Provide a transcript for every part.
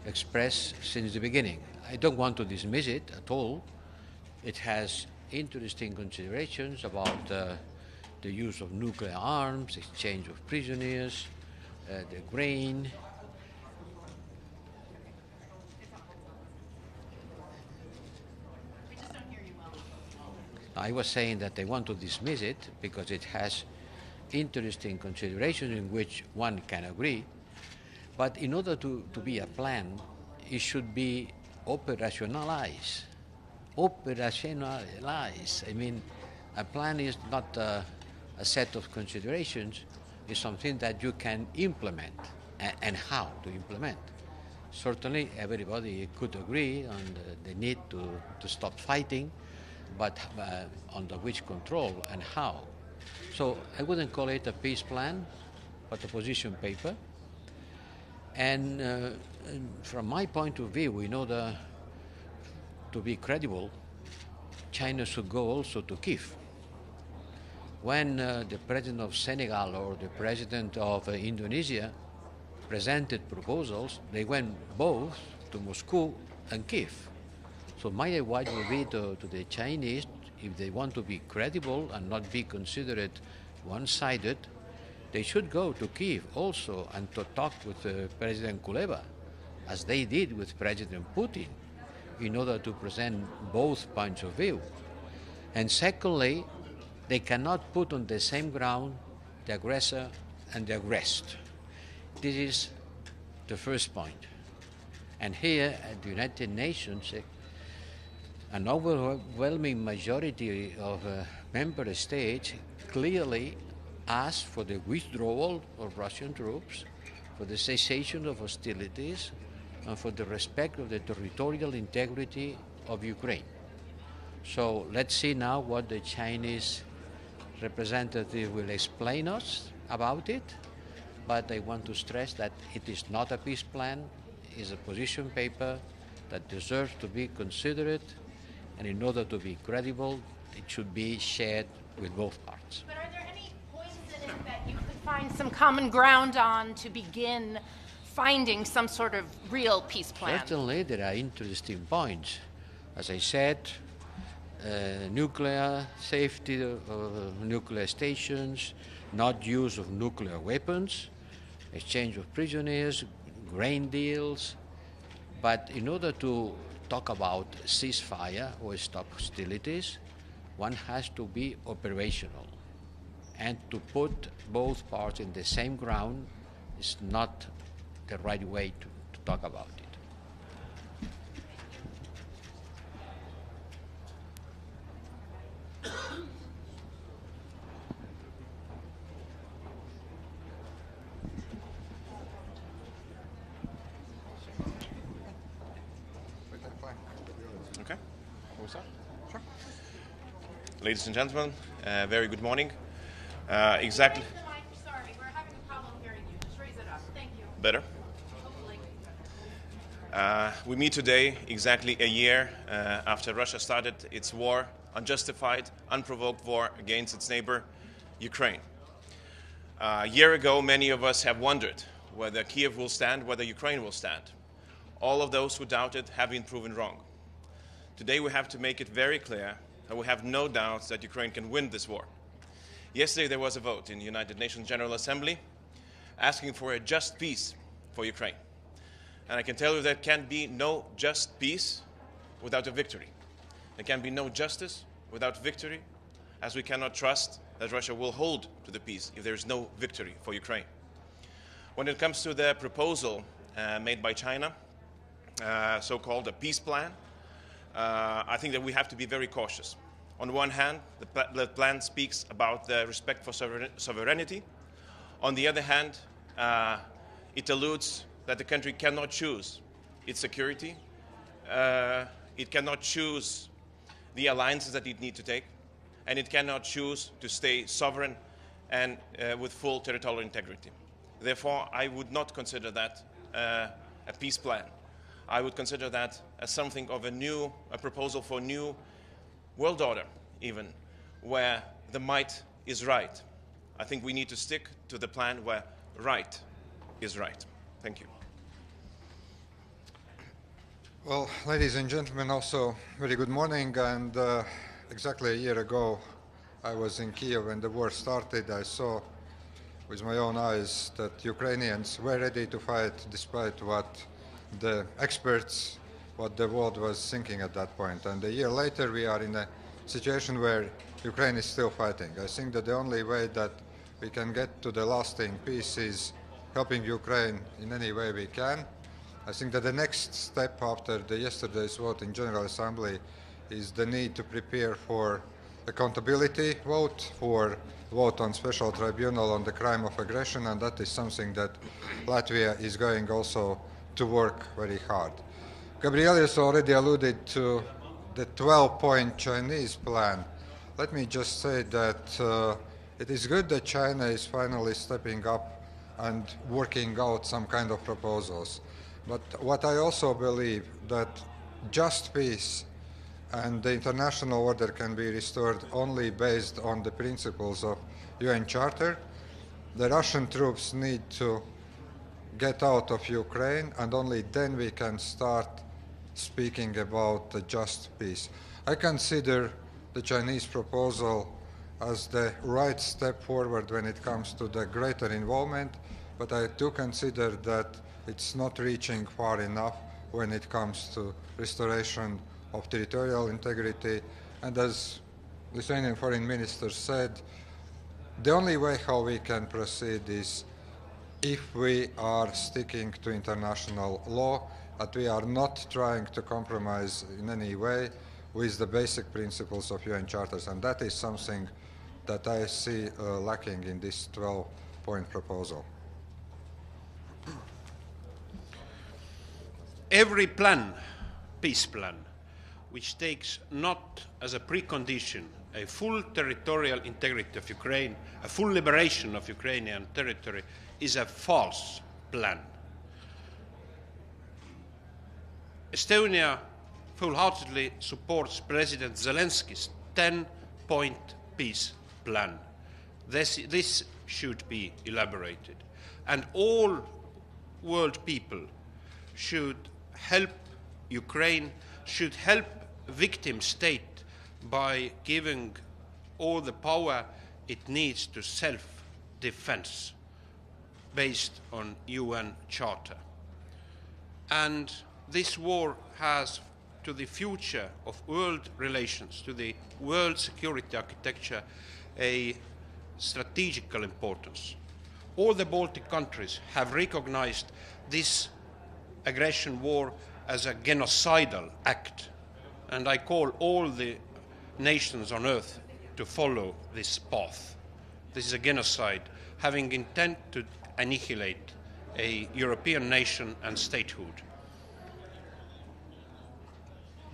expressed since the beginning. I don't want to dismiss it at all. It has interesting considerations about the use of nuclear arms, exchange of prisoners, the grain. We just don't hear you well. I was saying that I want to dismiss it because it has interesting considerations in which one can agree. But in order to be a plan, it should be operationalized. Operationalized. I mean, a plan is not a set of considerations. It's something that you can implement, and how to implement. Certainly, everybody could agree on the need to stop fighting, but under which control and how. So I wouldn't call it a peace plan, but a position paper. And from my point of view, in order to be credible, China should go also to Kiev. When the president of Senegal or the president of Indonesia presented proposals, they went both to Moscow and Kiev. So my advice would be to the Chinese, if they want to be credible and not be considered one-sided, they should go to Kiev also and to talk with President Kuleba, as they did with President Putin, in order to present both points of view. And secondly, they cannot put on the same ground the aggressor and the aggressed. This is the first point. And here at the United Nations, an overwhelming majority of member states clearly asked for the withdrawal of Russian troops, for the cessation of hostilities, and for the respect of the territorial integrity of Ukraine. So let's see now what the Chinese representative will explain us about it, but I want to stress that it is not a peace plan, it is a position paper that deserves to be considered, and in order to be credible, it should be shared with both parts. But are there any points in it that you could find some common ground on to begin finding some sort of real peace plan? Certainly, there are interesting points. As I said, nuclear safety of nuclear stations, not use of nuclear weapons, exchange of prisoners, grain deals. But in order to talk about ceasefire or stop hostilities, one has to be operational. And to put both parts in the same ground is not the right way to talk about it. Okay. Sure. Ladies and gentlemen, very good morning. Exactly. Sorry, we're having a problem hearing you. Just raise it up. Thank you. Better. Hopefully. We meet today exactly a year after Russia started its war, unjustified, unprovoked war against its neighbor, Ukraine. A year ago, many of us have wondered whether Kiev will stand, whether Ukraine will stand. All of those who doubted have been proven wrong. Today we have to make it very clear that we have no doubts that Ukraine can win this war. Yesterday there was a vote in the United Nations General Assembly asking for a just peace for Ukraine. And I can tell you there can be no just peace without a victory. There can be no justice without victory, as we cannot trust that Russia will hold to the peace if there is no victory for Ukraine. When it comes to the proposal made by China, so-called a peace plan, I think that we have to be very cautious. On one hand, the plan speaks about the respect for sovereignty. On the other hand, it alludes that the country cannot choose its security. It cannot choose the alliances that it needs to take. And it cannot choose to stay sovereign and with full territorial integrity. Therefore, I would not consider that a peace plan. I would consider that as something of a proposal for a new world order, even, where the might is right. I think we need to stick to the plan where right is right. Thank you. Well, ladies and gentlemen, also very good morning. And exactly a year ago, I was in Kiev when the war started. I saw with my own eyes that Ukrainians were ready to fight despite what the experts, what the world was thinking at that point. And a year later, we are in a situation where Ukraine is still fighting. I think that the only way that we can get to the lasting peace is helping Ukraine in any way we can. I think that the next step after yesterday's vote in General Assembly is the need to prepare for accountability vote, for vote on special tribunal on the crime of aggression, and that is something that Latvia is going also to work very hard. Gabrielius already alluded to the 12-point Chinese plan. Let me just say that it is good that China is finally stepping up and working out some kind of proposals. But what I also believe that just peace and the international order can be restored only based on the principles of UN Charter. The Russian troops need to get out of Ukraine, and only then we can start speaking about a just peace. I consider the Chinese proposal as the right step forward when it comes to the greater involvement, but I do consider that it's not reaching far enough when it comes to restoration of territorial integrity. And as Lithuanian Foreign Minister said, the only way how we can proceed is if we are sticking to international law, that we are not trying to compromise in any way with the basic principles of UN charters. And that is something that I see lacking in this 12-point proposal. Every plan, peace plan, which takes not as a precondition a full territorial integrity of Ukraine, a full liberation of Ukrainian territory, is a false plan. Estonia full-heartedly supports President Zelensky's 10-point peace plan. This should be elaborated. And all world people should help Ukraine, should help victim state by giving all the power it needs to self-defense based on UN Charter. And this war has, to the future of world relations, to the world security architecture, a strategical importance. All the Baltic countries have recognized this aggression war as a genocidal act, and I call all the nations on earth to follow this path. This is a genocide having intent to annihilate a European nation and statehood.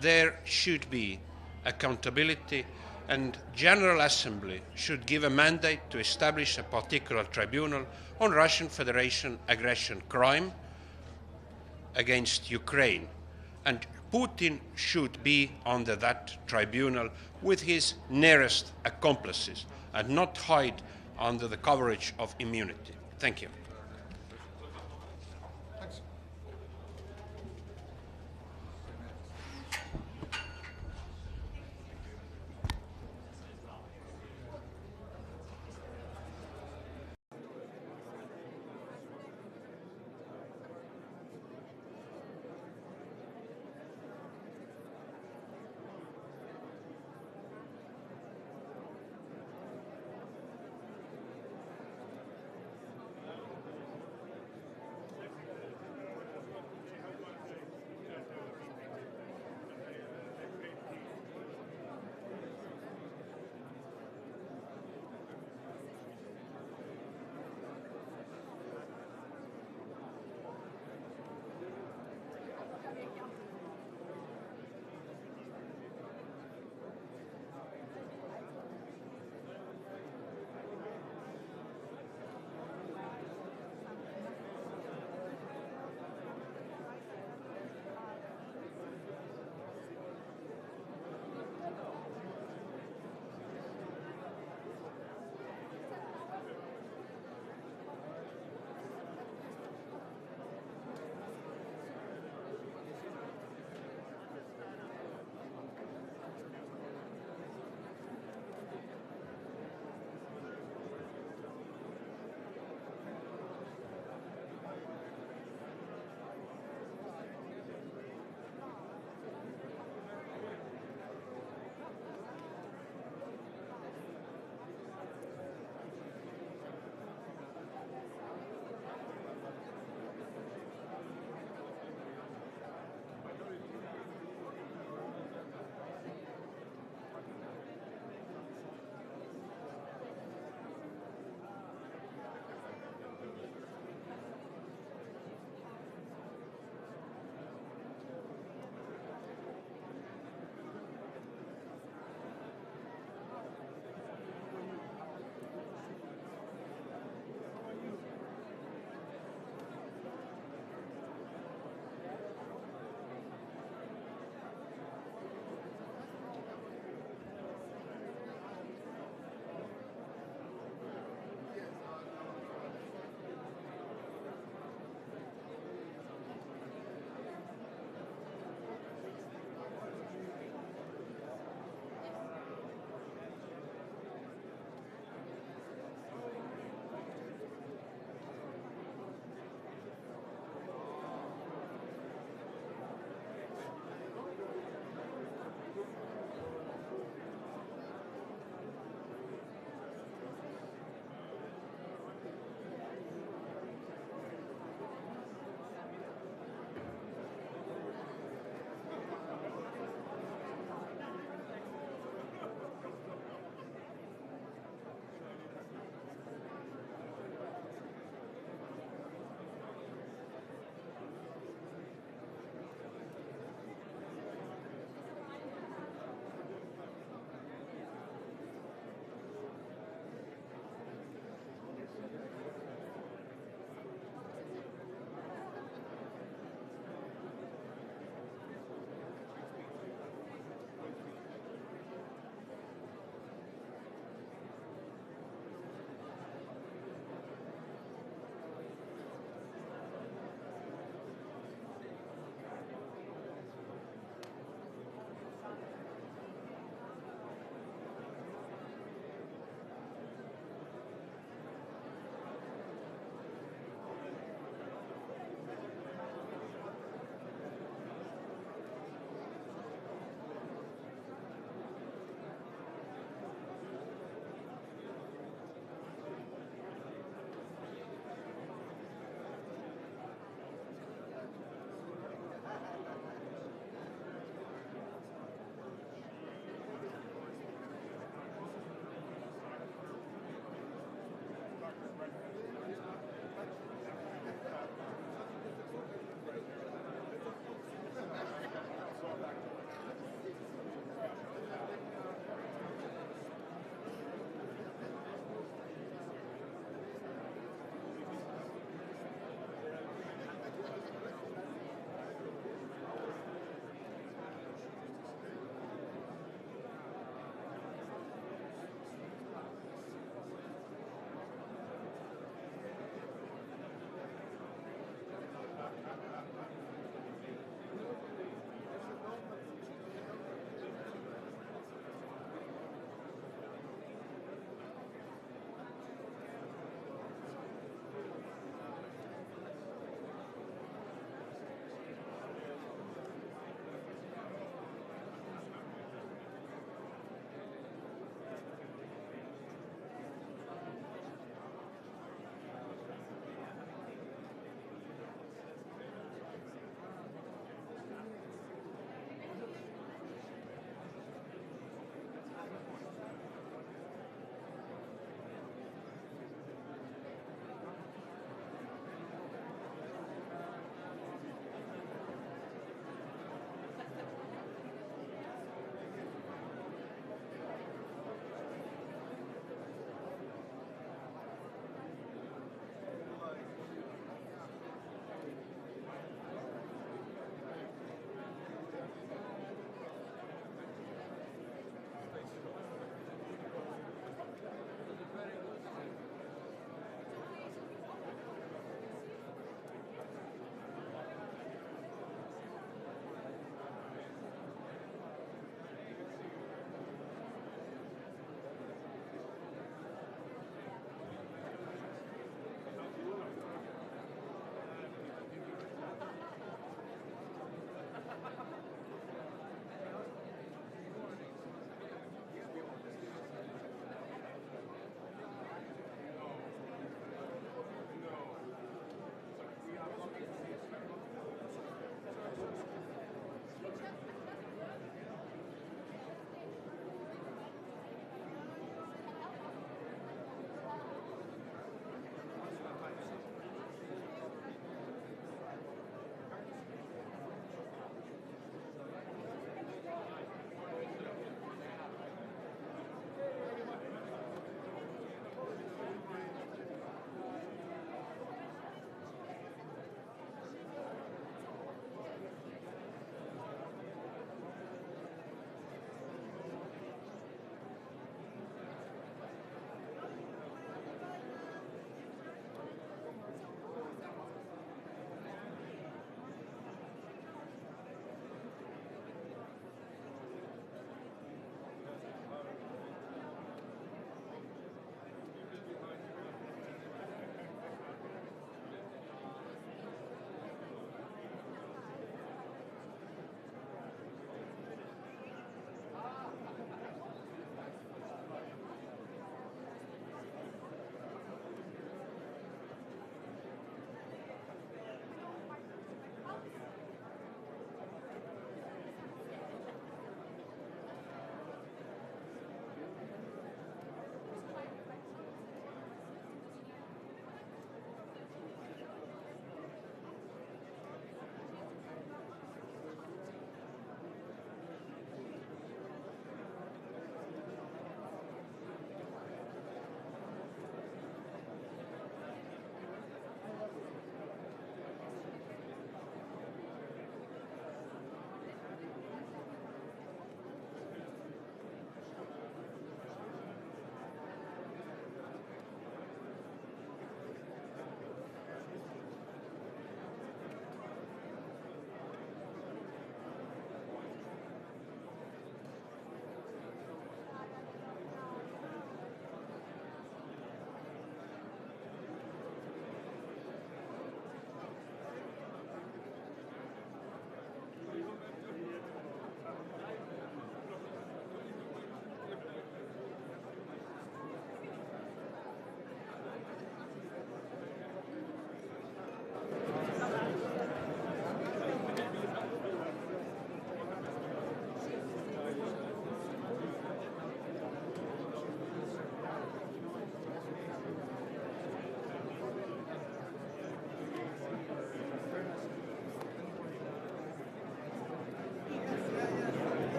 There should be accountability, and General Assembly should give a mandate to establish a particular tribunal on Russian Federation aggression crime against Ukraine, and Putin should be under that tribunal with his nearest accomplices and not hide under the coverage of immunity. Thank you.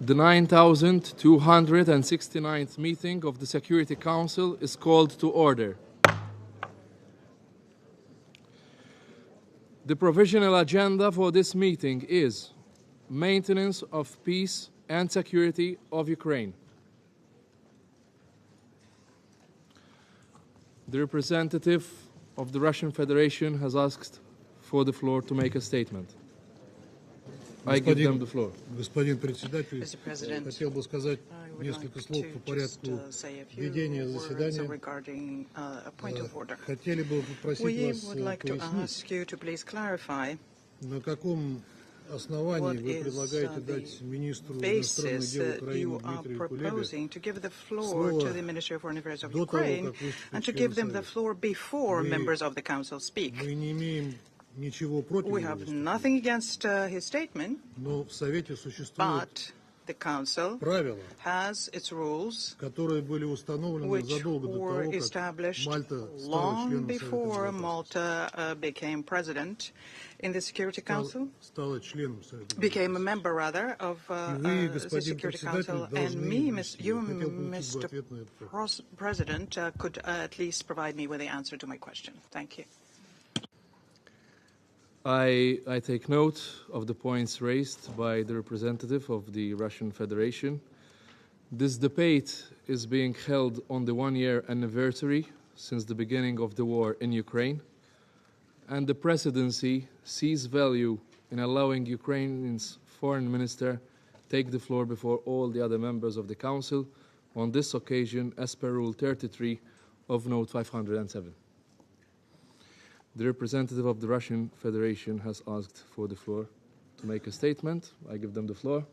The 9,269th meeting of the Security Council is called to order. The provisional agenda for this meeting is maintenance of peace and security of Ukraine. The representative of the Russian Federation has asked for the floor to make a statement. I give them the floor. Господин председатель, хотел бы сказать несколько слов по порядку ведения заседания. Хотели бы попросить вас пояснить, на каком основании вы предлагаете дать министру иностранных дел Украины Дмитрию Кулебе слово до того, как выступит член. Мы не имеем ничего против We have nothing against his statement, но в Совете существует but the Council правила, has its rules, которые были установлены which задолго до were того, как established Мальта стала long членом before Совета Malta became president in the Security Council, стала членом Совета became a member rather of вы, the господин Security председатель, Council, должны and me, внести. you, Я хотел бы получить Mr. ответ на этот вопрос. President, could at least provide me with the answer to my question. Thank you. I take note of the points raised by the representative of the Russian Federation. This debate is being held on the one-year anniversary since the beginning of the war in Ukraine, and the presidency sees value in allowing Ukraine's foreign minister take the floor before all the other members of the Council on this occasion as per Rule 33 of Note 507. The representative of the Russian Federation has asked for the floor to make a statement. I give them the floor.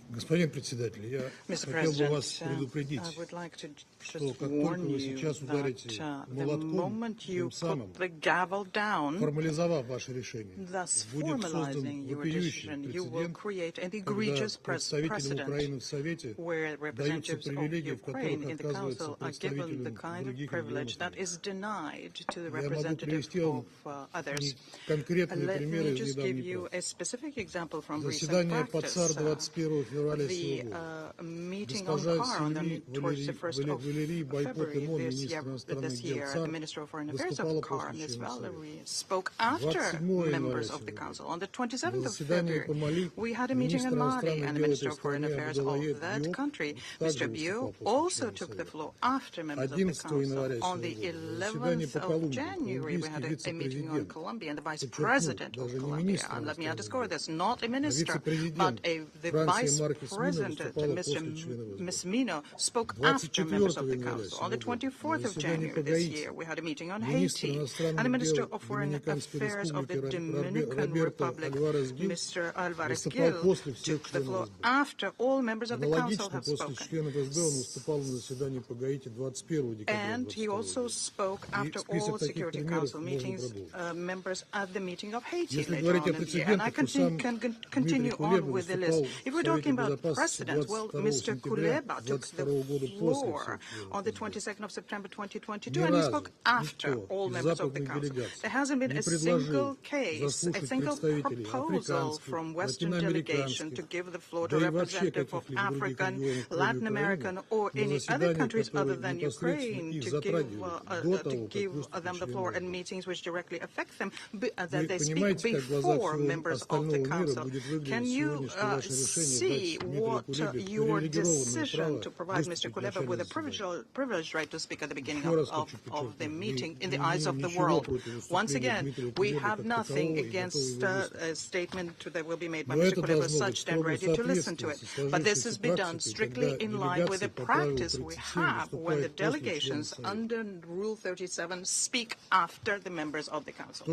Господин председатель, я Mr. хотел бы вас President, предупредить, I would like to что just как warn только вы you сейчас ударите that the молотком, moment you тем самым, put the gavel down, формализовав ваше решение, thus будет создан formalizing your вопиющий decision, you will прецедент, create an когда egregious представителям precedent Украины в Совете where даются representatives of привилегии, в Ukraine которых in the отказывается Council are given the представителям kind of других privilege регионов that мира. is denied to the Я могу representative привести вам of others. конкретные Let примеры me из just give недавней you практики. a specific example from recent Заседание под САР practice. 21 февраля The сего года. meeting on Госпожа CAR on the Валерий 21st of Бойко Тимон, February министр иностранных this дел year, ЦАР, the Minister of Foreign Affairs выступала of CAR, после Ms. члена Совета. Valerie, spoke after 27 members января of the сего Council. года. On the 27th На of заседании по February, Мали we had a meeting in министр Mali, иностранных and the дел Minister этой of Foreign страны Affairs Абдуллаев of that Диop country, также Mr. Bio, выступал после also члена took the Совета. floor after members of the 11 Council. января On сего the года на заседании 11th по of Колумбии January, we had колумбийский a meeting on вице-президент, Colombia, and the Vice подчеркнул, President of даже не Colombia, министр and let me иностранных underscore дел, this, not a а minister, but вице-президент the Франции Vice Маркес Мина President, выступала после члена Ms. возглавления. Mino, spoke after 24 members of the января Council. On сего the года 24th на of заседании по January this Гаити year, we had a meeting on министр Haiti, and the иностранных Minister дел of Foreign Доминиканской Affairs of the Республики Dominican Роберто Republic, Альварес Гил Mr. Alvarez выступал Gil, после всех took the членов floor СБ. after all members of the Council Аналогично have после spoken. членов СБ он выступал на заседании по Гаити 21 декабря And he 2022 also года. spoke after список all таких Security примеров Council можно meetings, продолжить. members at the meeting of Haiti Если later говорить on о in the year. And I прецедентах, то сам can Дмитрий continue Кулеба on with the list. выступал If в we're talking Совете about Безопасности precedent, well, 22 Mr. сентября Kuleba took the 2022 года после floor всех on the членов СБ. 22nd of September 2022, Ни and he разу spoke after никто all из members of the западных Council. делегаций There hasn't been не a single предложил case, a заслушать single представителей proposal африканских, from Western delegation to латиноамериканских, give the floor to да и вообще representative of каких-либо других African, регионов, кроме Latin Украины, American, or на any other заседания, countries other которые than непосредственно Ukraine их to затрагивают до того, как give выступят them the члены floor in СБ. meetings which directly affect them, that Вы they speak понимаете, как в глазах before всего members of остального the мира Council. будет Can выглядеть you сегодняшнее ваше решение see дать Дмитрию what Кулебе your привилегированное decision право to provide Mr. выступить в Kuleba начале with a заседания? privileged right to speak at the beginning Еще раз of хочу the подчеркнуть, meeting in не the eyes of the имеем world? ничего против Once выступления again, Дмитрия we Кулебы have как nothing такового и against готовы его выслушать. a statement that will be made by Но Mr. это Kuleba, должно быть such and строго ready to listen to соответствовать it. But this has been done практикой, strictly когда in line with the делегации по правилу practice we 37 have when the выступают после члена delegations Совета. under Rule 37 speak after the members of the Council.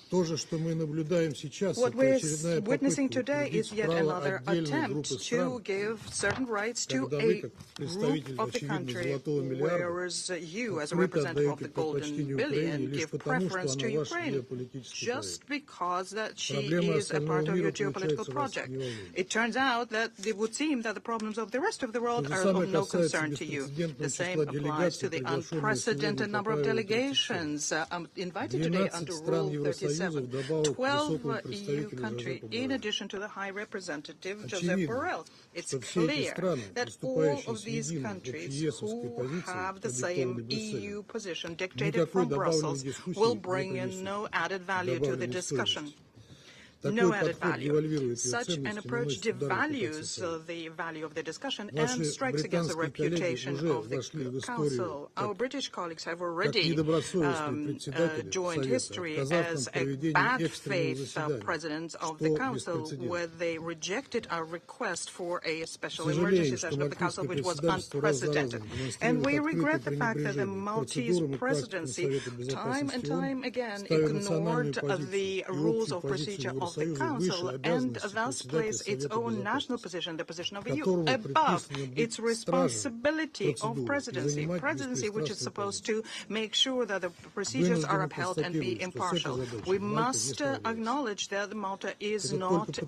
То же, что мы наблюдаем сейчас, What это we're очередная witnessing попытка today is утвердить yet право another отдельной attempt группы to стран, give certain rights to когда a вы, как group представитель, of the очевидно, countries country, whereas you, as a representative of the Golden Billion, give preference to Ukraine just because that she is a part of your geopolitical project. It turns out that it would seem that the problems of the rest of the world are of no concern to you. The same applies to the unprecedented number of delegations invited today under Rule 37. 12 EU countries, in addition to the High Representative, Josep Borrell. It's clear that all of these countries who have the same EU position dictated from Brussels will bring in no added value to the discussion. No added value. Such an approach devalues the value of the discussion and strikes against the reputation of the Council. Our British colleagues have already joined history as a bad faith president of the Council, where they rejected our request for a special emergency session of the Council, which was unprecedented. And we regret the fact that the Maltese presidency time and time again ignored the rules of procedure of the Council and thus placed its own national position, the position of the EU, above its responsibility of presidency. Presidency which is supposed to make sure that the procedures are upheld and be impartial. We must acknowledge that Malta is not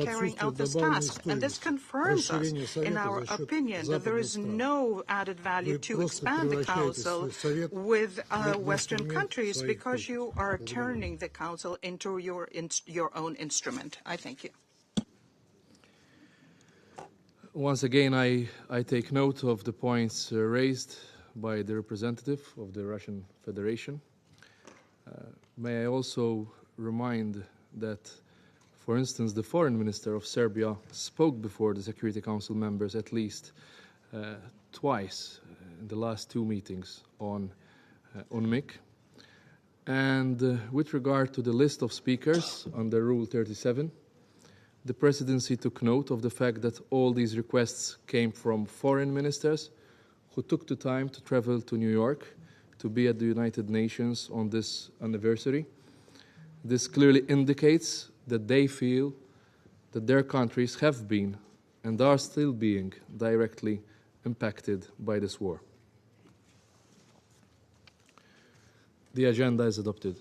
carrying out this task, and this confirms us in our opinion that there is no added value to expand the Council with Western countries because you are turning the Council into your own instrument. I thank you. Once again, I take note of the points raised by the representative of the Russian Federation. May I also remind that, for instance, the foreign minister of Serbia spoke before the Security Council members at least twice in the last two meetings on MIC. And with regard to the list of speakers under Rule 37, the presidency took note of the fact that all these requests came from foreign ministers who took the time to travel to New York to be at the United Nations on this anniversary. This clearly indicates that they feel that their countries have been and are still being directly impacted by this war. The agenda is adopted.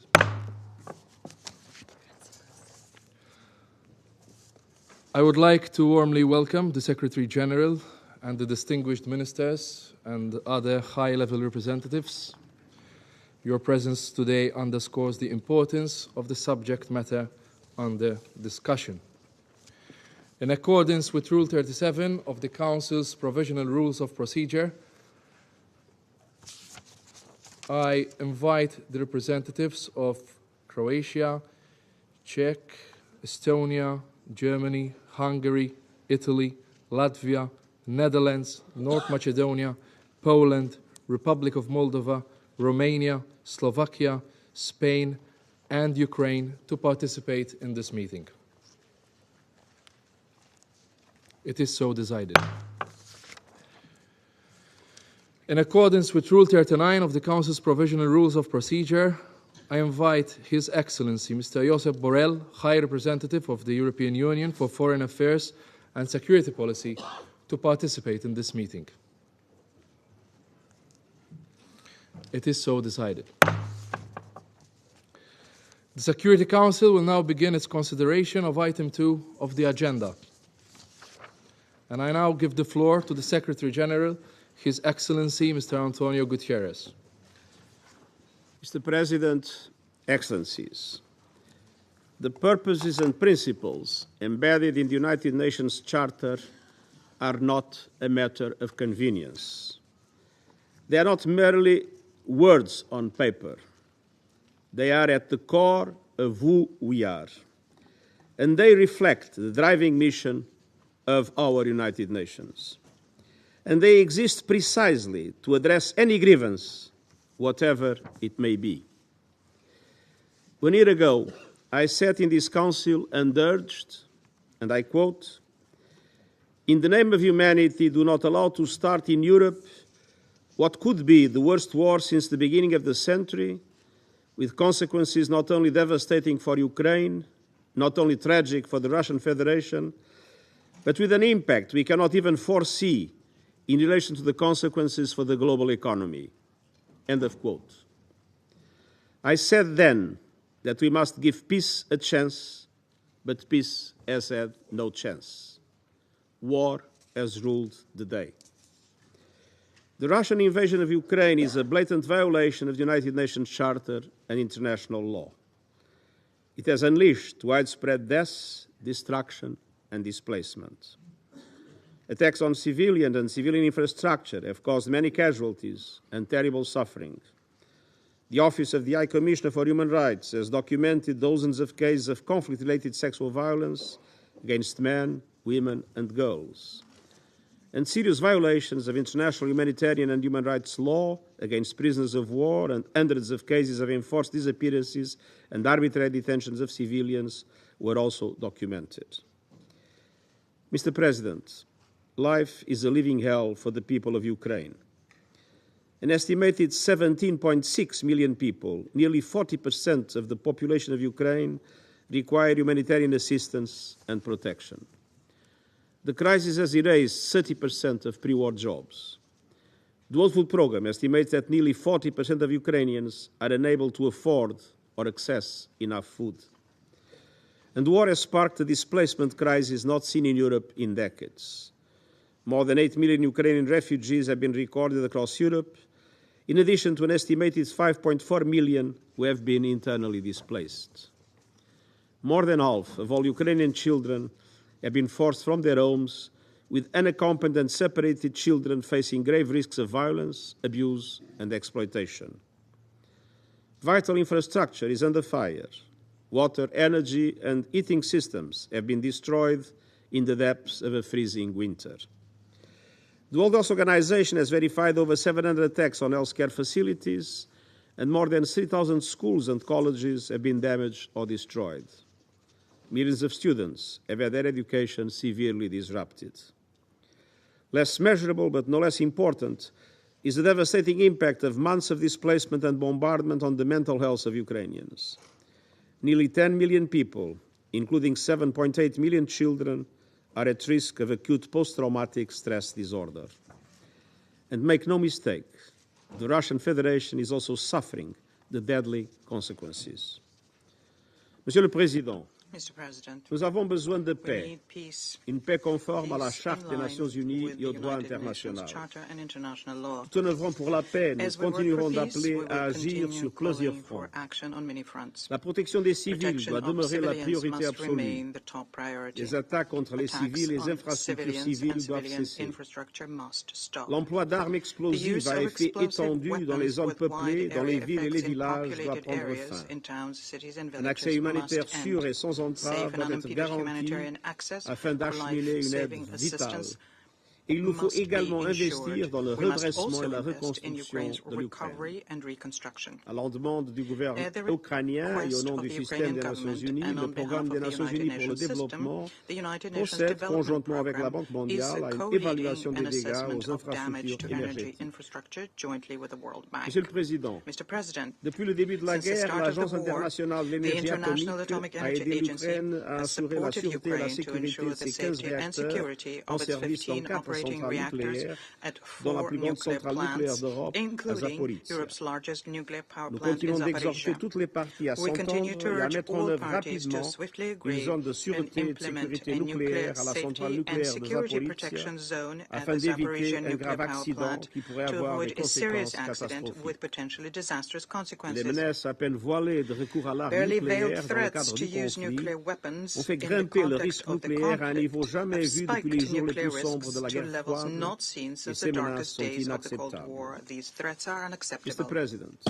I would like to warmly welcome the Secretary General and the distinguished ministers and other high-level representatives. Your presence today underscores the importance of the subject matter under discussion. In accordance with Rule 37 of the Council's Provisional Rules of Procedure, I invite the representatives of Croatia, Czech, Estonia, Germany, Hungary, Italy, Latvia, Netherlands, North Macedonia, Poland, Republic of Moldova, Romania, Slovakia, Spain, and Ukraine to participate in this meeting. It is so decided. In accordance with Rule 39 of the Council's Provisional Rules of Procedure, I invite His Excellency Mr. Josep Borrell, High Representative of the European Union for Foreign Affairs and Security Policy, to participate in this meeting. It is so decided. The Security Council will now begin its consideration of item 2 of the agenda. And I now give the floor to the Secretary General, His Excellency Mr. Antonio Guterres. Mr. President, Excellencies, the purposes and principles embedded in the United Nations Charter are not a matter of convenience. They are not merely words on paper. They are at the core of who we are, and they reflect the driving mission of our United Nations. And they exist precisely to address any grievance, whatever it may be. 1 year ago, I sat in this Council and urged, and I quote, "In the name of humanity, do not allow to start in Europe what could be the worst war since the beginning of the century, with consequences not only devastating for Ukraine, not only tragic for the Russian Federation, but with an impact we cannot even foresee in relation to the consequences for the global economy." End of quote. I said then that we must give peace a chance, but peace has had no chance. War has ruled the day. The Russian invasion of Ukraine is a blatant violation of the United Nations Charter and international law. It has unleashed widespread deaths, destruction, and displacement. Attacks on civilian and civilian infrastructure have caused many casualties and terrible suffering. The Office of the High Commissioner for Human Rights has documented dozens of cases of conflict-related sexual violence against men, women, and girls, and serious violations of international humanitarian and human rights law against prisoners of war, and hundreds of cases of enforced disappearances and arbitrary detentions of civilians were also documented. Mr. President, life is a living hell for the people of Ukraine. An estimated 17.6 million people, nearly 40% of the population of Ukraine, require humanitarian assistance and protection. The crisis has erased 30% of pre-war jobs. The World Food Programme estimates that nearly 40% of Ukrainians are unable to afford or access enough food. And the war has sparked a displacement crisis not seen in Europe in decades. More than 8 million Ukrainian refugees have been recorded across Europe, in addition to an estimated 5.4 million who have been internally displaced. More than half of all Ukrainian children have been forced from their homes, with unaccompanied and separated children facing grave risks of violence, abuse, and exploitation. Vital infrastructure is under fire. Water, energy, and heating systems have been destroyed in the depths of a freezing winter. The World Health Organization has verified over 700 attacks on healthcare facilities, and more than 3,000 schools and colleges have been damaged or destroyed. Millions of students have had their education severely disrupted. Less measurable, but no less important, is the devastating impact of months of displacement and bombardment on the mental health of Ukrainians. Nearly 10 million people, including 7.8 million children, are at risk of acute post-traumatic stress disorder. And make no mistake, the Russian Federation is also suffering the deadly consequences. Monsieur le Président, Mr. President, nous avons besoin de we paix, need peace. une paix conforme à la Peace Charte in des line Nations Unies with et au the droit United Nations international. Charter and international law. Tout en œuvrant pour la paix, nous As we work continuerons for peace, d'appeler we will à agir continue sur plusieurs calling fronts. for action on many fronts. La protection des civils Protection doit of demeurer la civilians priorité must absolue. remain the top priority. Les attaques contre les Attacks civils et les on infrastructures civilians civiles and doivent civilian cesser. infrastructure must stop. L'emploi d'armes The explosives use à of effet explosive étendu dans les weapons zones with peuplées, wide dans les area villes et les effects in villages doit populated prendre areas, fin. in towns, cities and Un accès villages humanitaire must sûr end. et sans entrave Safe and doit être unimpeded garanti humanitarian access afin for d'acheminer une aide life-saving vitale. assistance Et il nous faut must be également investir ensured. dans le We must redressement also et la invest in reconstruction Ukraine's de l'Ukraine. recovery and reconstruction. À la demande du gouvernement At the ukrainien et au request nom of du the système Ukrainian des Nations government Unies, and le on programme behalf des of the Nations United Unies pour le Nations system, développement the United Nations procède Development conjointement avec la Programme Banque is mondiale à une co-leading évaluation des an dégâts assessment aux of damage infrastructures to energy énergétiques. infrastructure jointly with the World Bank. Monsieur le Président, Mr. President, depuis le début de la since the guerre, start of l'Agence the war, internationale de the l'énergie International atomique Atomic a Energy aidé Agency l'Ukraine à has assurer la supported sûreté et la Ukraine to sécurité ensure de the ses 15 safety and réacteurs security en of its service dans 15 4 operating centrales reactors nucléaires, at dont la 4 plus grande nuclear centrale nucléaire plants, d'Europe, à including Zaporizhia. Europe's largest nuclear power Nous plant in continuons d'exhorter Zaporizhia. toutes les parties à We continue s'entendre to et à urge mettre en all œuvre parties to rapidement swiftly une agree zone de and sûreté et de implement sécurité a nuclear nucléaire à la centrale safety and nucléaire de security Zaporizhia protection zone at afin the Zaporizhia d'éviter un nuclear grave power accident plant qui pourrait to avoir des avoid a serious conséquences accident with catastrophiques. potentially disastrous Les consequences. menaces à peine voilées de recours à l'arme Barely veiled nucléaire dans le threats cadre to du use conflit nuclear ont weapons fait in the grimper le context risque of the nucléaire à un niveau conflict jamais have vu depuis spiked les jours les nuclear plus sombres risks de la to guerre levels froide not seen et since ces the menaces darkest sont days of the Cold inacceptables. War. These threats are unacceptable. Mr. President,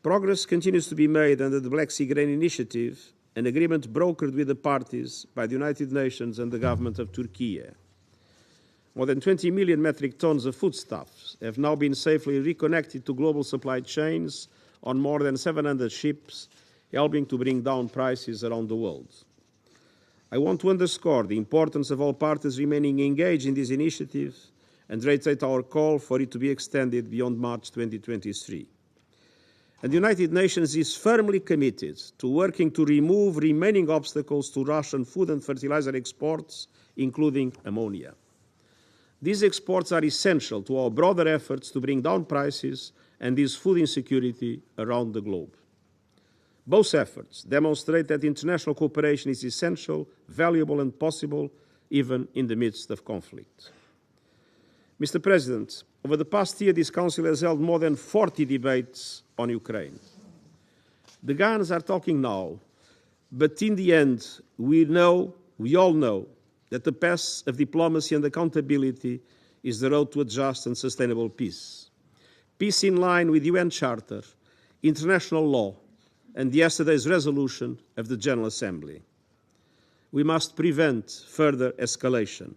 progress continues to be made under the Black Sea Grain Initiative, an agreement brokered with the parties by the United Nations and the government of Turkey. More than 20 million metric tons of foodstuffs have now been safely reconnected to global supply chains on more than 700 ships, helping to bring down prices around the world. I want to underscore the importance of all parties remaining engaged in this initiative and reiterate our call for it to be extended beyond March 2023. And the United Nations is firmly committed to working to remove remaining obstacles to Russian food and fertilizer exports, including ammonia. These exports are essential to our broader efforts to bring down prices and ease food insecurity around the globe. Both efforts demonstrate that international cooperation is essential, valuable and possible, even in the midst of conflict. Mr. President, over the past year, this Council has held more than 40 debates on Ukraine. The Ghanaians are talking now, but in the end, we all know that the path of diplomacy and accountability is the road to a just and sustainable peace. Peace in line with the UN Charter, international law, and yesterday's resolution of the General Assembly. We must prevent further escalation.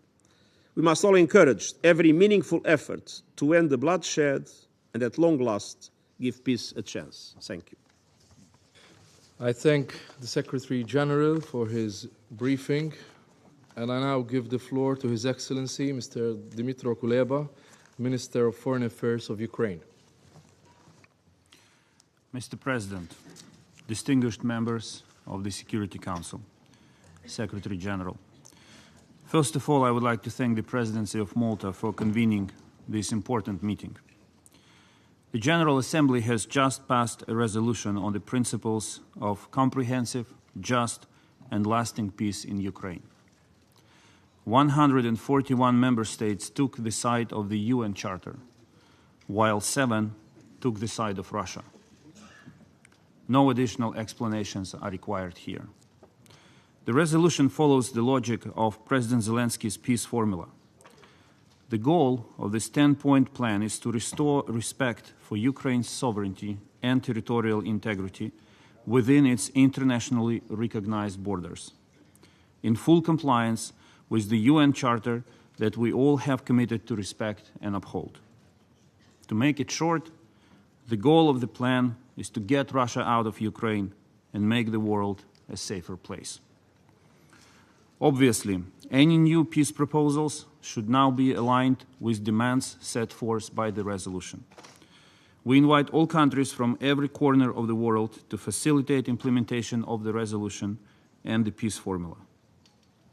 We must all encourage every meaningful effort to end the bloodshed and, at long last, give peace a chance. Thank you. I thank the Secretary General for his briefing, and I now give the floor to His Excellency, Mr. Dmytro Kuleba, Minister of Foreign Affairs of Ukraine. Mr. President, distinguished members of the Security Council, Secretary General, first of all, I would like to thank the Presidency of Malta for convening this important meeting. The General Assembly has just passed a resolution on the principles of comprehensive, just, and lasting peace in Ukraine. 141 member states took the side of the UN Charter, while 7 took the side of Russia. No additional explanations are required here. The resolution follows the logic of President Zelensky's peace formula. The goal of this 10-point plan is to restore respect for Ukraine's sovereignty and territorial integrity within its internationally recognized borders, in full compliance with the UN Charter that we all have committed to respect and uphold. To make it short, the goal of the plan is to get Russia out of Ukraine and make the world a safer place. Obviously, any new peace proposals should now be aligned with demands set forth by the resolution. We invite all countries from every corner of the world to facilitate implementation of the resolution and the peace formula.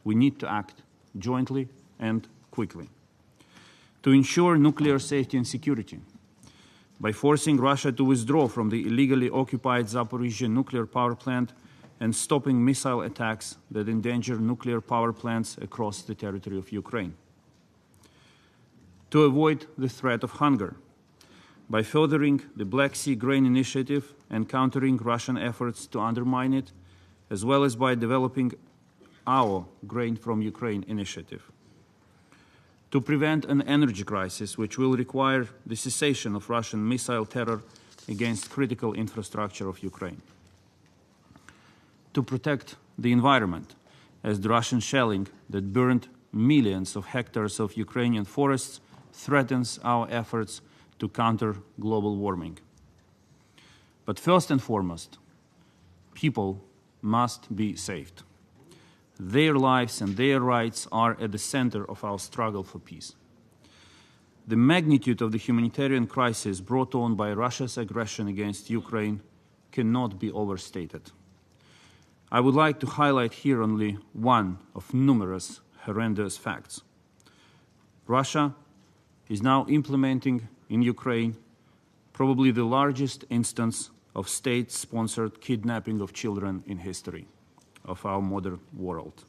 We need to act jointly and quickly. To ensure nuclear safety and security, by forcing Russia to withdraw from the illegally occupied Zaporizhzhia nuclear power plant and stopping missile attacks that endanger nuclear power plants across the territory of Ukraine. To avoid the threat of hunger, by furthering the Black Sea Grain Initiative and countering Russian efforts to undermine it, as well as by developing our Grain from Ukraine initiative. To prevent an energy crisis which will require the cessation of Russian missile terror against critical infrastructure of Ukraine. To protect the environment, as the Russian shelling that burned millions of hectares of Ukrainian forests threatens our efforts to counter global warming. But first and foremost, people must be saved. Their lives and their rights are at the center of our struggle for peace. The magnitude of the humanitarian crisis brought on by Russia's aggression against Ukraine cannot be overstated. I would like to highlight here only one of numerous horrendous facts. Russia is now implementing in Ukraine probably the largest instance of state-sponsored kidnapping of children in history of our modern world.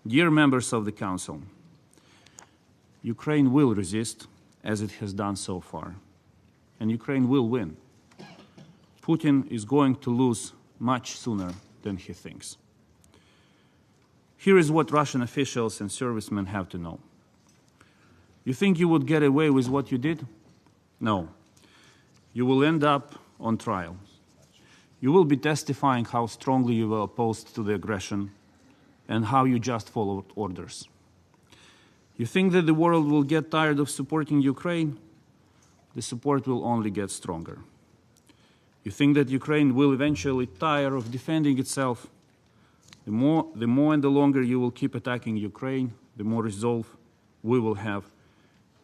Dear members of the Council, Ukraine will resist, as it has done so far, and Ukraine will win. Putin is going to lose much sooner than he thinks. Here is what Russian officials and servicemen have to know. You think you would get away with what you did? No. You will end up on trial. You will be testifying how strongly you were opposed to the aggression and how you just followed orders. You think that the world will get tired of supporting Ukraine? The support will only get stronger. You think that Ukraine will eventually tire of defending itself? The more and the longer you will keep attacking Ukraine, the more resolve we will have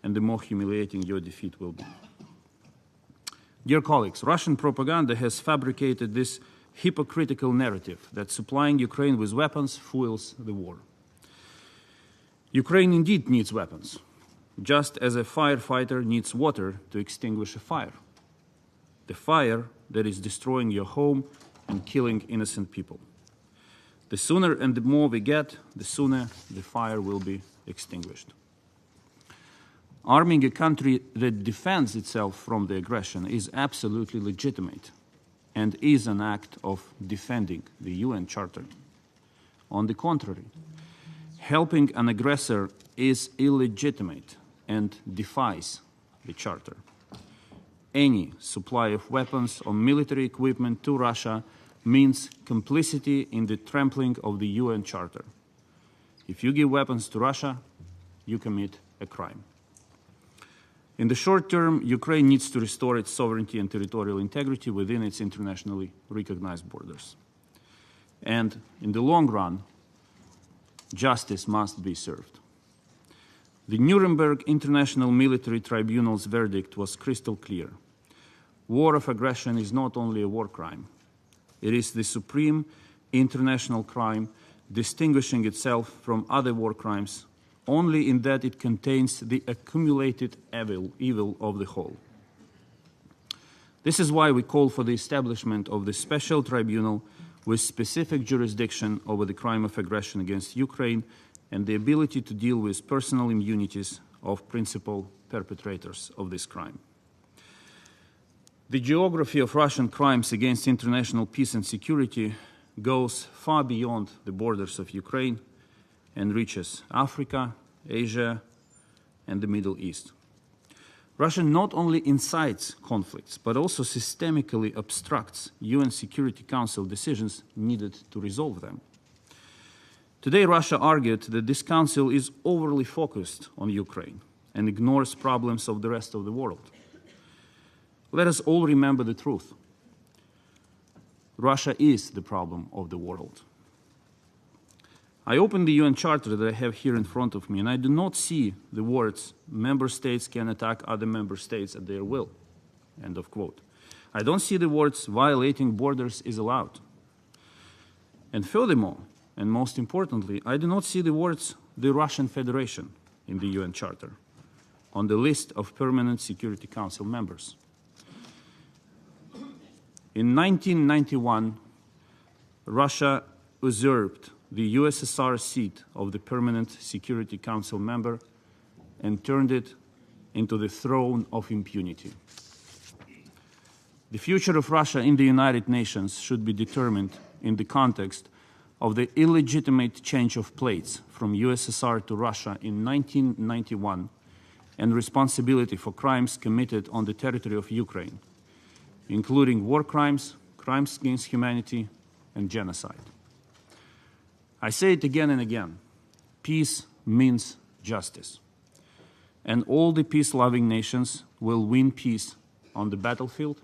and the more humiliating your defeat will be. Dear colleagues, Russian propaganda has fabricated this hypocritical narrative that supplying Ukraine with weapons fuels the war. Ukraine indeed needs weapons, just as a firefighter needs water to extinguish a fire. The fire that is destroying your home and killing innocent people. The sooner and the more we get, the sooner the fire will be extinguished. Arming a country that defends itself from the aggression is absolutely legitimate and is an act of defending the UN Charter. On the contrary, helping an aggressor is illegitimate and defies the Charter. Any supply of weapons or military equipment to Russia means complicity in the trampling of the UN Charter. If you give weapons to Russia, you commit a crime. In the short term, Ukraine needs to restore its sovereignty and territorial integrity within its internationally recognized borders. And in the long run, justice must be served. The Nuremberg International Military Tribunal's verdict was crystal clear. War of aggression is not only a war crime. It is the supreme international crime, distinguishing itself from other war crimes only in that it contains the accumulated evil of the whole. This is why we call for the establishment of the special tribunal with specific jurisdiction over the crime of aggression against Ukraine and the ability to deal with personal immunities of principal perpetrators of this crime. The geography of Russian crimes against international peace and security goes far beyond the borders of Ukraine and reaches Africa, Asia, and the Middle East. Russia not only incites conflicts, but also systemically obstructs UN Security Council decisions needed to resolve them. Today, Russia argued that this council is overly focused on Ukraine and ignores problems of the rest of the world. Let us all remember the truth. Russia is the problem of the world. I opened the UN Charter that I have here in front of me, and I do not see the words, member states can attack other member states at their will, end of quote. I don't see the words, violating borders is allowed. And furthermore, and most importantly, I do not see the words, the Russian Federation in the UN Charter, on the list of permanent Security Council members. In 1991, Russia usurped the USSR seat of the permanent Security Council member and turned it into the throne of impunity. The future of Russia in the United Nations should be determined in the context of the illegitimate change of plates from USSR to Russia in 1991 and responsibility for crimes committed on the territory of Ukraine, including war crimes, crimes against humanity, and genocide. I say it again and again, peace means justice. And all the peace-loving nations will win peace on the battlefield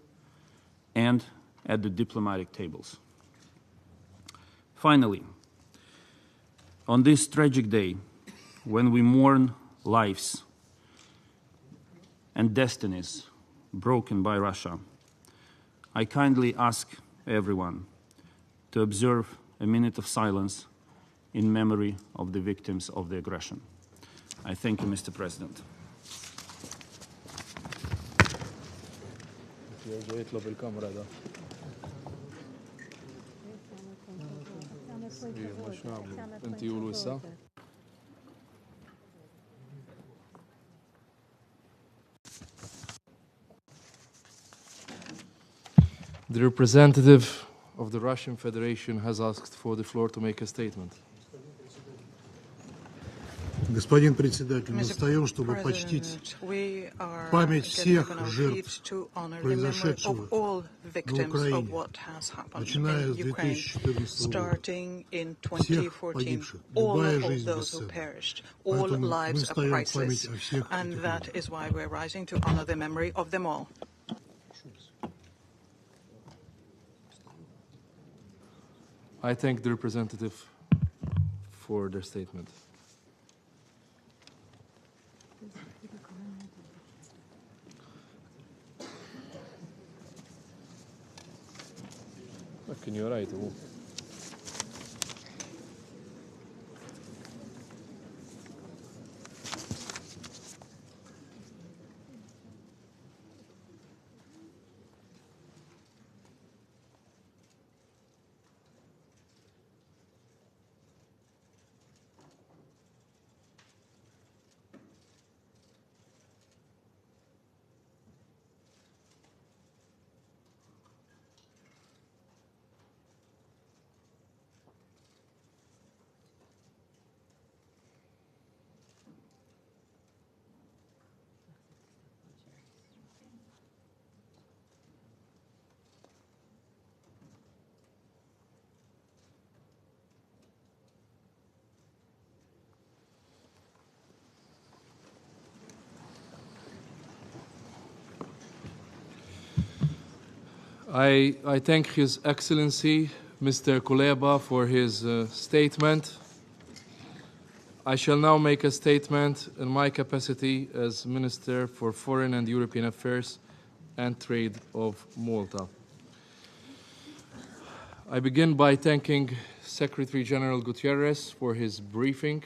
and at the diplomatic tables. Finally, on this tragic day, when we mourn lives and destinies broken by Russia, I kindly ask everyone to observe a minute of silence in memory of the victims of the aggression. I thank you, Mr. President. The representative of the Russian Federation has asked for the floor to make a statement. Господин председатель, мы встаем, чтобы почтить память всех жертв произошедшего на Украине, начиная с 2014 года. Всех погибших, любая жизнь бесценна. Поэтому мы встаем в память о всех этих людях. I thank the representative for their statement. Can you write? I thank His Excellency, Mr. Kuleba, for his statement. I shall now make a statement in my capacity as Minister for Foreign and European Affairs and Trade of Malta. I begin by thanking Secretary General Guterres for his briefing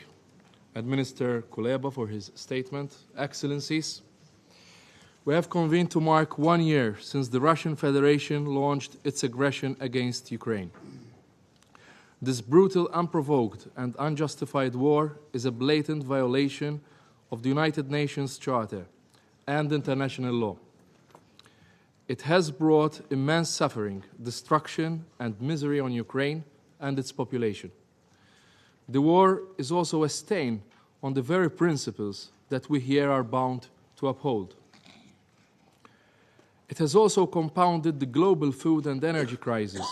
and Minister Kuleba for his statement. Excellencies, we have convened to mark 1 year since the Russian Federation launched its aggression against Ukraine. This brutal, unprovoked, and unjustified war is a blatant violation of the United Nations Charter and international law. It has brought immense suffering, destruction, and misery on Ukraine and its population. The war is also a stain on the very principles that we here are bound to uphold. It has also compounded the global food and energy crisis,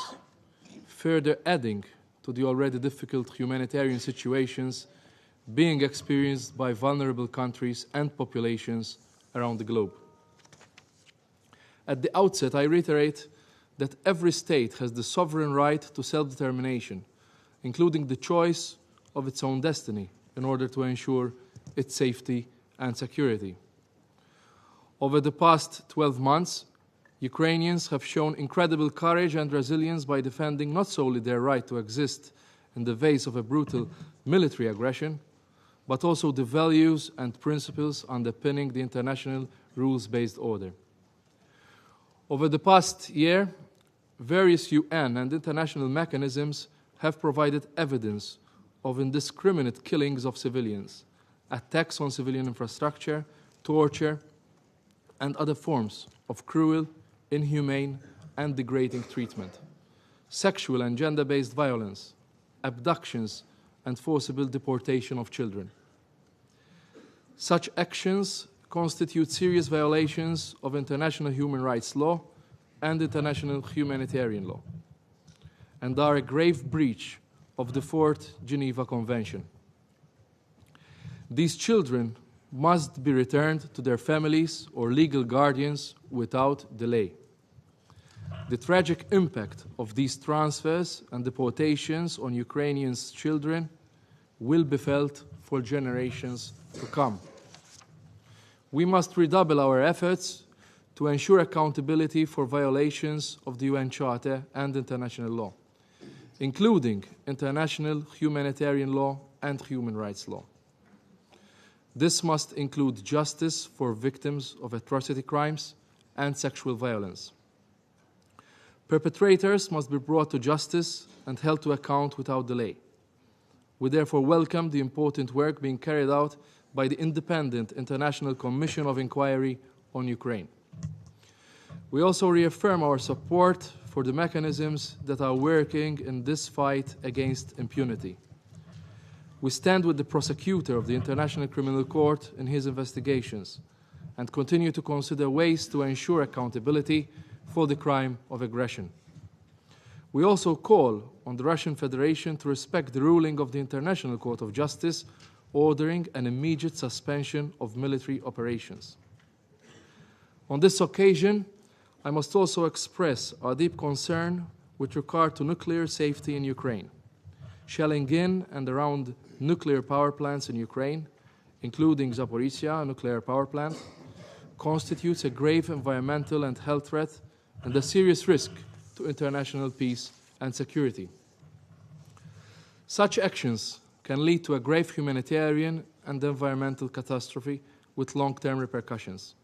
further adding to the already difficult humanitarian situations being experienced by vulnerable countries and populations around the globe. At the outset, I reiterate that every state has the sovereign right to self-determination, including the choice of its own destiny, in order to ensure its safety and security. Over the past 12 months, Ukrainians have shown incredible courage and resilience by defending not solely their right to exist in the face of a brutal military aggression, but also the values and principles underpinning the international rules-based order. Over the past year, various UN and international mechanisms have provided evidence of indiscriminate killings of civilians, attacks on civilian infrastructure, torture, and other forms of cruel, inhumane, and degrading treatment, sexual and gender-based violence, abductions, and forcible deportation of children. Such actions constitute serious violations of international human rights law and international humanitarian law, and are a grave breach of the Fourth Geneva Convention. These children must be returned to their families or legal guardians without delay. The tragic impact of these transfers and deportations on Ukrainian children will be felt for generations to come. We must redouble our efforts to ensure accountability for violations of the UN Charter and international law, including international humanitarian law and human rights law. This must include justice for victims of atrocity crimes and sexual violence. Perpetrators must be brought to justice and held to account without delay. We therefore welcome the important work being carried out by the Independent International Commission of Inquiry on Ukraine. We also reaffirm our support for the mechanisms that are working in this fight against impunity. We stand with the prosecutor of the International Criminal Court in his investigations and continue to consider ways to ensure accountability for the crime of aggression. We also call on the Russian Federation to respect the ruling of the International Court of Justice ordering an immediate suspension of military operations. On this occasion, I must also express our deep concern with regard to nuclear safety in Ukraine. Shelling in and around nuclear power plants in Ukraine, including Zaporizhzhia nuclear power plant, constitutes a grave environmental and health threat and a serious risk to international peace and security. Such actions can lead to a grave humanitarian and environmental catastrophe with long-term repercussions.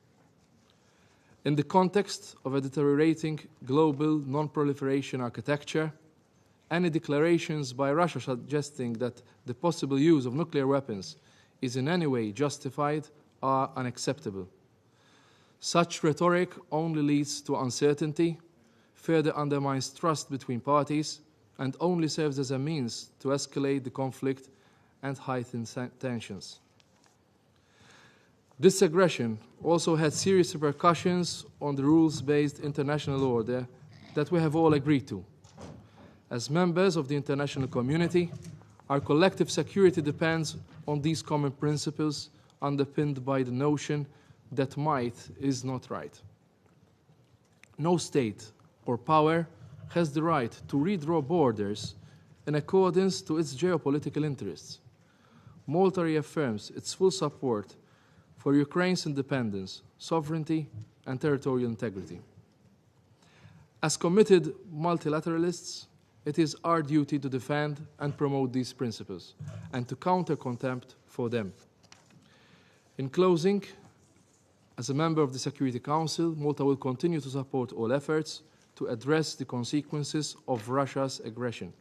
In the context of a deteriorating global non-proliferation architecture, any declarations by Russia suggesting that the possible use of nuclear weapons is in any way justified are unacceptable. Such rhetoric only leads to uncertainty, further undermines trust between parties, and only serves as a means to escalate the conflict and heighten tensions. This aggression also had serious repercussions on the rules-based international order that we have all agreed to. As members of the international community, our collective security depends on these common principles underpinned by the notion that might is not right. No state or power has the right to redraw borders in accordance to its geopolitical interests. Malta reaffirms its full support for Ukraine's independence, sovereignty, and territorial integrity. As committed multilateralists, it is our duty to defend and promote these principles and to counter contempt for them. In closing, as a member of the Security Council, Malta will continue to support all efforts to address the consequences of Russia's aggression.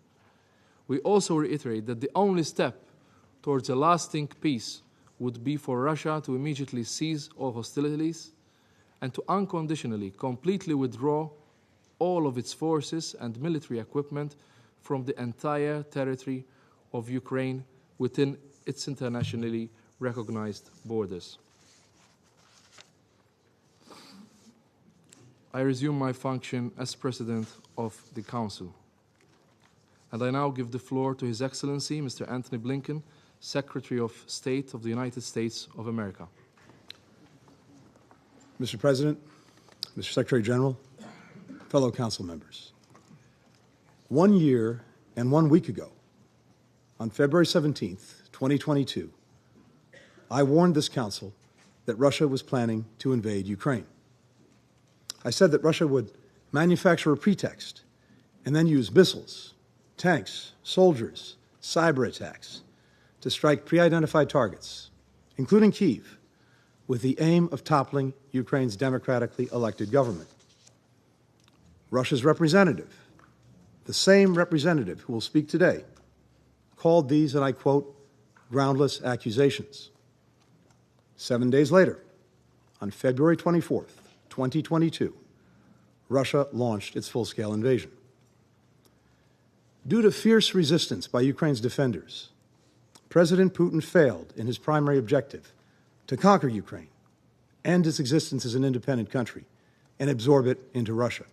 We also reiterate that the only step towards a lasting peace would be for Russia to immediately cease all hostilities and to unconditionally, completely withdraw all of its forces and military equipment from the entire territory of Ukraine within its internationally recognized borders. I resume my function as President of the Council. And I now give the floor to His Excellency, Mr. Antony Blinken, Secretary of State of the United States of America. Mr. President, Mr. Secretary General, fellow Council members, 1 year and 1 week ago, on February 17th, 2022, I warned this Council that Russia was planning to invade Ukraine. I said that Russia would manufacture a pretext and then use missiles, tanks, soldiers, cyber attacks to strike pre-identified targets, including Kyiv, with the aim of toppling Ukraine's democratically elected government. Russia's representative, the same representative who will speak today, called these, and I quote, groundless accusations. 7 days later, on February 24th, 2022, Russia launched its full-scale invasion. Due to fierce resistance by Ukraine's defenders, President Putin failed in his primary objective to conquer Ukraine, end its existence as an independent country, and absorb it into Russia.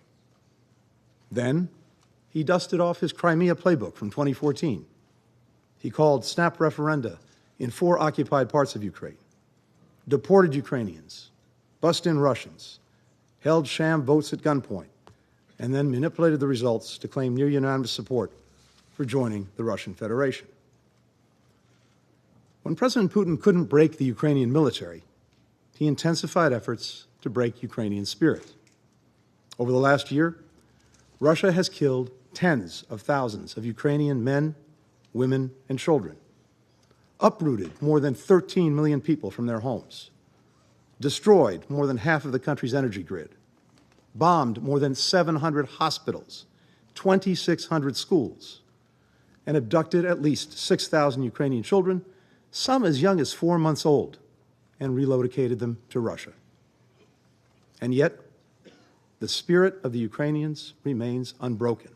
Then, he dusted off his Crimea playbook from 2014. He called snap referenda in 4 occupied parts of Ukraine, deported Ukrainians, bussed in Russians, held sham votes at gunpoint, and then manipulated the results to claim near unanimous support for joining the Russian Federation. When President Putin couldn't break the Ukrainian military, he intensified efforts to break Ukrainian spirit. Over the last year, Russia has killed tens of thousands of Ukrainian men, women, and children, uprooted more than 13 million people from their homes, destroyed more than half of the country's energy grid, bombed more than 700 hospitals, 2,600 schools, and abducted at least 6,000 Ukrainian children, some as young as 4 months old, and relocated them to Russia. And yet, the spirit of the Ukrainians remains unbroken.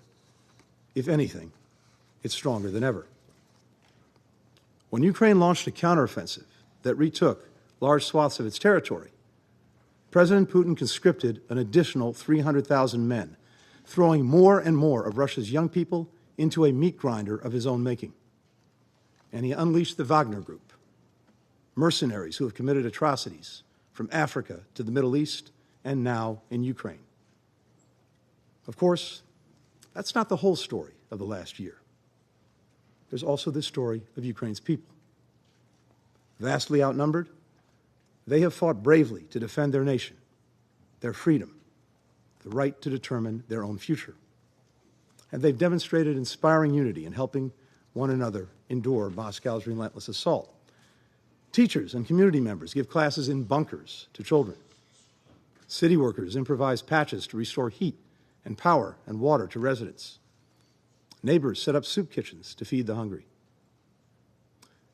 If anything, it's stronger than ever. When Ukraine launched a counteroffensive that retook large swaths of its territory, President Putin conscripted an additional 300,000 men, throwing more and more of Russia's young people into a meat grinder of his own making. And he unleashed the Wagner Group, mercenaries who have committed atrocities from Africa to the Middle East and now in Ukraine. Of course, that's not the whole story of the last year. There's also the story of Ukraine's people. Vastly outnumbered, they have fought bravely to defend their nation, their freedom, the right to determine their own future. And they've demonstrated inspiring unity in helping one another endure Moscow's relentless assault. Teachers and community members give classes in bunkers to children. City workers improvise patches to restore heat and power and water to residents. Neighbors set up soup kitchens to feed the hungry.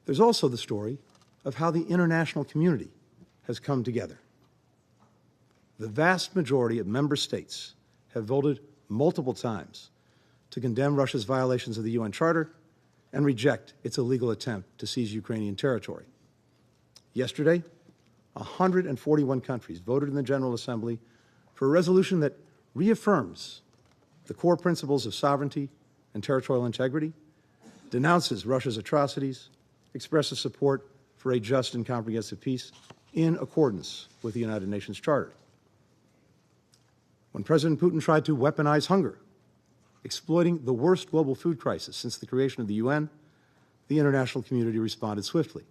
There's also the story of how the international community has come together. The vast majority of member states have voted multiple times to condemn Russia's violations of the UN Charter and reject its illegal attempt to seize Ukrainian territory. Yesterday, 141 countries voted in the General Assembly for a resolution that reaffirms the core principles of sovereignty and territorial integrity, denounces Russia's atrocities, expresses support for a just and comprehensive peace in accordance with the United Nations Charter. When President Putin tried to weaponize hunger, exploiting the worst global food crisis since the creation of the UN, the international community responded swiftly.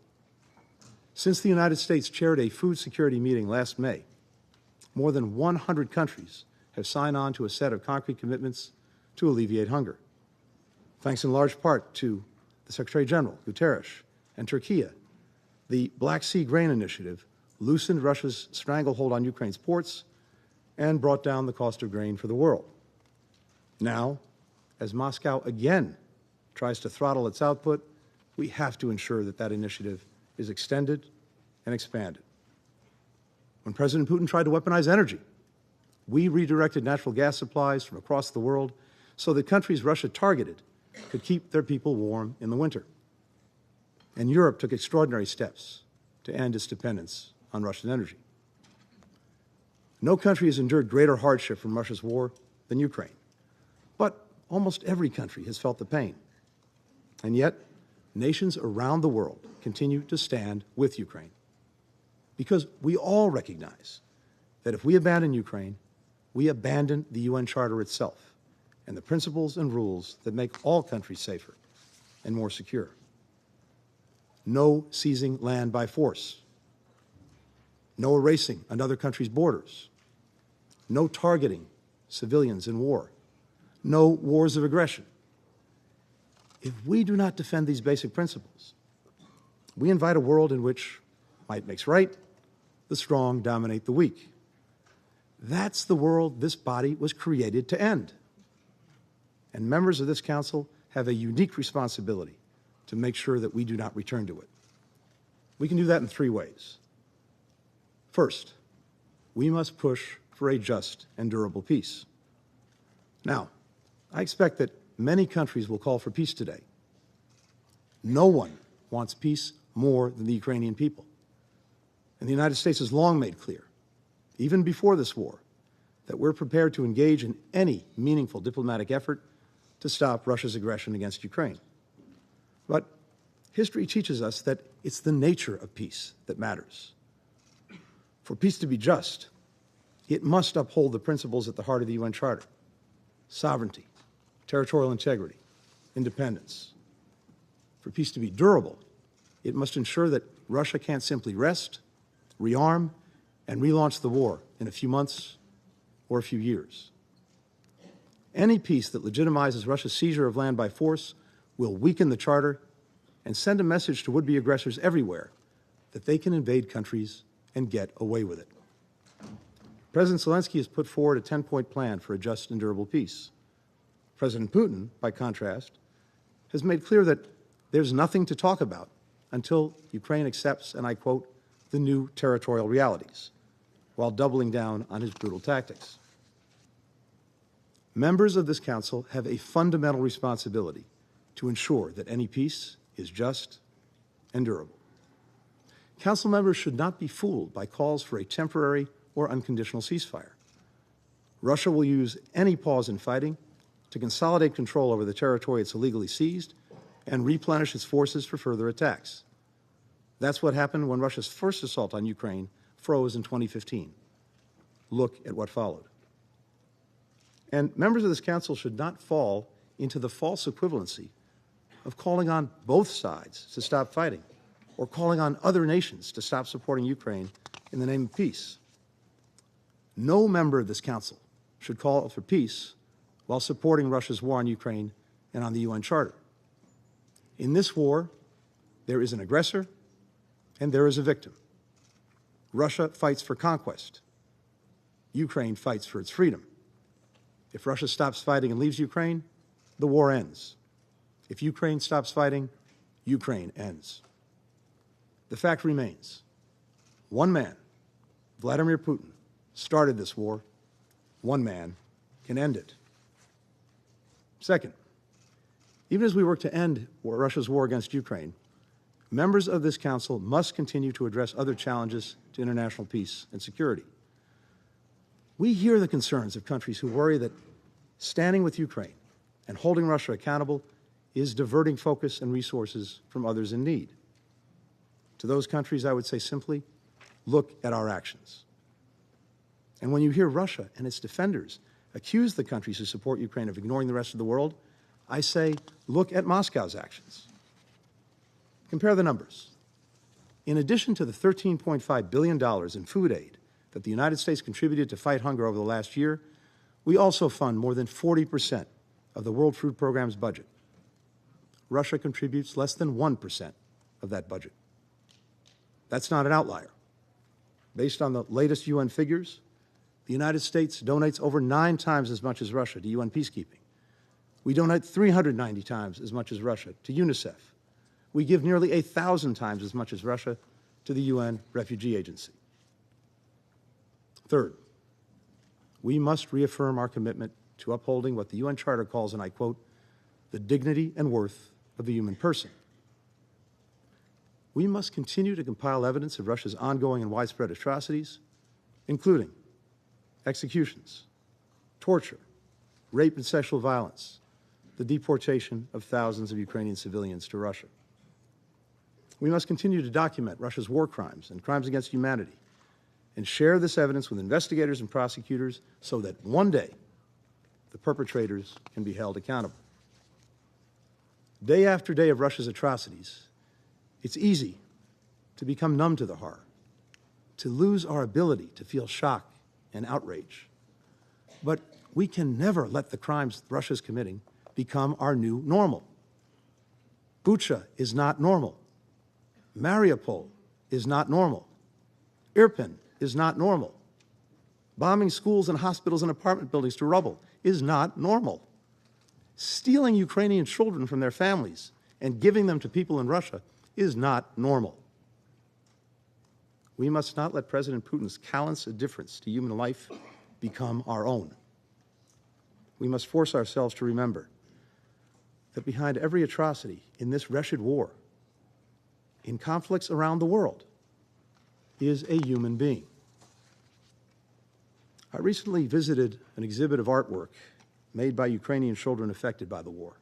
Since the United States chaired a food security meeting last May, more than 100 countries have signed on to a set of concrete commitments to alleviate hunger. Thanks in large part to the Secretary General, Guterres, and Turkey, the Black Sea Grain Initiative loosened Russia's stranglehold on Ukraine's ports and brought down the cost of grain for the world. Now, as Moscow again tries to throttle its output, we have to ensure that that initiative is extended and expanded. When President Putin tried to weaponize energy, we redirected natural gas supplies from across the world so that countries Russia targeted could keep their people warm in the winter. And Europe took extraordinary steps to end its dependence on Russian energy. No country has endured greater hardship from Russia's war than Ukraine. But almost every country has felt the pain. And yet, nations around the world continue to stand with Ukraine. Because we all recognize that if we abandon Ukraine, we abandon the UN Charter itself and the principles and rules that make all countries safer and more secure. No seizing land by force. No erasing another country's borders. No targeting civilians in war. No wars of aggression. If we do not defend these basic principles, we invite a world in which might makes right, the strong dominate the weak. That's the world this body was created to end. And members of this council have a unique responsibility to make sure that we do not return to it. We can do that in three ways. First, we must push for a just and durable peace. Now, I expect that many countries will call for peace today. No one wants peace more than the Ukrainian people. And the United States has long made clear, even before this war, that we're prepared to engage in any meaningful diplomatic effort to stop Russia's aggression against Ukraine. But history teaches us that it's the nature of peace that matters. For peace to be just, it must uphold the principles at the heart of the UN Charter: sovereignty, territorial integrity, independence. For peace to be durable, it must ensure that Russia can't simply rest, rearm, and relaunch the war in a few months or a few years. Any peace that legitimizes Russia's seizure of land by force will weaken the Charter and send a message to would-be aggressors everywhere that they can invade countries and get away with it. President Zelensky has put forward a 10-point plan for a just and durable peace. President Putin, by contrast, has made clear that there's nothing to talk about until Ukraine accepts, and I quote, the new territorial realities, while doubling down on his brutal tactics. Members of this Council have a fundamental responsibility to ensure that any peace is just and durable. Council members should not be fooled by calls for a temporary or unconditional ceasefire. Russia will use any pause in fighting to consolidate control over the territory it's illegally seized and replenish its forces for further attacks. That's what happened when Russia's first assault on Ukraine froze in 2015. Look at what followed. And members of this Council should not fall into the false equivalency of calling on both sides to stop fighting or calling on other nations to stop supporting Ukraine in the name of peace. No member of this Council should call for peace while supporting Russia's war on Ukraine and on the UN Charter. In this war, there is an aggressor and there is a victim. Russia fights for conquest. Ukraine fights for its freedom. If Russia stops fighting and leaves Ukraine, the war ends. If Ukraine stops fighting, Ukraine ends. The fact remains, one man, Vladimir Putin, started this war. One man can end it. Second, even as we work to end Russia's war against Ukraine, members of this Council must continue to address other challenges to international peace and security. We hear the concerns of countries who worry that standing with Ukraine and holding Russia accountable is diverting focus and resources from others in need. To those countries, I would say simply, look at our actions. And when you hear Russia and its defenders accuse the countries who support Ukraine of ignoring the rest of the world, I say, look at Moscow's actions. Compare the numbers. In addition to the $13.5 billion in food aid that the United States contributed to fight hunger over the last year, we also fund more than 40% of the World Food Programme's budget. Russia contributes less than 1% of that budget. That's not an outlier. Based on the latest UN figures, the United States donates over 9 times as much as Russia to UN peacekeeping. We donate 390 times as much as Russia to UNICEF. We give nearly 1,000 times as much as Russia to the UN Refugee Agency. Third, we must reaffirm our commitment to upholding what the UN Charter calls, and I quote, the dignity and worth of the human person. We must continue to compile evidence of Russia's ongoing and widespread atrocities, including executions, torture, rape and sexual violence, the deportation of thousands of Ukrainian civilians to Russia. We must continue to document Russia's war crimes and crimes against humanity and share this evidence with investigators and prosecutors so that one day the perpetrators can be held accountable. Day after day of Russia's atrocities, it's easy to become numb to the horror, to lose our ability to feel shock and outrage. But we can never let the crimes Russia's committing become our new normal. Bucha is not normal. Mariupol is not normal. Irpin is not normal. Bombing schools and hospitals and apartment buildings to rubble is not normal. Stealing Ukrainian children from their families and giving them to people in Russia is not normal. We must not let President Putin's callous indifference to human life become our own. We must force ourselves to remember that behind every atrocity in this wretched war, in conflicts around the world, is a human being. I recently visited an exhibit of artwork made by Ukrainian children affected by the war.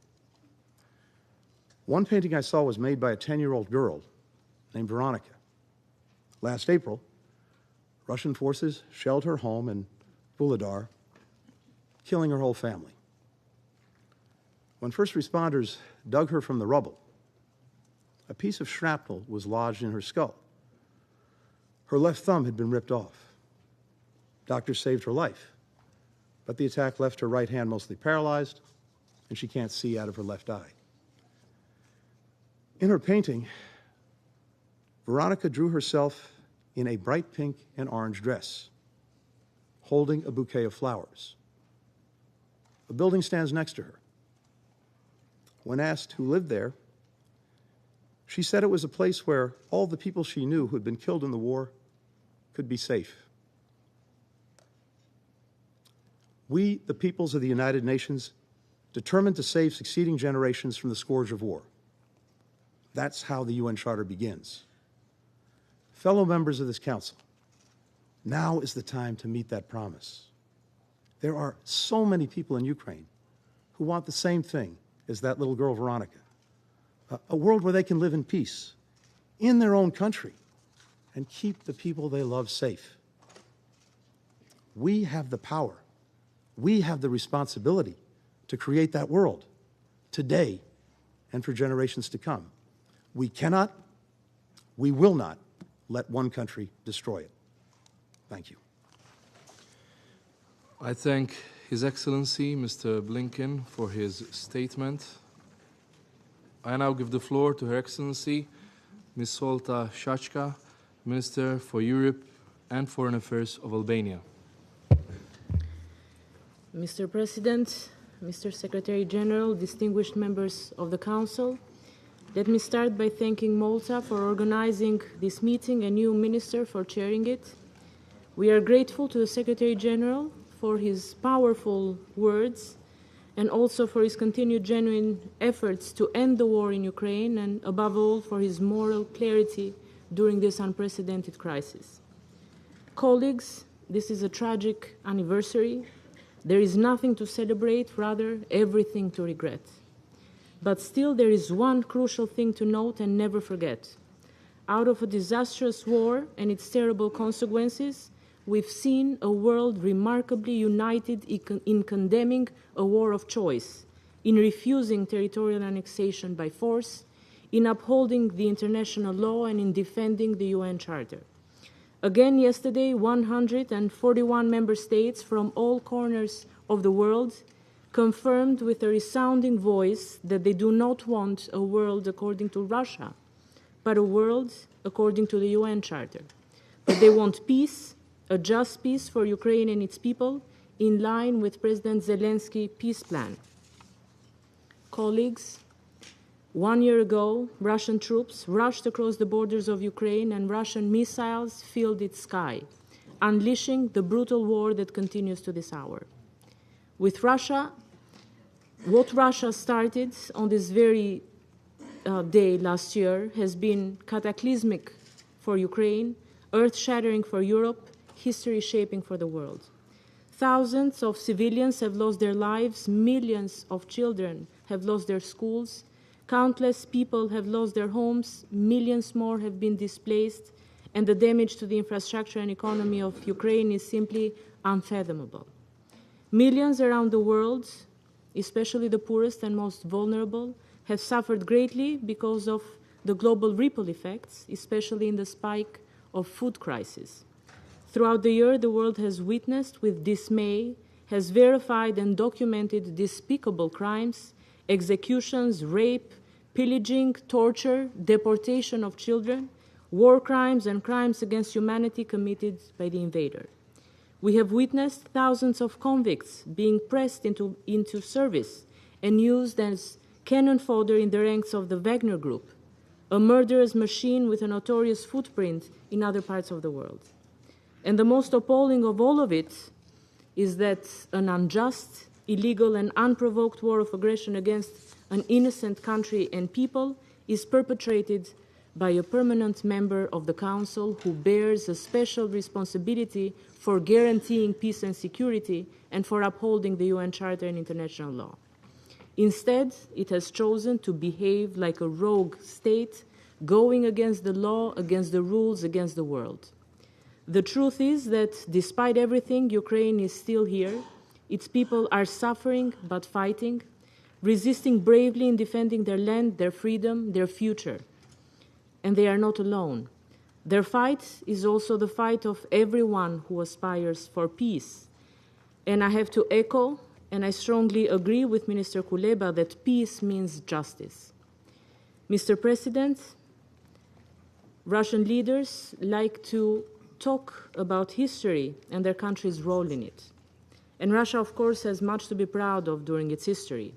One painting I saw was made by a 10-year-old girl named Veronica. Last April, Russian forces shelled her home in Vuhledar, killing her whole family. When first responders dug her from the rubble, a piece of shrapnel was lodged in her skull. Her left thumb had been ripped off. Doctors saved her life, but the attack left her right hand mostly paralyzed, and she can't see out of her left eye. In her painting, Veronica drew herself in a bright pink and orange dress, holding a bouquet of flowers. A building stands next to her. When asked who lived there, she said it was a place where all the people she knew who had been killed in the war could be safe. We, the peoples of the United Nations, determined to save succeeding generations from the scourge of war. That's how the UN Charter begins. Fellow members of this Council, now is the time to meet that promise. There are so many people in Ukraine who want the same thing as that little girl, Veronica. A world where they can live in peace, in their own country, and keep the people they love safe. We have the power. We have the responsibility to create that world today and for generations to come. We cannot, we will not let one country destroy it. Thank you. I thank His Excellency, Mr. Blinken, for his statement. I now give the floor to Her Excellency, Ms. Solta Shachka, Minister for Europe and Foreign Affairs of Albania. Mr. President, Mr. Secretary General, distinguished members of the Council, let me start by thanking Malta for organizing this meeting and new Minister for chairing it. We are grateful to the Secretary General for his powerful words and also for his continued genuine efforts to end the war in Ukraine and, above all, for his moral clarity during this unprecedented crisis. Colleagues, this is a tragic anniversary. There is nothing to celebrate, rather everything to regret. But still there is one crucial thing to note and never forget. Out of a disastrous war and its terrible consequences, we've seen a world remarkably united in condemning a war of choice, in refusing territorial annexation by force, in upholding the international law, and in defending the UN Charter. Again, yesterday, 141 member states from all corners of the world confirmed with a resounding voice that they do not want a world according to Russia, but a world according to the UN Charter. But they want peace, a just peace for Ukraine and its people, in line with President Zelensky's peace plan. Colleagues, 1 year ago, Russian troops rushed across the borders of Ukraine and Russian missiles filled its sky, unleashing the brutal war that continues to this hour. With Russia, what Russia started on this very day last year has been cataclysmic for Ukraine, earth-shattering for Europe, history-shaping for the world. Thousands of civilians have lost their lives, millions of children have lost their schools, countless people have lost their homes, millions more have been displaced, and the damage to the infrastructure and economy of Ukraine is simply unfathomable. Millions around the world, especially the poorest and most vulnerable, have suffered greatly because of the global ripple effects, especially in the spike of food crisis. Throughout the year, the world has witnessed with dismay, has verified and documented despicable crimes, executions, rape, pillaging, torture, deportation of children, war crimes and crimes against humanity committed by the invader. We have witnessed thousands of convicts being pressed into service and used as cannon fodder in the ranks of the Wagner Group, a murderous machine with a notorious footprint in other parts of the world. And the most appalling of all of it is that an unjust, illegal, and unprovoked war of aggression against an innocent country and people is perpetrated by a permanent member of the Council who bears a special responsibility for guaranteeing peace and security and for upholding the UN Charter and international law. Instead, it has chosen to behave like a rogue state, going against the law, against the rules, against the world. The truth is that despite everything, Ukraine is still here. Its people are suffering but fighting, resisting bravely in defending their land, their freedom, their future. And they are not alone. Their fight is also the fight of everyone who aspires for peace. And I have to echo, and I strongly agree with Minister Kuleba, that peace means justice. Mr. President, Russian leaders like to talk about history and their country's role in it. And Russia, of course, has much to be proud of during its history.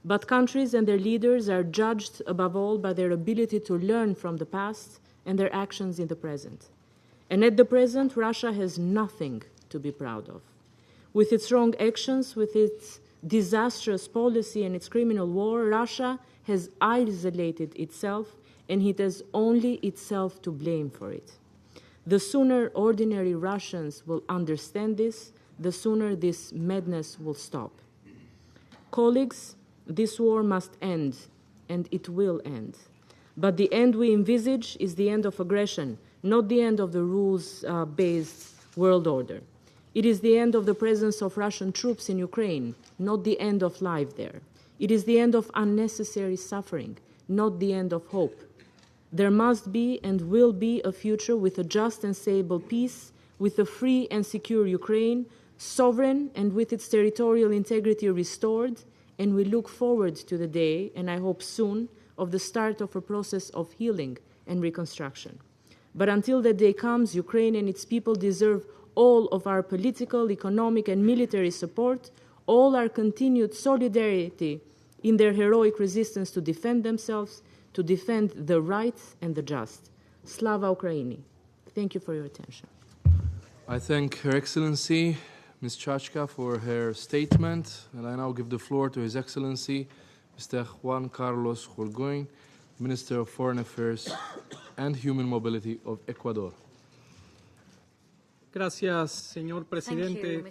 But countries and their leaders are judged above all by their ability to learn from the past and their actions in the present. And at the present, Russia has nothing to be proud of. With its wrong actions, with its disastrous policy and its criminal war, Russia has isolated itself, and it has only itself to blame for it. The sooner ordinary Russians will understand this, the sooner this madness will stop. Colleagues, this war must end, and it will end. But the end we envisage is the end of aggression, not the end of the rules-based world order. It is the end of the presence of Russian troops in Ukraine, not the end of life there. It is the end of unnecessary suffering, not the end of hope. There must be and will be a future with a just and stable peace, with a free and secure Ukraine, sovereign and with its territorial integrity restored, and we look forward to the day, and I hope soon, of the start of a process of healing and reconstruction. But until that day comes, Ukraine and its people deserve all of our political, economic, and military support, all our continued solidarity in their heroic resistance to defend themselves, to defend the right and the just. Slava Ukraini. Thank you for your attention. I thank Her Excellency, Ms. Chachka, for her statement, and I now give the floor to His Excellency, Mr. Juan Carlos Hurgoin, Minister of Foreign Affairs and Human Mobility of Ecuador. Gracias, señor presidente,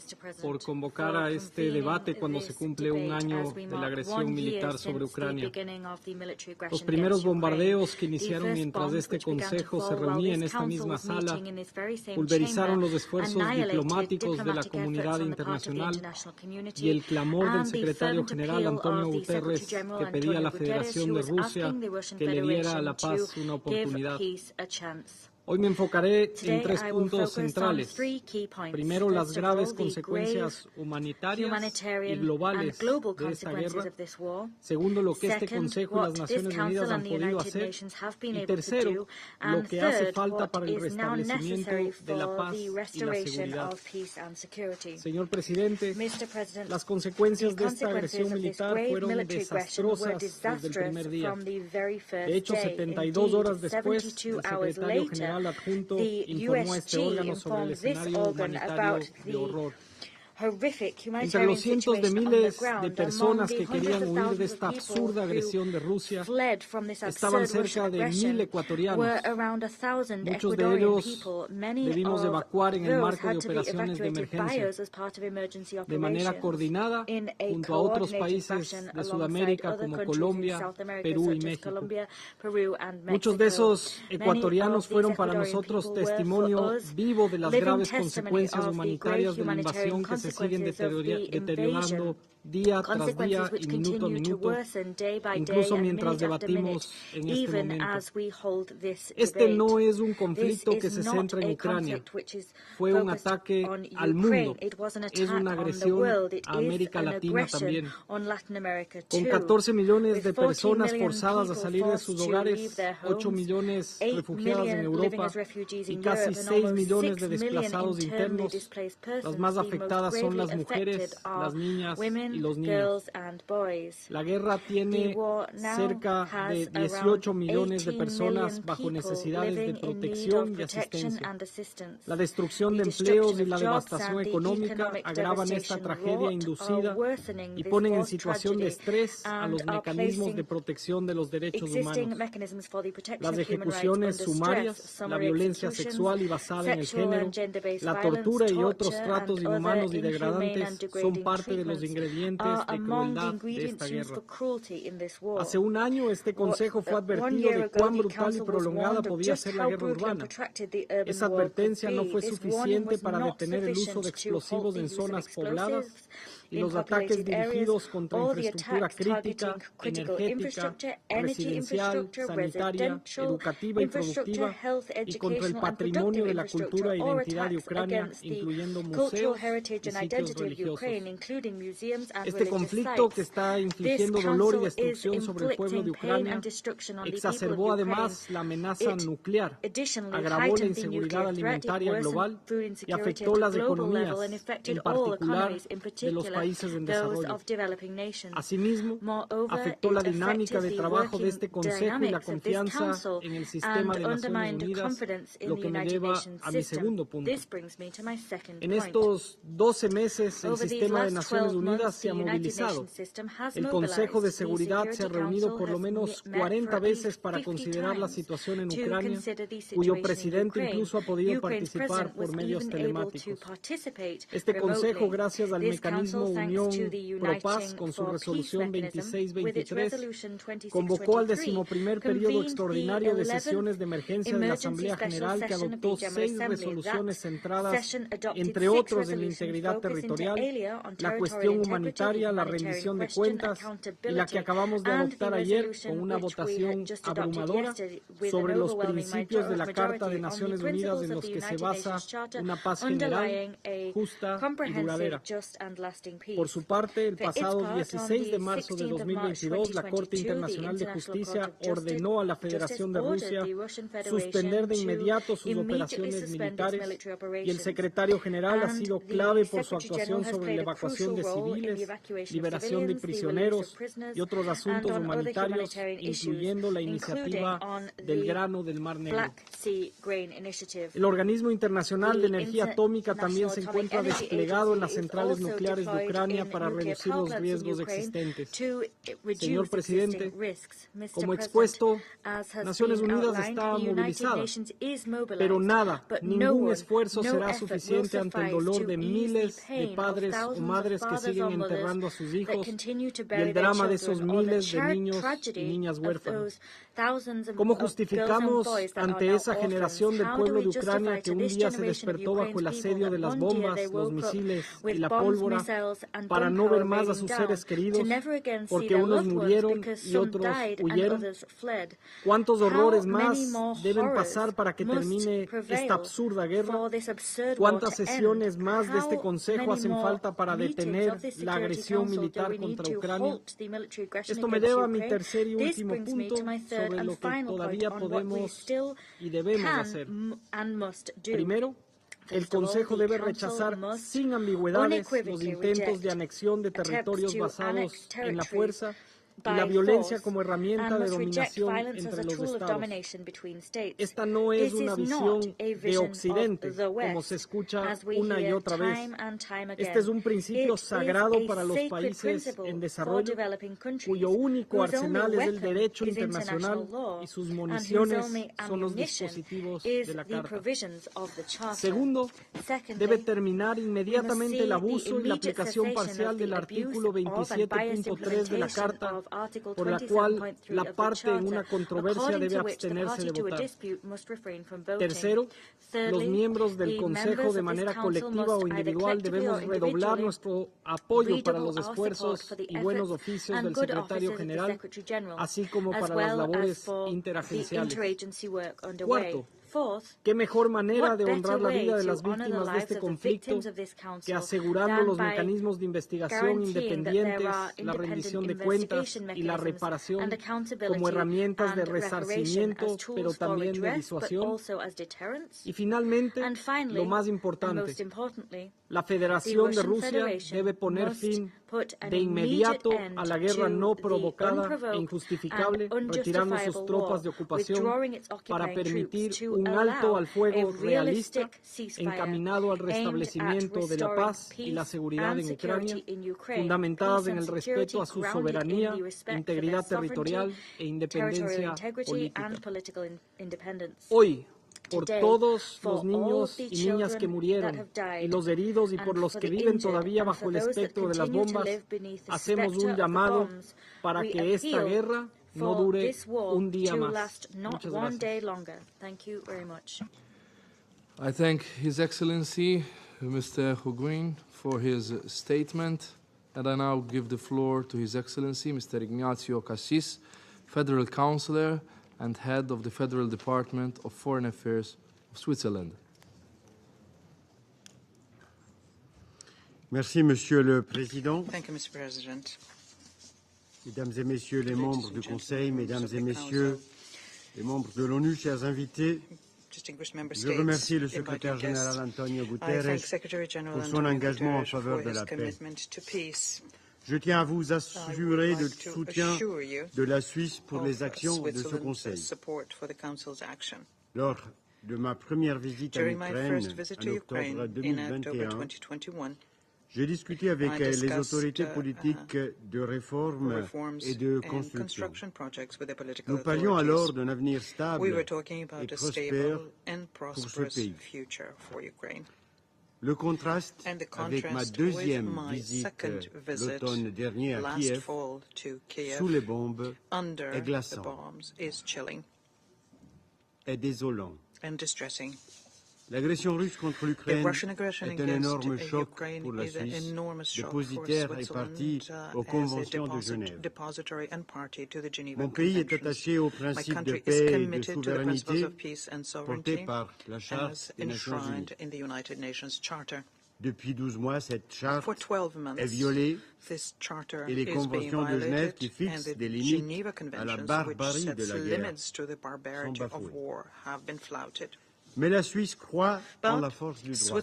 por convocar a este debate cuando se cumple un año de la agresión militar sobre Ucrania. Los primeros bombardeos que iniciaron mientras este Consejo se reunía en esta misma sala pulverizaron los esfuerzos diplomáticos de la comunidad internacional y el clamor del secretario general Antonio Guterres, que pedía a la Federación de Rusia que le diera a la paz una oportunidad. Hoy me enfocaré en tres puntos centrales. Primero, las graves consecuencias humanitarias y globales de esta guerra. Segundo, lo que este Consejo y las Naciones Unidas han podido hacer. Y tercero, lo que hace falta para el restablecimiento de la paz y la seguridad. Señor presidente, las consecuencias de esta agresión militar fueron desastrosas desde el primer día. De hecho, 72 horas después, el secretario general adjunto informó a este órgano sobre el escenario humanitario de horror. Entre los cientos de miles de personas que querían huir de esta absurda agresión de Rusia, estaban cerca de 1,000 ecuatorianos. Muchos de ellos debimos evacuar en el marco de operaciones de emergencia, de manera coordinada junto a otros países de Sudamérica como Colombia, Perú y México. Muchos de esos ecuatorianos fueron para nosotros testimonio vivo de las graves consecuencias humanitarias de la invasión que se siguen deteriorando día tras día y minuto a minuto, incluso mientras debatimos en este momento. Este no es un conflicto que se centra en Ucrania. Fue un ataque al mundo. Es una agresión a América Latina también. Con 14 millones de personas forzadas a salir de sus hogares, 8 millones refugiadas en Europa y casi 6 millones de desplazados internos, las más afectadas son las mujeres, las niñas y los niños. La guerra tiene cerca de 18 millones de personas bajo necesidades de protección y asistencia. La destrucción de empleos y la devastación económica agravan esta tragedia inducida y ponen en situación de estrés a los mecanismos de protección de los derechos humanos. Las ejecuciones sumarias, la violencia sexual y basada en el género, la tortura y otros tratos inhumanos y degradantes son parte de los ingredientes de crueldad de esta guerra. Hace un año este Consejo fue advertido de cuán brutal y prolongada podía ser la guerra urbana. Esa advertencia no fue suficiente para detener el uso de explosivos en zonas pobladas y los ataques dirigidos contra infraestructura crítica, energética, residencial, sanitaria, educativa y productiva, y contra el patrimonio de la cultura e identidad de Ucrania, incluyendo museos y sitios religiosos. Este conflicto, que está infligiendo dolor y destrucción sobre el pueblo de Ucrania, exacerbó además la amenaza nuclear, agravó la inseguridad alimentaria global y afectó las economías, en particular de los países en desarrollo. Asimismo, afectó la dinámica de trabajo de este Consejo y la confianza en el sistema de Naciones Unidas, lo que me lleva a mi segundo punto. En estos 12 meses, el sistema de Naciones Unidas se ha movilizado. El Consejo de Seguridad se ha reunido por lo menos 40 veces para considerar la situación en Ucrania, cuyo presidente incluso ha podido participar por medios telemáticos. Este Consejo, gracias al mecanismo Unión Pro Paz, con su resolución 2623, convocó al 11º periodo extraordinario de sesiones de emergencia de la Asamblea General, que adoptó 6 resoluciones centradas, entre otros, en la integridad territorial, la cuestión humanitaria, la rendición de cuentas y la que acabamos de adoptar ayer con una votación abrumadora sobre los principios de la Carta de Naciones Unidas en los que se basa una paz general, justa y duradera. Por su parte, el pasado 16 de marzo de 2022, la Corte Internacional de Justicia ordenó a la Federación de Rusia suspender de inmediato sus operaciones militares, y el secretario general ha sido clave por su actuación sobre la evacuación de civiles, liberación de prisioneros y otros asuntos humanitarios, incluyendo la iniciativa del grano del Mar Negro. El Organismo Internacional de Energía Atómica también se encuentra desplegado en las centrales nucleares de Ucrania para reducir los riesgos existentes. Señor presidente, como expuesto, Naciones Unidas está movilizada, pero nada, ningún esfuerzo será suficiente ante el dolor de miles de padres o madres que siguen enterrando a sus hijos y el drama de esos miles de niños y niñas huérfanos. ¿Cómo justificamos ante esa generación del pueblo de Ucrania que un día se despertó bajo el asedio de las bombas, los misiles y la pólvora para no ver más a sus seres queridos porque unos murieron y otros huyeron? ¿Cuántos horrores más deben pasar para que termine esta absurda guerra? ¿Cuántas sesiones más de este Consejo hacen falta para detener la agresión militar contra Ucrania? Esto me lleva a mi tercer y último punto sobre lo que todavía podemos y debemos hacer. Primero, el Consejo debe rechazar sin ambigüedades los intentos de anexión de territorios basados en la fuerza y la violencia como herramienta de dominación entre los Estados. Esta no es una visión de Occidente, como se escucha una y otra vez. Este es un principio sagrado para los países en desarrollo, cuyo único arsenal es el derecho internacional y sus municiones son los dispositivos de la Carta. Segundo, debe terminar inmediatamente el abuso y la aplicación parcial del artículo 27.3 de la Carta, por la cual la parte en una controversia debe abstenerse de votar. Tercero, los miembros del Consejo de manera colectiva o individual debemos redoblar nuestro apoyo para los esfuerzos y buenos oficios del Secretario General, así como para las labores interagenciales. Cuarto, ¿qué mejor manera de honrar la vida de las víctimas de este conflicto que asegurando los mecanismos de investigación independientes, la rendición de cuentas y la reparación como herramientas de resarcimiento, pero también de disuasión? Y finalmente, lo más importante, la Federación de Rusia debe poner fin de inmediato a la guerra no provocada e injustificable, retirando sus tropas de ocupación para permitir un alto al fuego realista encaminado al restablecimiento de la paz y la seguridad en Ucrania, fundamentadas en el respeto a su soberanía, integridad territorial e independencia política. Hoy, por todos los niños y niñas que murieron y los heridos y por los que viven todavía bajo el espectro de las bombas, hacemos un llamado para que esta guerra no dure un día más. Muchas gracias. I thank His Excellency, Mr. Hungarian, for his statement, and I now give the floor to His Excellency, Mr. Ignacio Cassis, Federal Councillor and Head of the Federal Department of Foreign Affairs of Switzerland. Merci, Monsieur le Président. Thank you, Mr. President. Mesdames et Messieurs les membres du Conseil, Mesdames et Messieurs les membres de l'ONU, chers invités, je remercie le secrétaire général Antonio Guterres pour son engagement en faveur de la paix. Je tiens à vous assurer du soutien de la Suisse pour les actions de ce Conseil. Lors de ma première visite en Ukraine en octobre 2021, j'ai discuté avec les autorités politiques de réforme et de construction. Nous parlions alors d'un avenir stable et prospère pour ce pays. Le contraste avec ma deuxième visite l'automne dernier à Kiev, sous les bombes, est glaçant, est désolant. L'agression russe contre l'Ukraine est un énorme choc pour la Suisse, dépositaire et partie aux conventions de Genève. Mon pays est attaché aux principes de paix et de souveraineté portés par la Charte des Nations Unies. Depuis 12 mois, cette charte est violée et les conventions de Genève qui fixent des limites à la barbarie de la guerre sont bafouées. Mais la Suisse croit en la force du droit.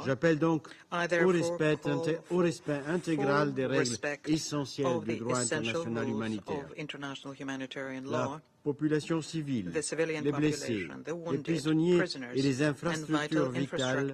J'appelle donc au respect intégral des règles essentielles du droit international humanitaire. La population civile, les blessés, les prisonniers et les infrastructures vitales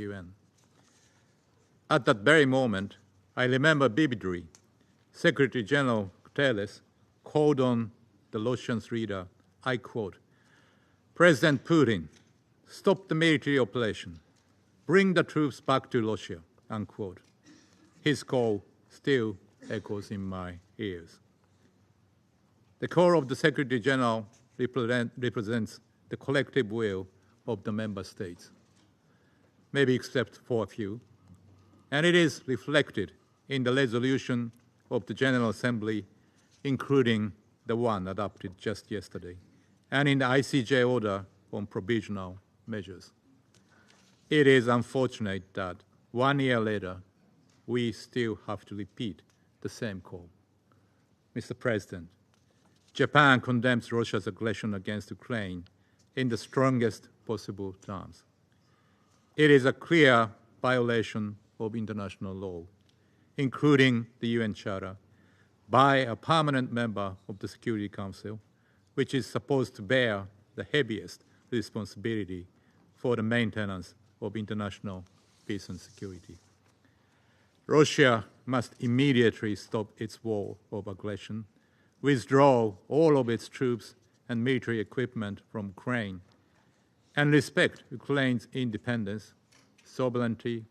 UN. At that very moment, I remember vividly, Secretary General Guterres called on the Russian leader, I quote, "President Putin, stop the military operation, bring the troops back to Russia," unquote. His call still echoes in my ears. The call of the Secretary General represents the collective will of the member states, maybe except for a few, and it is reflected in the resolution of the General Assembly, including the one adopted just yesterday, and in the ICJ order on provisional measures. It is unfortunate that 1 year later, we still have to repeat the same call. Mr. President, Japan condemns Russia's aggression against Ukraine in the strongest possible terms. It is a clear violation of international law, including the UN Charter, by a permanent member of the Security Council, which is supposed to bear the heaviest responsibility for the maintenance of international peace and security. Russia must immediately stop its war of aggression, withdraw all of its troops and military equipment from Ukraine, and respect Ukraine's independence, sovereignty,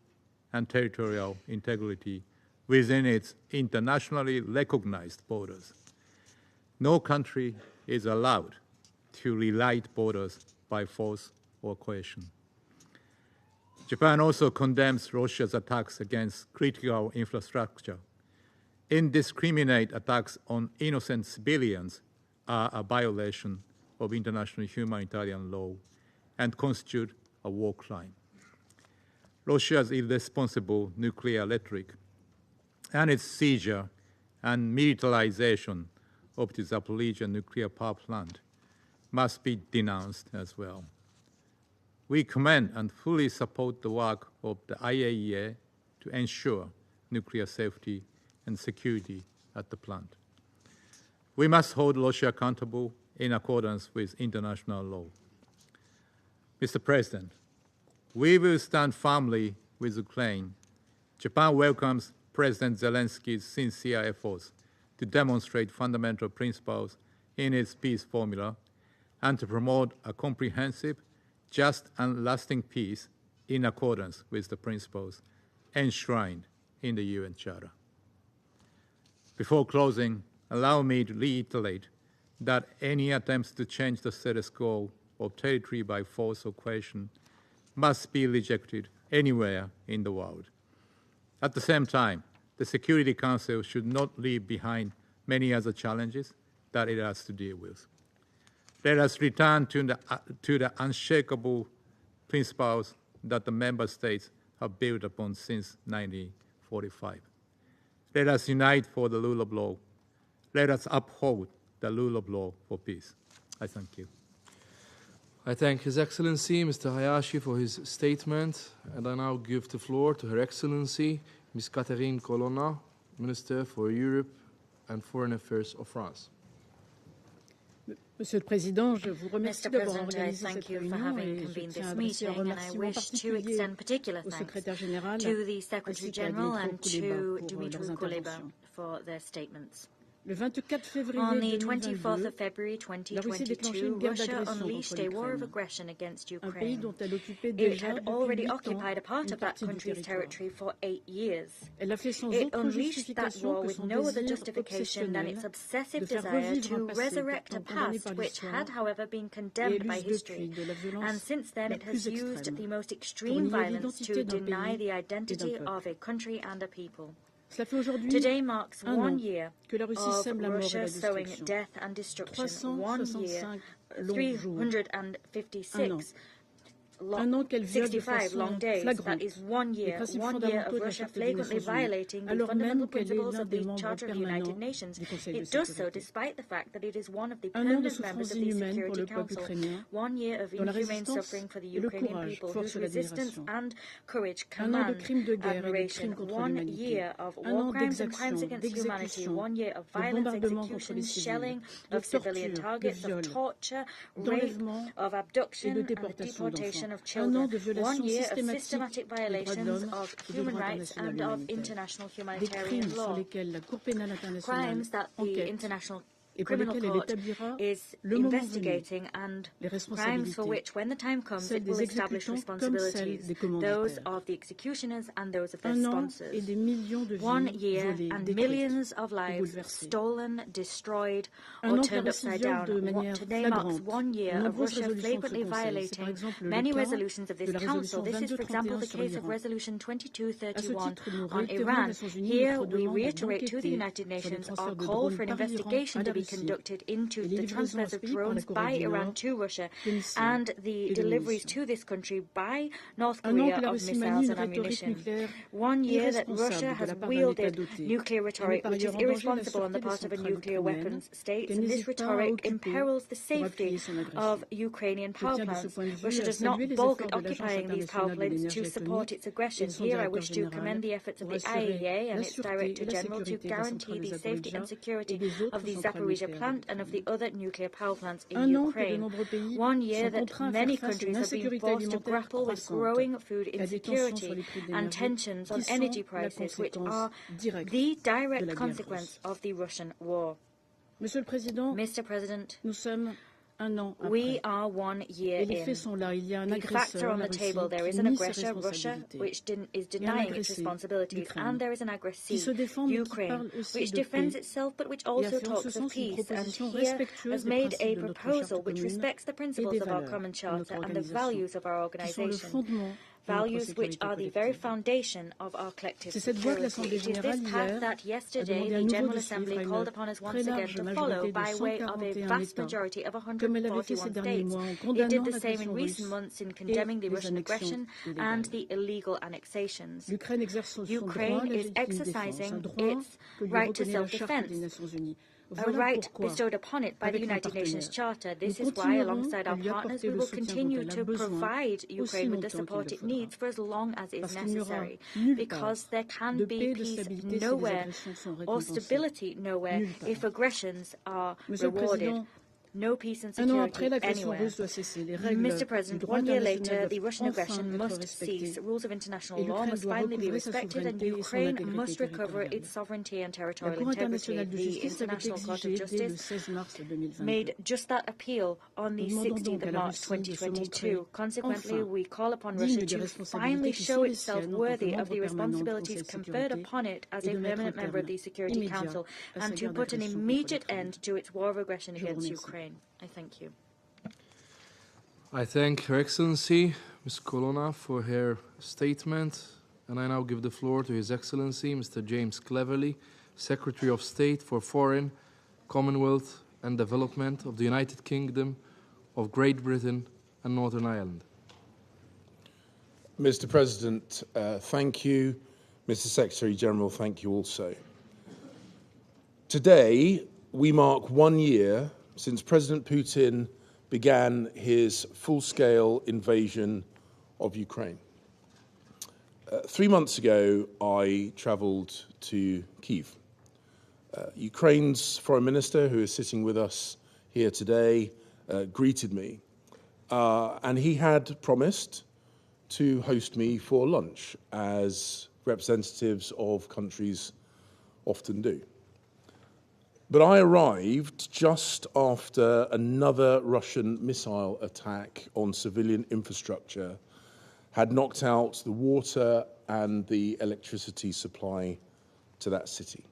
and territorial integrity within its internationally recognized borders. No country is allowed to relight borders by force or coercion. Japan also condemns Russia's attacks against critical infrastructure. Indiscriminate attacks on innocent civilians are a violation of international humanitarian law and constitute a war crime. Russia's irresponsible nuclear rhetoric and its seizure and militarization of the Zaporizhzhia nuclear power plant must be denounced as well. We commend and fully support the work of the IAEA to ensure nuclear safety and security at the plant. We must hold Russia accountable in accordance with international law. Mr. President, we will stand firmly with Ukraine. Japan welcomes President Zelensky's sincere efforts to demonstrate fundamental principles in its peace formula and to promote a comprehensive, just and lasting peace in accordance with the principles enshrined in the UN Charter. Before closing, allow me to reiterate that any attempts to change the status quo of territory by force or coercion must be rejected anywhere in the world. At the same time, the Security Council should not leave behind many other challenges that it has to deal with. Let us return to the unshakable principles that the member states have built upon since 1945. Let us unite for the rule of law. Let us uphold the rule of law for peace. I thank you. I thank His Excellency, Mr. Hayashi, for his statement, and I now give the floor to Her Excellency, Ms. Catherine Colonna, Minister for Europe and Foreign Affairs of France. Monsieur le Président, je vous remercie Mr. d'avoir President, I organisé thank cette you for réunion having et je convened tiens à this adresser un meeting, and I remerciement wish to particulier extend particular au thanks secrétaire général to the Secretary ainsi qu'à General Dimitro and Kuleba to pour Dumitru leurs Kuleba interventions. for their statements. Le 24 février On the 24th 2022, of February la Russie déclenchait une 2022, guerre Russia d'agression unleashed contre a war of l'Ukraine, aggression against un pays Ukraine. dont elle occupait It déjà had depuis already 8 ans occupied a part une of that partie du country's territoire. territory for 8 years. Elle l'a fait sans It autre unleashed that justification war que with son no other désir justification than its obsessionnel obsessive de faire desire revivre un to passé resurrect a pourtant condamné past par which l'histoire had, however, been et condemned by l'use depuis history, de la and violence since then la it has plus used extrême the most pour extreme nier violence l'identité to d'un deny pays the et d'un identity peuple. of a country and a people. Cela fait aujourd'hui Today marks un 1 an year que la Russie of sème la mort et la Russia sowing destruction. death and destruction. 1 year, 365 longs jours. 356 Un an qu'elle viole de 65 long façon days. flagrante That is 1 les year. principes 1 year fondamentaux of de la Russia Charte des flagrantly Nations Unies, violating the alors fundamental même qu'elle est principles l'un of des the membres Charter of the United permanents Nations. du Conseil de It does so sécurité. despite the fact that it is one of the Un an de permanent members souffrance of the inhumaine pour Security le peuple Council. ukrainien, 1 year of dont la inhumane résistance suffering for the et le Ukrainian courage people, forcent whose resistance l'admiration. and courage Un an de command crimes de guerre et de admiration. crimes contre 1 l'humanité. year of Un war an crimes and crimes d'exactions, against humanity. d'exécutions, 1 year of de violence, bombardements contre les executions, civils, shelling de of civilian torture, de targets, of viols, torture, rape, d'enlèvement of et abduction, de and the déportation deportation protection of children, 1 year of systematic violations of human rights and of international humanitarian law, crimes that the International Criminal Court is investigating, and crimes for which, when the time comes, it will establish responsibilities, those of the executioners and those of their sponsors. 1 year and millions of lives stolen, destroyed, or turned upside down. Today marks 1 year of Russia flagrantly violating many resolutions of this Council. This is, for example, the case of Resolution 2231 on Iran. Here we reiterate to the United Nations our call for an investigation to be conducted into the transfers of drones by Iran to Russia and the deliveries to this country by North Korea of missiles and ammunition. 1 year that Russia has wielded nuclear rhetoric, which is irresponsible on the part of a nuclear weapons state, and this rhetoric imperils the safety of Ukrainian power plants. Russia does not balk at occupying these power plants to support its aggression. Here I wish to commend the efforts of the IAEA and its Director General to guarantee the safety and security of the Zaporizhzhia plant and of the other nuclear power plants in Ukraine. 1 year that many countries have been forced to grapple with growing food insecurity and tensions on energy prices, which are the direct consequence of the Russian war. Mr. President, we are 1 year in. The facts are on the table. There is an aggressor, Russia, which is denying its responsibilities, and there is an aggressee, Ukraine, which defends itself but which also talks of peace, and here has made a proposal which respects the principles of our common charter and the values of our organisation. Values which are the very foundation of our collective security. It is this path that yesterday the General Assembly called upon us once again to follow by way of a vast majority of 141 states. It did the same in recent months in condemning the Russian aggression and the illegal annexations. Ukraine is exercising its right to self-defense, a right bestowed upon it by the United Nations Charter. This is why, alongside our partners, we will continue to provide Ukraine with the support it needs for as long as is necessary, because there can be peace nowhere or stability nowhere if aggressions are rewarded. No peace and security anywhere. Mr. President, 1 year later, the Russian aggression must cease. Rules of international law must finally be respected, and Ukraine must recover its sovereignty and territorial integrity. The International Court of Justice made just that appeal on the 16th of March 2022. Consequently, we call upon Russia to finally show itself worthy of the responsibilities conferred upon it as a permanent member of the Security Council, and to put an immediate end to its war of aggression against Ukraine. I thank you. I thank Her Excellency, Ms. Colonna, for her statement, and I now give the floor to His Excellency, Mr. James Cleverly, Secretary of State for Foreign, Commonwealth and Development of the United Kingdom of Great Britain and Northern Ireland. Mr. President, thank you. Mr. Secretary General, thank you also. Today, we mark 1 year since President Putin began his full-scale invasion of Ukraine. 3 months ago, I travelled to Kyiv. Ukraine's Foreign Minister, who is sitting with us here today, greeted me, and he had promised to host me for lunch, as representatives of countries often do. But I arrived just after another Russian missile attack on civilian infrastructure had knocked out the water and the electricity supply to that city.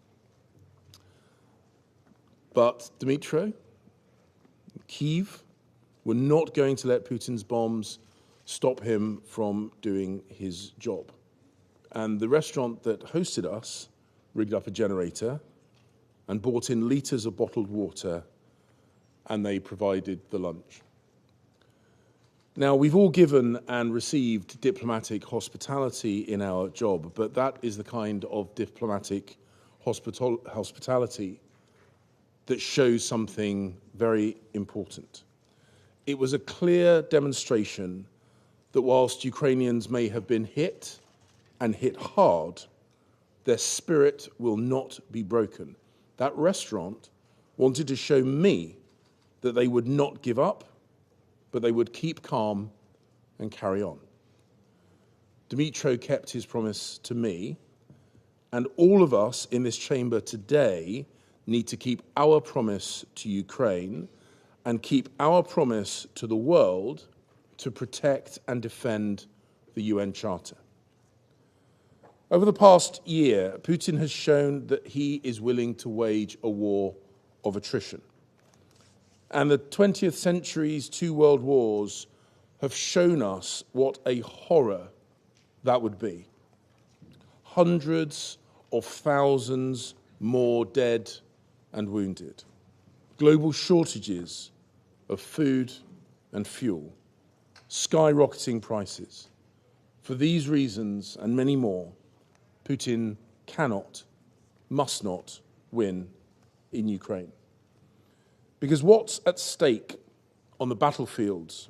But Dmytro, Kyiv, were not going to let Putin's bombs stop him from doing his job. And the restaurant that hosted us rigged up a generator and brought in litres of bottled water, and they provided the lunch. Now, we've all given and received diplomatic hospitality in our job, but that is the kind of diplomatic hospitality that shows something very important. It was a clear demonstration that whilst Ukrainians may have been hit, and hit hard, their spirit will not be broken. That restaurant wanted to show me that they would not give up, but they would keep calm and carry on. Dmytro kept his promise to me, and all of us in this chamber today need to keep our promise to Ukraine and keep our promise to the world to protect and defend the UN Charter. Over the past year, Putin has shown that he is willing to wage a war of attrition. And the 20th century's two world wars have shown us what a horror that would be. Hundreds of thousands more dead and wounded. Global shortages of food and fuel. Skyrocketing prices. For these reasons and many more, Putin cannot, must not win in Ukraine. Because what's at stake on the battlefields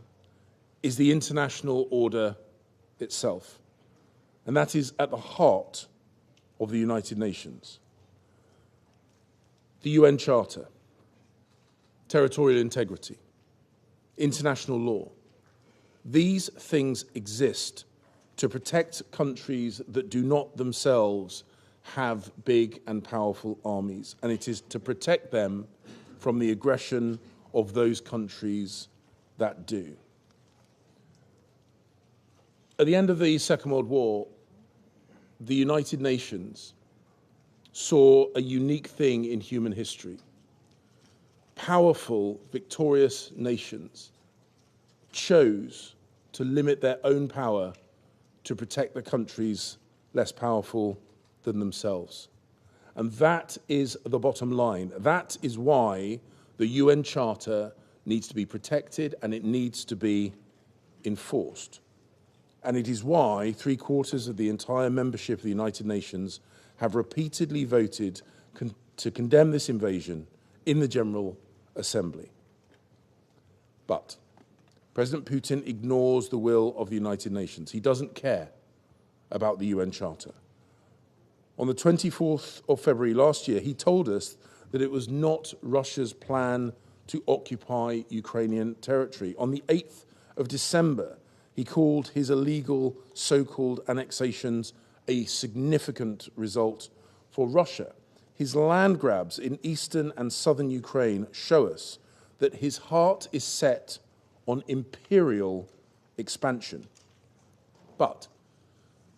is the international order itself. And that is at the heart of the United Nations. The UN Charter, territorial integrity, international law. These things exist to protect countries that do not themselves have big and powerful armies. And it is to protect them from the aggression of those countries that do. At the end of the Second World War, the United Nations saw a unique thing in human history. Powerful, victorious nations chose to limit their own power to protect the countries less powerful than themselves. And that is the bottom line. That is why the UN Charter needs to be protected and it needs to be enforced. And it is why 3/4 of the entire membership of the United Nations have repeatedly voted to condemn this invasion in the General Assembly. But President Putin ignores the will of the United Nations. He doesn't care about the UN Charter. On the 24th of February last year, he told us that it was not Russia's plan to occupy Ukrainian territory. On the 8th of December, he called his illegal so-called annexations a significant result for Russia. His land grabs in eastern and southern Ukraine show us that his heart is set on imperial expansion. But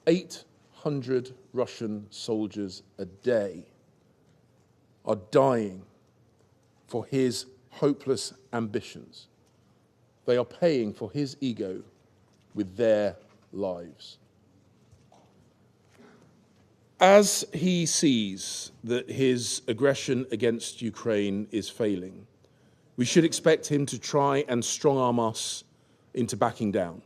800 Russian soldiers a day are dying for his hopeless ambitions. They are paying for his ego with their lives. As he sees that his aggression against Ukraine is failing, we should expect him to try and strong-arm us into backing down,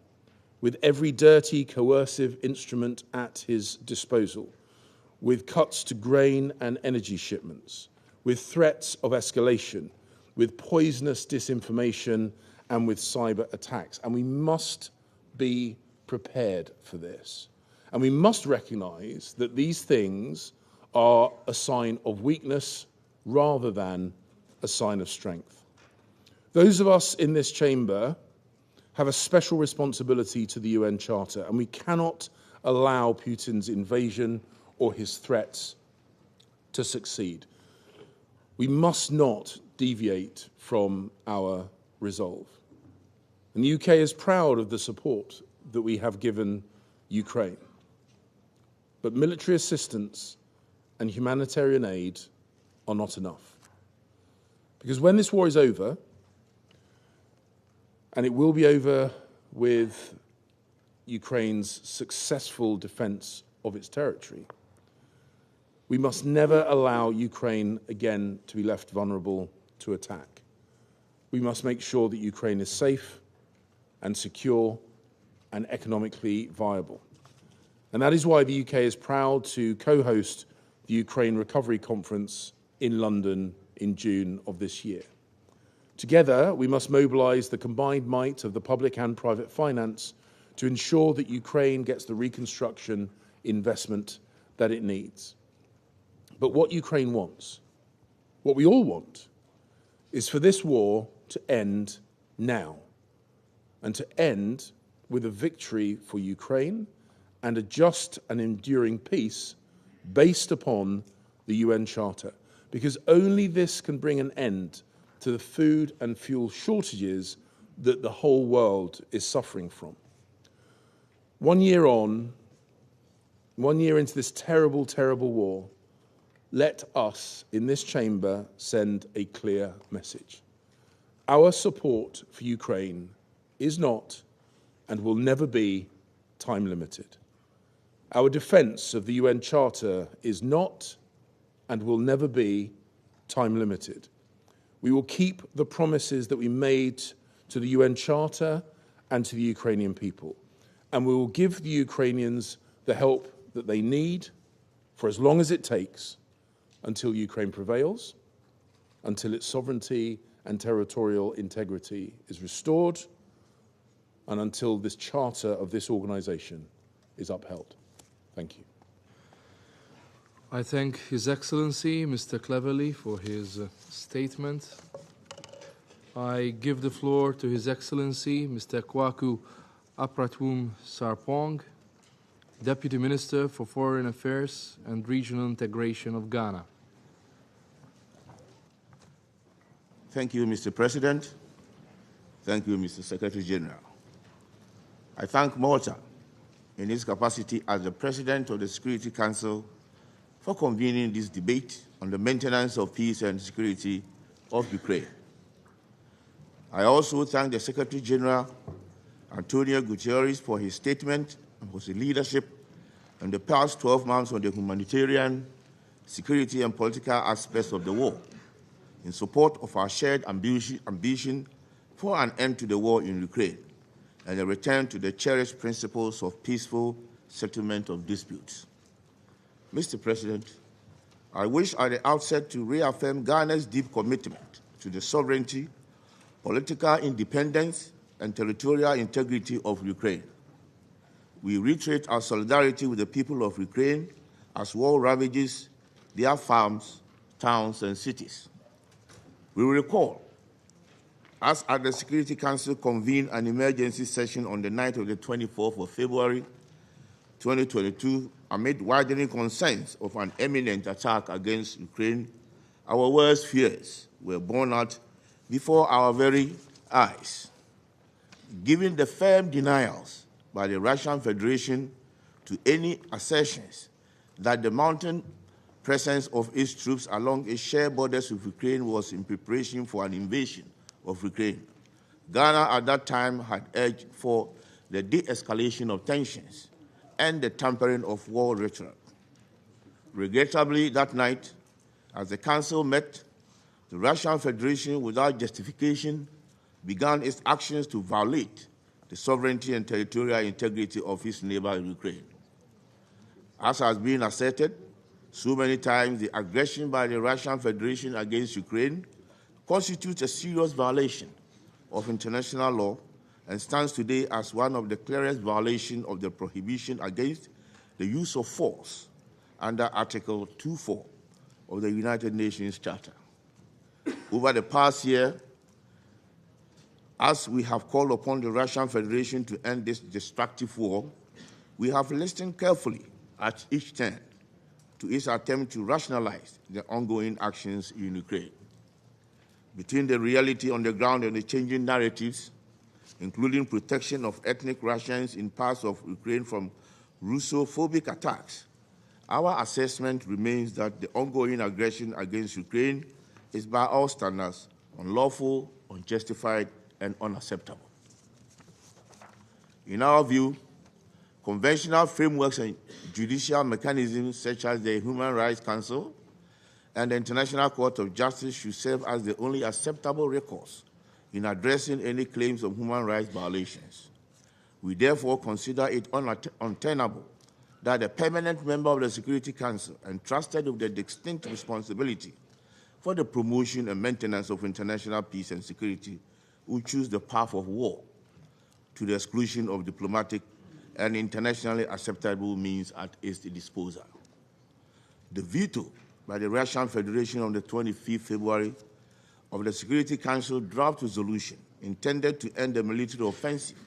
with every dirty, coercive instrument at his disposal, with cuts to grain and energy shipments, with threats of escalation, with poisonous disinformation, and with cyber attacks. And we must be prepared for this. And we must recognize that these things are a sign of weakness rather than a sign of strength. Those of us in this chamber have a special responsibility to the UN Charter, and we cannot allow Putin's invasion or his threats to succeed. We must not deviate from our resolve. And the UK is proud of the support that we have given Ukraine. But military assistance and humanitarian aid are not enough. Because when this war is over, and it will be over with Ukraine's successful defense of its territory, we must never allow Ukraine again to be left vulnerable to attack. We must make sure that Ukraine is safe and secure and economically viable. And that is why the UK is proud to co-host the Ukraine Recovery Conference in London in June of this year. Together, we must mobilise the combined might of the public and private finance to ensure that Ukraine gets the reconstruction investment that it needs. But what Ukraine wants, what we all want, is for this war to end now, and to end with a victory for Ukraine and a just and enduring peace based upon the UN Charter, because only this can bring an end to the food and fuel shortages that the whole world is suffering from. 1 year on, 1 year into this terrible, terrible war, let us in this chamber send a clear message. Our support for Ukraine is not and will never be time limited. Our defence of the UN Charter is not and will never be time limited. We will keep the promises that we made to the UN Charter and to the Ukrainian people, and we will give the Ukrainians the help that they need for as long as it takes until Ukraine prevails, until its sovereignty and territorial integrity is restored, and until this charter of this organisation is upheld. Thank you. I thank His Excellency, Mr. Cleverly, for his statement. I give the floor to His Excellency, Mr. Kwaku Apratum Sarpong, Deputy Minister for Foreign Affairs and Regional Integration of Ghana. Thank you, Mr. President. Thank you, Mr. Secretary General. I thank Malta in its capacity as the President of the Security Council for convening this debate on the maintenance of peace and security of Ukraine. I also thank the Secretary General, Antonio Guterres, for his statement and for his leadership in the past 12 months on the humanitarian, security, and political aspects of the war, in support of our shared ambition for an end to the war in Ukraine and a return to the cherished principles of peaceful settlement of disputes. Mr. President, I wish at the outset to reaffirm Ghana's deep commitment to the sovereignty, political independence, and territorial integrity of Ukraine. We reiterate our solidarity with the people of Ukraine as war ravages their farms, towns, and cities. We will recall, as at the Security Council convened an emergency session on the night of the 24th of February 2022, amid widening concerns of an imminent attack against Ukraine, our worst fears were borne out before our very eyes. Given the firm denials by the Russian Federation to any assertions that the mounting presence of its troops along its shared borders with Ukraine was in preparation for an invasion of Ukraine, Ghana at that time had urged for the de-escalation of tensions and the tampering of war rhetoric. Regrettably, that night, as the Council met, the Russian Federation, without justification, began its actions to violate the sovereignty and territorial integrity of its neighbor Ukraine. As has been asserted so many times, the aggression by the Russian Federation against Ukraine constitutes a serious violation of international law and stands today as one of the clearest violations of the prohibition against the use of force under Article 2.4 of the United Nations Charter. Over the past year, as we have called upon the Russian Federation to end this destructive war, we have listened carefully at each turn to its attempt to rationalize the ongoing actions in Ukraine. Between the reality on the ground and the changing narratives, including protection of ethnic Russians in parts of Ukraine from Russophobic attacks, our assessment remains that the ongoing aggression against Ukraine is by all standards unlawful, unjustified, and unacceptable. In our view, conventional frameworks and judicial mechanisms such as the Human Rights Council and the International Court of Justice should serve as the only acceptable recourse in addressing any claims of human rights violations. We therefore consider it untenable that a permanent member of the Security Council entrusted with the distinct responsibility for the promotion and maintenance of international peace and security would choose the path of war to the exclusion of diplomatic and internationally acceptable means at its disposal. The veto by the Russian Federation on the 25th February of the Security Council draft resolution intended to end the military offensive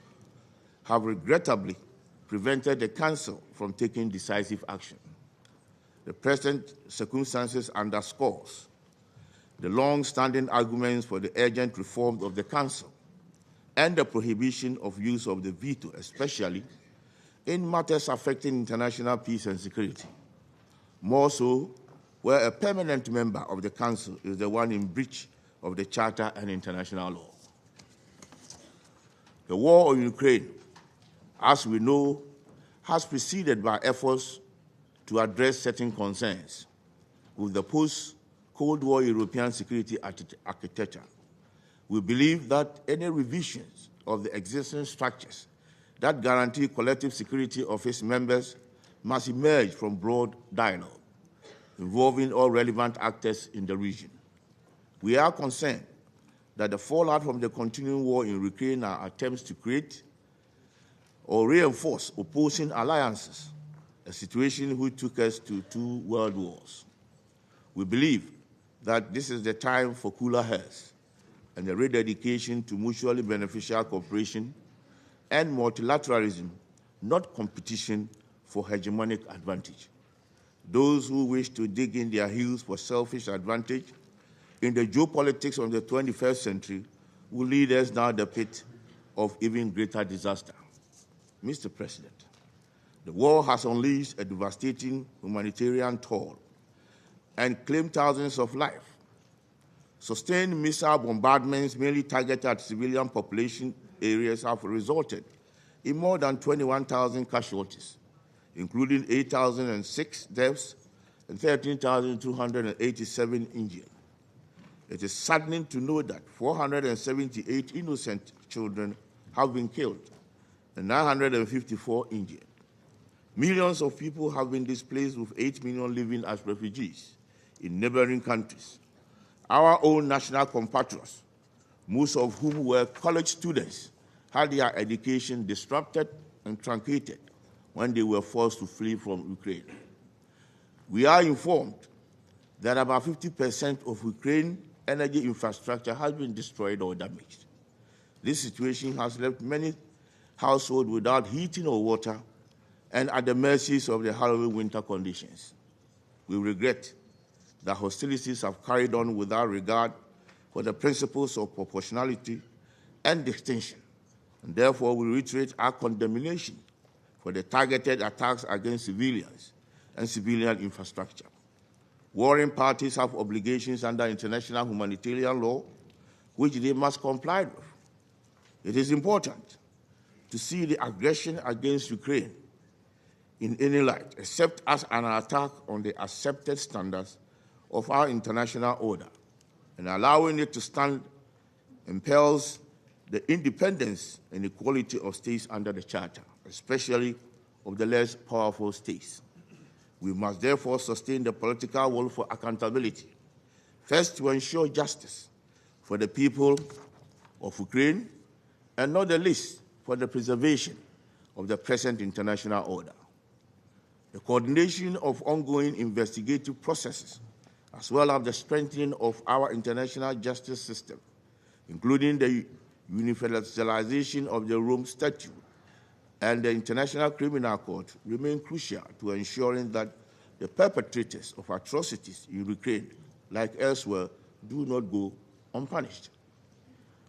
have regrettably prevented the Council from taking decisive action. The present circumstances underscores the long-standing arguments for the urgent reform of the Council and the prohibition of use of the veto, especially in matters affecting international peace and security. More so, where a permanent member of the Council is the one in breach of the Charter and international law. The war in Ukraine, as we know, has preceded by efforts to address certain concerns with the post-Cold War European security architecture. We believe that any revisions of the existing structures that guarantee collective security of its members must emerge from broad dialogue involving all relevant actors in the region. We are concerned that the fallout from the continuing war in Ukraine are attempts to create or reinforce opposing alliances, a situation which took us to 2 world wars. We believe that this is the time for cooler heads and a rededication to mutually beneficial cooperation and multilateralism, not competition for hegemonic advantage. Those who wish to dig in their heels for selfish advantage in the geopolitics of the 21st century will lead us down the pit of even greater disaster. Mr. President, the war has unleashed a devastating humanitarian toll and claimed thousands of lives. Sustained missile bombardments mainly targeted at civilian population areas have resulted in more than 21,000 casualties, including 8,006 deaths and 13,287 injured. It is saddening to know that 478 innocent children have been killed and 954 injured. Millions of people have been displaced, with 8 million living as refugees in neighboring countries. Our own national compatriots, most of whom were college students, had their education disrupted and truncated when they were forced to flee from Ukraine. We are informed that about 50% of Ukraine's energy infrastructure has been destroyed or damaged. This situation has left many households without heating or water and at the mercies of the harrowing winter conditions. We regret that hostilities have carried on without regard for the principles of proportionality and distinction, and therefore we reiterate our condemnation for the targeted attacks against civilians and civilian infrastructure. Warring parties have obligations under international humanitarian law, which they must comply with. It is important to see the aggression against Ukraine in any light, except as an attack on the accepted standards of our international order, and allowing it to stand impels the independence and equality of states under the Charter, especially of the less powerful states. We must therefore sustain the political will for accountability, first to ensure justice for the people of Ukraine, and not the least for the preservation of the present international order. The coordination of ongoing investigative processes, as well as the strengthening of our international justice system, including the universalization of the Rome Statute and the International Criminal Court, remain crucial to ensuring that the perpetrators of atrocities in Ukraine, like elsewhere, do not go unpunished.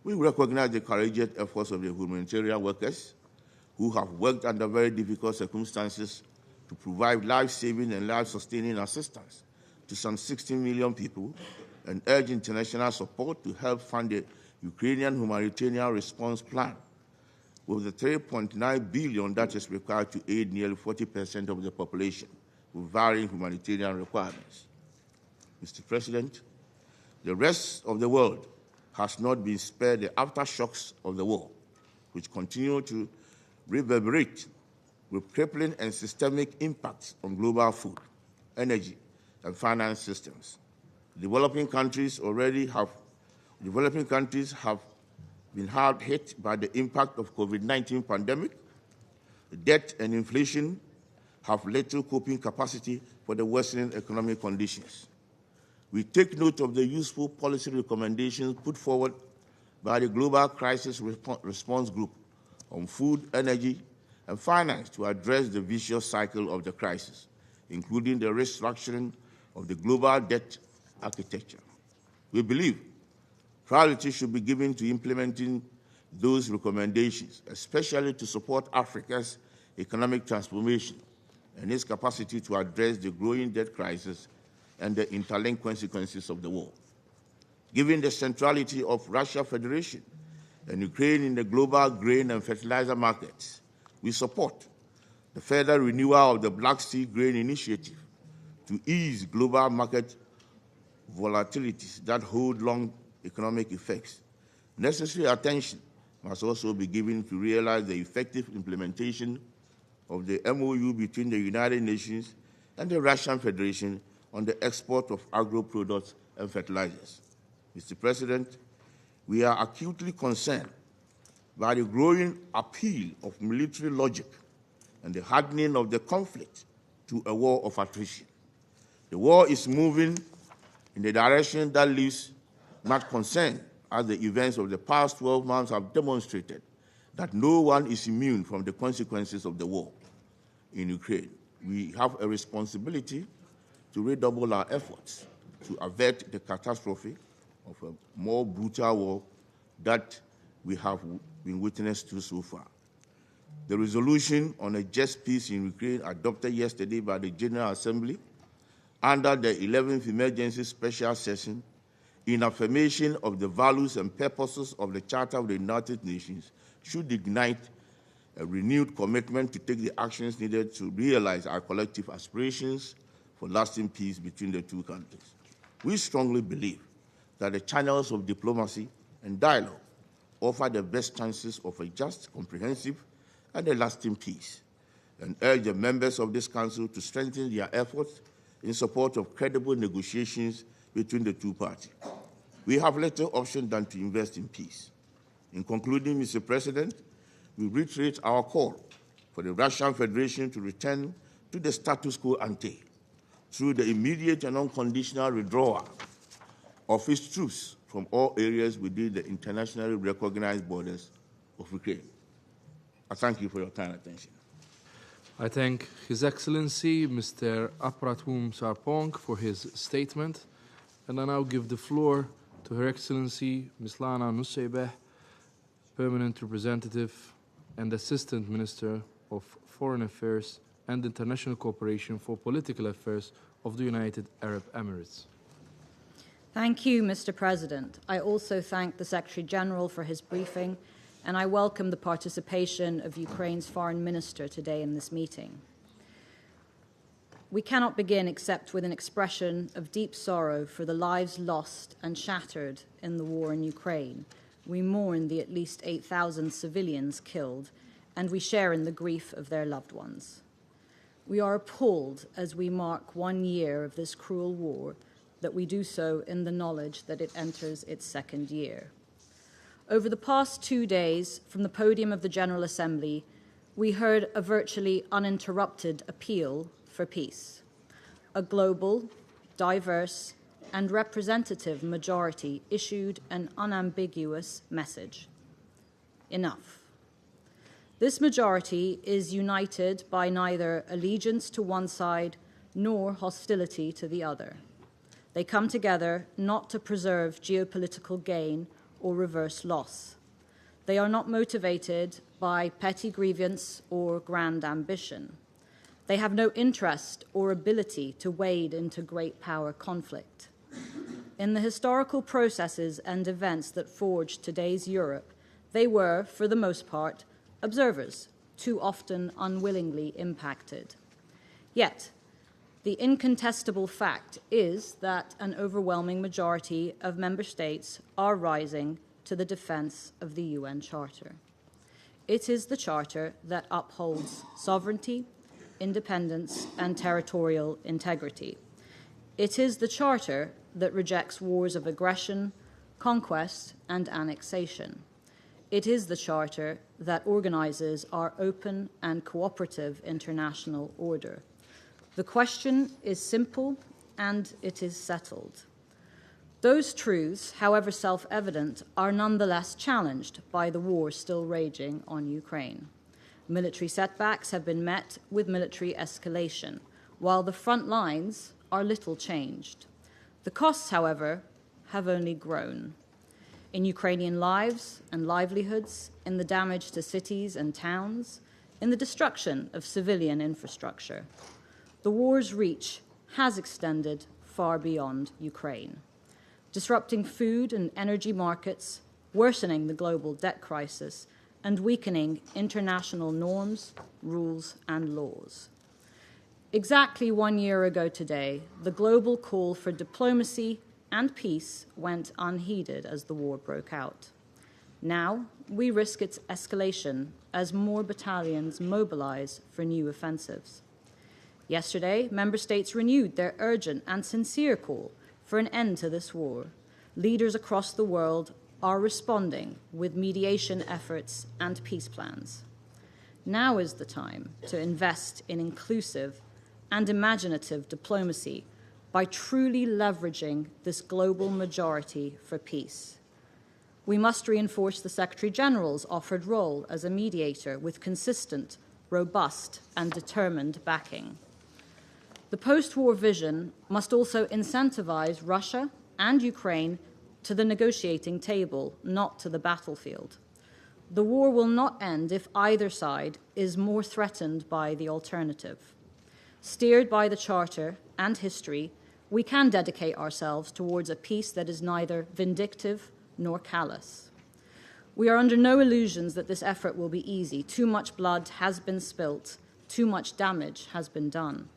We recognize the courageous efforts of the humanitarian workers who have worked under very difficult circumstances to provide life-saving and life-sustaining assistance to some 16 million people, and urge international support to help fund the Ukrainian humanitarian response plan, with the $3.9 billion that is required to aid nearly 40% of the population with varying humanitarian requirements. Mr. President, the rest of the world has not been spared the aftershocks of the war, which continue to reverberate with crippling and systemic impacts on global food, energy, and finance systems. Developing countries have been hard hit by the impact of COVID-19 pandemic. Debt and inflation have little coping capacity for the worsening economic conditions. We take note of the useful policy recommendations put forward by the Global Crisis Response Group on food, energy, and finance to address the vicious cycle of the crisis, including the restructuring of the global debt architecture. We believe priority should be given to implementing those recommendations, especially to support Africa's economic transformation and its capacity to address the growing debt crisis and the interlinked consequences of the war. Given the centrality of Russia Federation and Ukraine in the global grain and fertilizer markets, we support the further renewal of the Black Sea Grain Initiative to ease global market volatilities that hold long economic effects. Necessary attention must also be given to realize the effective implementation of the MOU between the United Nations and the Russian Federation on the export of agro-products and fertilizers. Mr. President, we are acutely concerned by the growing appeal of military logic and the hardening of the conflict to a war of attrition. The war is moving in the direction that leaves much concern, as the events of the past 12 months have demonstrated that no one is immune from the consequences of the war in Ukraine. We have a responsibility to redouble our efforts to avert the catastrophe of a more brutal war that we have been witness to so far. The resolution on a just peace in Ukraine adopted yesterday by the General Assembly under the 11th Emergency Special Session in affirmation of the values and purposes of the Charter of the United Nations should ignite a renewed commitment to take the actions needed to realize our collective aspirations for lasting peace between the two countries. We strongly believe that the channels of diplomacy and dialogue offer the best chances of a just, comprehensive, and a lasting peace, and urge the members of this Council to strengthen their efforts in support of credible negotiations between the two parties. We have little option than to invest in peace. In concluding, Mr. President, we reiterate our call for the Russian Federation to return to the status quo ante through the immediate and unconditional withdrawal of its troops from all areas within the internationally recognized borders of Ukraine. I thank you for your kind attention. I thank His Excellency Mr. Apratum Sarpong for his statement, and I now give the floor to Her Excellency Ms. Lana Nuseibeh, Permanent Representative and Assistant Minister of Foreign Affairs and International Cooperation for Political Affairs of the United Arab Emirates. Thank you, Mr. President. I also thank the Secretary General for his briefing, and I welcome the participation of Ukraine's Foreign Minister today in this meeting. We cannot begin except with an expression of deep sorrow for the lives lost and shattered in the war in Ukraine. We mourn the at least 8,000 civilians killed, and we share in the grief of their loved ones. We are appalled as we mark 1 year of this cruel war, that we do so in the knowledge that it enters its second year. Over the past 2 days, from the podium of the General Assembly, we heard a virtually uninterrupted appeal for peace. A global, diverse, and representative majority issued an unambiguous message: enough. This majority is united by neither allegiance to one side nor hostility to the other. They come together not to preserve geopolitical gain or reverse loss. They are not motivated by petty grievance or grand ambition. They have no interest or ability to wade into great power conflict. In the historical processes and events that forged today's Europe, they were, for the most part, observers, too often unwillingly impacted. Yet, the incontestable fact is that an overwhelming majority of member states are rising to the defense of the UN Charter. It is the Charter that upholds sovereignty, independence, and territorial integrity. It is the Charter that rejects wars of aggression, conquest, and annexation. It is the Charter that organizes our open and cooperative international order. The question is simple, and it is settled. Those truths, however self-evident, are nonetheless challenged by the war still raging on Ukraine. Military setbacks have been met with military escalation, while the front lines are little changed. The costs, however, have only grown. In Ukrainian lives and livelihoods, in the damage to cities and towns, in the destruction of civilian infrastructure. The war's reach has extended far beyond Ukraine, disrupting food and energy markets, worsening the global debt crisis, and weakening international norms, rules, and laws. Exactly 1 year ago today, the global call for diplomacy and peace went unheeded as the war broke out. Now, we risk its escalation as more battalions mobilize for new offensives. Yesterday, member states renewed their urgent and sincere call for an end to this war. Leaders across the world are responding with mediation efforts and peace plans. Now is the time to invest in inclusive and imaginative diplomacy by truly leveraging this global majority for peace. We must reinforce the Secretary General's offered role as a mediator with consistent, robust, and determined backing. The post-war vision must also incentivize Russia and Ukraine to the negotiating table, not to the battlefield. The war will not end if either side is more threatened by the alternative. Steered by the Charter and history, we can dedicate ourselves towards a peace that is neither vindictive nor callous. We are under no illusions that this effort will be easy. Too much blood has been spilt, too much damage has been done.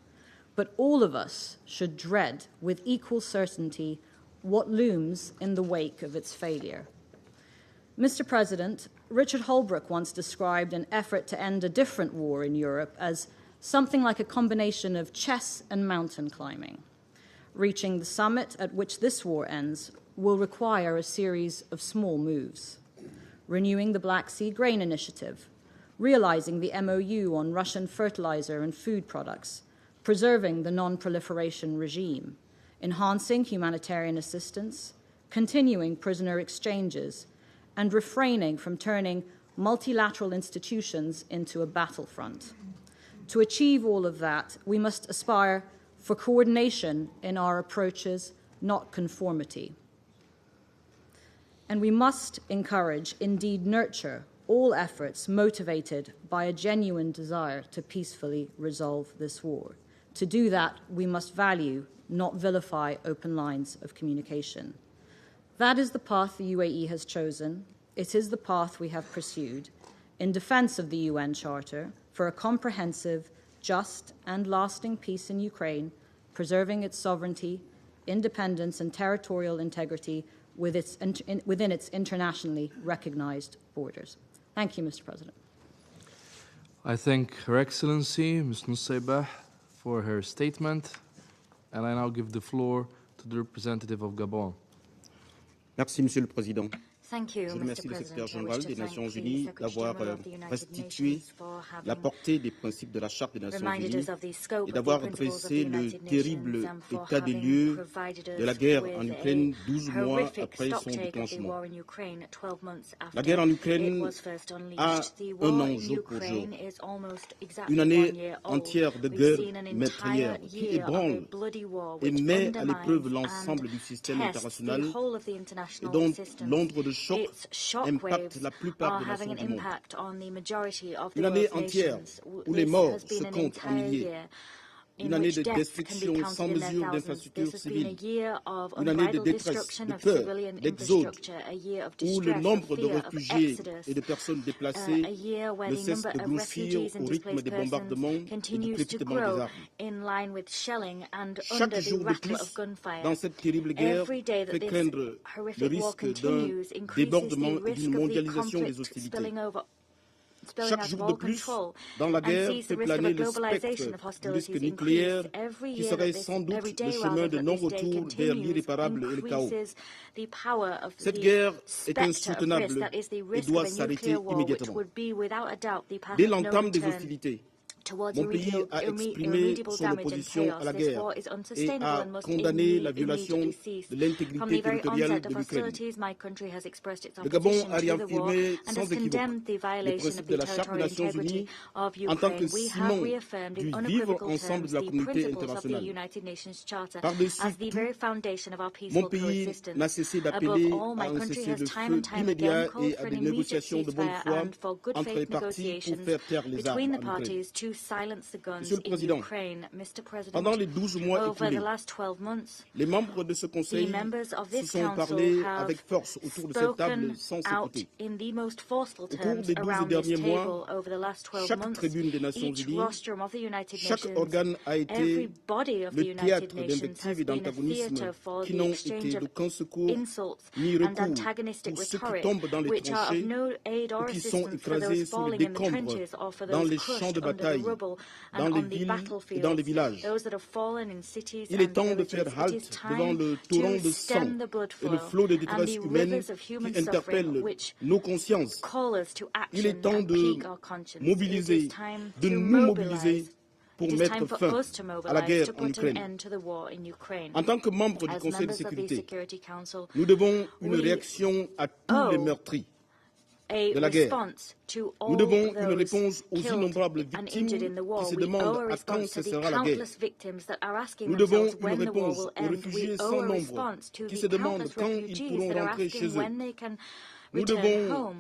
But all of us should dread with equal certainty what looms in the wake of its failure. Mr. President, Richard Holbrooke once described an effort to end a different war in Europe as something like a combination of chess and mountain climbing. Reaching the summit at which this war ends will require a series of small moves. Renewing the Black Sea Grain Initiative, realizing the MOU on Russian fertilizer and food products, preserving the non-proliferation regime, enhancing humanitarian assistance, continuing prisoner exchanges, and refraining from turning multilateral institutions into a battlefront. To achieve all of that, we must aspire for coordination in our approaches, not conformity. And we must encourage, indeed nurture, all efforts motivated by a genuine desire to peacefully resolve this war. To do that, we must value, not vilify, open lines of communication. That is the path the UAE has chosen. It is the path we have pursued in defense of the UN Charter for a comprehensive, just, and lasting peace in Ukraine, preserving its sovereignty, independence, and territorial integrity within its internationally recognized borders. Thank you, Mr. President. I thank Her Excellency, Ms. Nusaybeh, for her statement, and I now give the floor to the representative of Gabon. Merci, Monsieur le Président. Thank you, Je remercie le secrétaire général des Nations Unies d'avoir restitué la portée des principes de la Charte des Nations Unies et d'avoir dressé le terrible état des lieux de la guerre en Ukraine 12 mois après son déclenchement. La guerre en Ukraine a un an jour pour jour. Une année entière de guerre meurtrière qui ébranle et met à l'épreuve l'ensemble du système international et dont l'ombre de choc impacte la plupart des nations du monde. Une année entière où les morts se comptent en milliers. Une année de destruction sans mesure d'infrastructures civiles. Une année de détresse, de peur, d'exode, où le nombre de réfugiés et de personnes déplacées ne cesse de grossir au rythme des bombardements et du crépitement des armes. Chaque jour de plus, dans cette terrible guerre, fait craindre le risque d'un débordement et d'une mondialisation des hostilités. Chaque jour de plus, dans la guerre, fait planer le spectre du risque nucléaire qui serait sans doute le chemin de non-retour vers l'irréparable et le chaos. Cette guerre est insoutenable et doit s'arrêter immédiatement. Dès l'entame des hostilités, towards Mon pays a exprimé son opposition à la guerre et a condamné la violation de l'intégrité territoriale de l'Ukraine. Le Gabon a réaffirmé sans équivoque les principes de la Charte des Nations Unies en tant que ciment du vivre ensemble de la communauté internationale. Par-dessus tout, mon pays n'a cessé d'appeler à un cessez-le-feu immédiat et à des négociations de bonne foi entre les parties pour faire taire les armes en Ukraine. Monsieur le Président, pendant les 12 mois écoulés, les membres de ce Conseil se sont parlé avec force autour de cette table sans s'écouter. Au cours des 12 derniers mois, chaque tribune des Nations Unies, chaque organe a été le théâtre d'invectives et d'antagonismes qui n'ont été d'aucun secours ni recours pour ceux qui tombent dans les tranchées ou qui sont écrasés sous les décombres dans les champs de bataille, dans les villes et dans les villages. Il est temps de faire halte devant le torrent de sang et le flot de détresse humaine qui interpelle nos consciences. Il est temps de mobiliser, de nous mobiliser pour mettre fin à la guerre en Ukraine. En tant que membre du Conseil de sécurité, nous devons une réaction à tous les meurtris de la guerre. Nous devons une réponse aux innombrables victimes qui se demandent à quand cessera la guerre. Nous devons une réponse aux réfugiés sans nombre qui se demandent quand ils pourront rentrer chez eux. Nous devons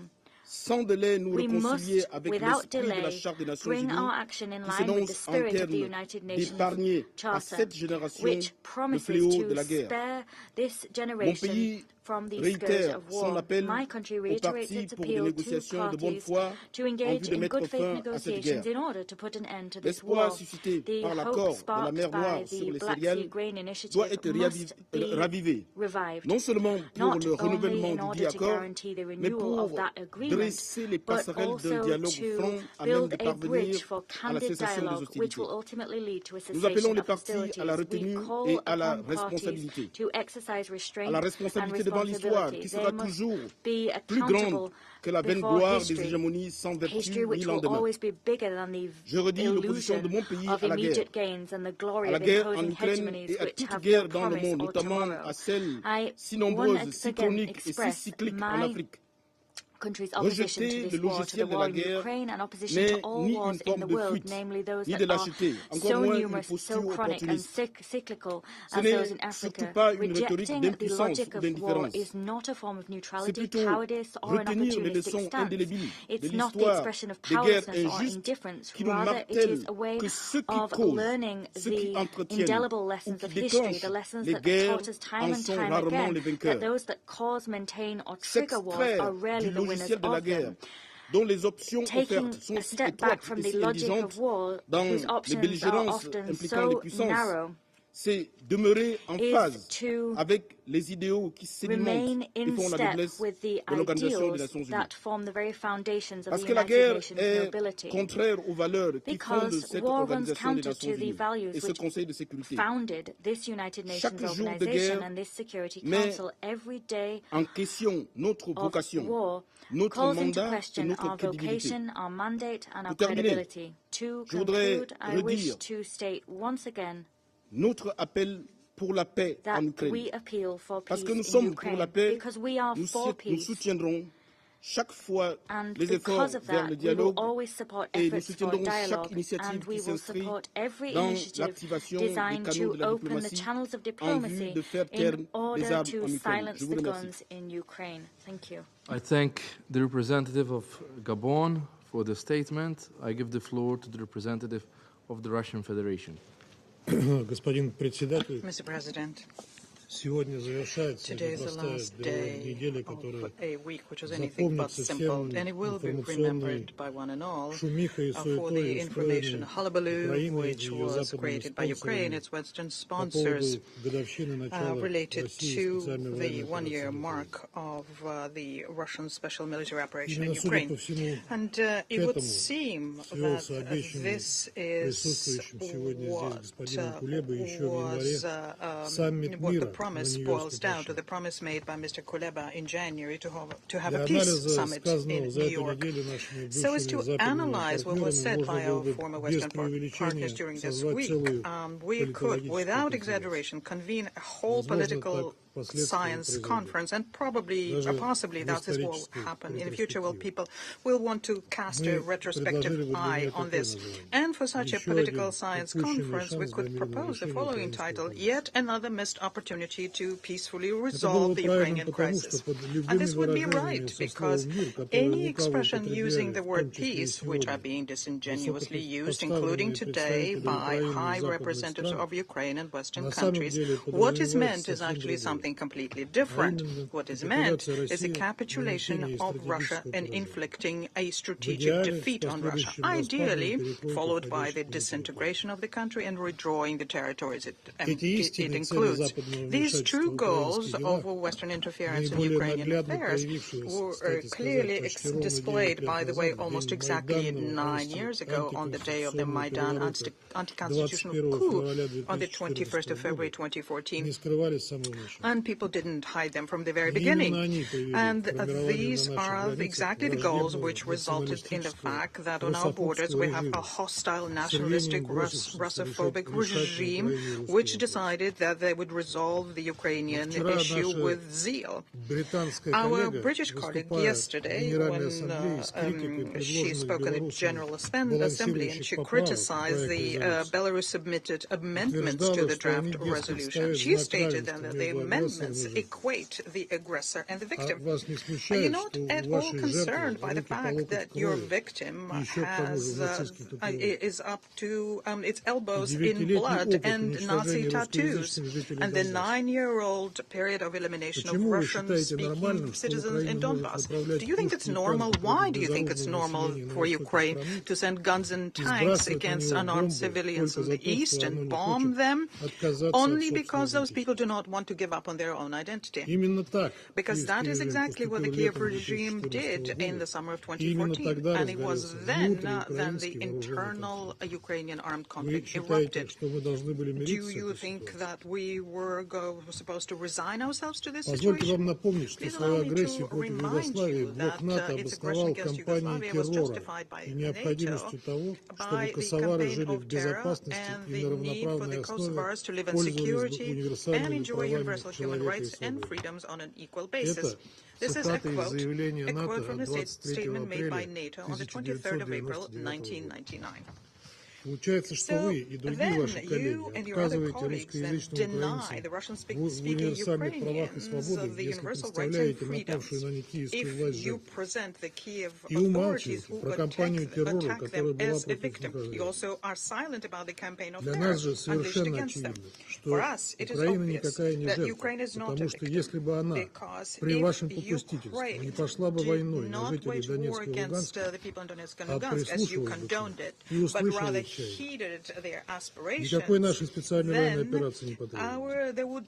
sans délai nous réconcilier avec l'esprit de la Charte des Nations Unies qui s'énonce en termes d'épargner à cette génération le fléau de la guerre. Mon pays réitère son appel aux partis pour des négociations de bonne foi en vue de mettre fin à cette guerre. L'espoir suscité par l'accord de la mer Noire sur les céréales doit être ravivé, non seulement pour le renouvellement du dit accord, mais pour dresser les passerelles d'un dialogue franc à même de parvenir à la cessation des hostilités. Nous appelons les partis à la retenue et à la responsabilité. À la responsabilité devant l'histoire, qui sera toujours plus grande que la vaine gloire des hégémonies sans vertu ni lendemain. Je redis l'opposition de mon pays à la guerre en Ukraine et à toute guerre dans le monde, notamment à celles si nombreuses, si chroniques et si cycliques en Afrique. Rejeter le logiciel de la guerre n'est ni une forme de fuite, ni de lâcheté, encore moins une posture opportuniste. Ce n'est surtout pas une rhétorique d'impuissance ou d'indifférence. C'est plutôt retenir les leçons indélébiles de l'histoire des guerres injustes qui nous martèlent que ceux qui causent, ceux qui entretiennent ou qui déclenchent les guerres en sont rarement les vainqueurs. S'extraire du logiciel de la guerre, dont les options offertes sont si étroites et si indigentes dans les belligérances impliquant les puissances, c'est demeurer en phase avec les idéaux qui sédimentent et font la noblesse de l'Organisation des Nations Unies. Parce que la guerre est contraire aux valeurs qui fondent cette Organisation des Nations Unies et ce Conseil de sécurité. Chaque jour de guerre met en question notre vocation, notre mandat et notre crédibilité. Pour terminer, je voudrais redire notre appel pour la paix en Ukraine. Parce que nous sommes pour la paix, nous soutiendrons chaque fois les efforts vers le dialogue et nous soutiendrons chaque initiative qui s'inscrit dans l'activation des canaux de la diplomatie en vue de faire taire les armes en Ukraine. Je vous remercie. I thank the representative of Gabon for the statement. I give the floor to the representative of the Russian Federation. Господин председатель, Mr. President, сегодня завершается today is the непростая last берлогая day неделя, of которая a week which was anything but запомнится simple, всем and it will be информационной remembered by one and all шумихой и for суетой, the information устроенной hullabaloo Украиной which и ее was западными created by Ukraine, спонсорами its Western по sponsors, поводу годовщины начала related России to специальной the военной операции one-year в Украине. mark of the Russian special military operation in Именно, судя Ukraine. по всему, And к it would этому seem свелся that обещанный this is присутствующим сегодня здесь what господином Кулебой еще в was январе саммит what the мира promise boils down to the promise made by Mr. Kuleba in January to have a peace summit in New York. So as to analyze what was said by our former Western partners during this week, we could, without exaggeration, convene a whole political science conference, and possibly that this will happen in the future, where people will want to cast a retrospective eye on this. And for such a political science conference, we could propose the following title: Yet Another Missed Opportunity to Peacefully Resolve the Ukrainian Crisis. And this would be right, because any expression using the word peace, which are being disingenuously used, including today by high representatives of Ukraine and Western countries, what is meant is actually something completely different. What is meant is a capitulation of Russia and inflicting a strategic defeat on Russia, ideally followed by the disintegration of the country and redrawing the territories it includes. These true goals of Western interference in Ukrainian affairs were clearly displayed, by the way, almost exactly 9 years ago on the day of the Maidan anti-constitutional coup on the 21st of February 2014. And people didn't hide them from the very beginning. And these are exactly the goals which resulted in the fact that on our borders we have a hostile, nationalistic, Russophobic regime which decided that they would resolve the Ukrainian issue with zeal. Our British colleague yesterday, when she spoke at the General Assembly and she criticized the Belarus submitted amendments to the draft resolution, she stated then that the amendments equate the aggressor and the victim. Are you not at all concerned by the fact that your victim is up to its elbows in blood and Nazi tattoos, and the 9-year-old period of elimination of Russian-speaking citizens in Donbass? Do you think it's normal? Why do you think it's normal for Ukraine to send guns and tanks against unarmed civilians in the east and bomb them only because those people do not want to give up on their own identity? Because that is exactly what the Kiev regime did in the summer of 2014, and it was then the internal Ukrainian armed conflict erupted. Do you think that we were supposed to resign ourselves to this situation? Please allow me to remind you that its aggression against Yugoslavia was justified by NATO, by the campaign of terror and the need for the Kosovars to live in security and enjoy universal human rights and freedoms on an equal basis. This is a quote from the statement made by NATO on the 23rd of April, 1999. So then you and your other colleagues then deny the Russian-speaking Ukrainians of the universal rights and freedoms. If you present the Kiev authorities who attack them as a victim, you also are silent about the campaign of terror unleashed against them. For us, it is obvious that Ukraine is not a victim, because if Ukraine did not wage war against the people in Donetsk and Lugansk, as you condoned it, but rather heeded their aspirations, then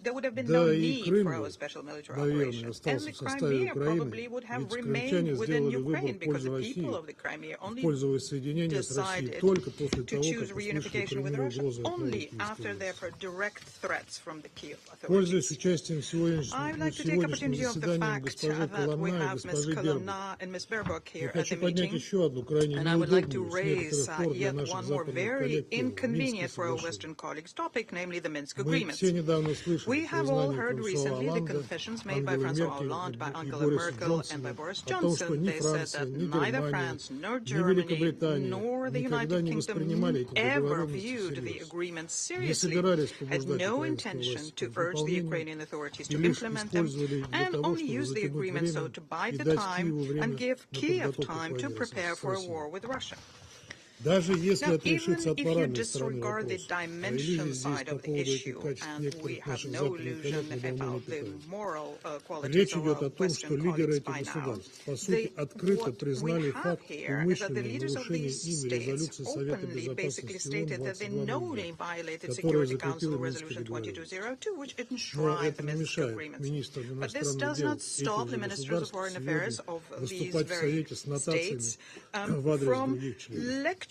there would have been no need for our special military operation. And the Crimea probably would have remained within Ukraine, because the people of the Crimea only decided to choose reunification with Russia only after there were direct threats from the Kiev authorities. I would like to take opportunity of the fact that we have Ms. Kalana and Ms. Baerbock here at the meeting, and I would like to raise yet one more very inconvenient for our Western colleagues topic, namely the Minsk agreements. We have all heard recently the confessions made by François Hollande, by Angela Merkel, and by Boris Johnson. They said that neither France nor Germany nor the United Kingdom ever viewed the agreements seriously, had no intention to urge the Ukrainian authorities to implement them, and only used the agreement so to bide the time and give Kiev time to prepare for a war with Russia. Now, even if you disregard the dimension side of the issue, and we have no illusion about the moral qualities of our Western colleagues by now, what we have here is that the leaders of these states openly basically stated that they knowingly violated Security Council Resolution 2202, which enshrined the Minsk agreements. But this does not stop the ministers of foreign affairs of these very states from lecturing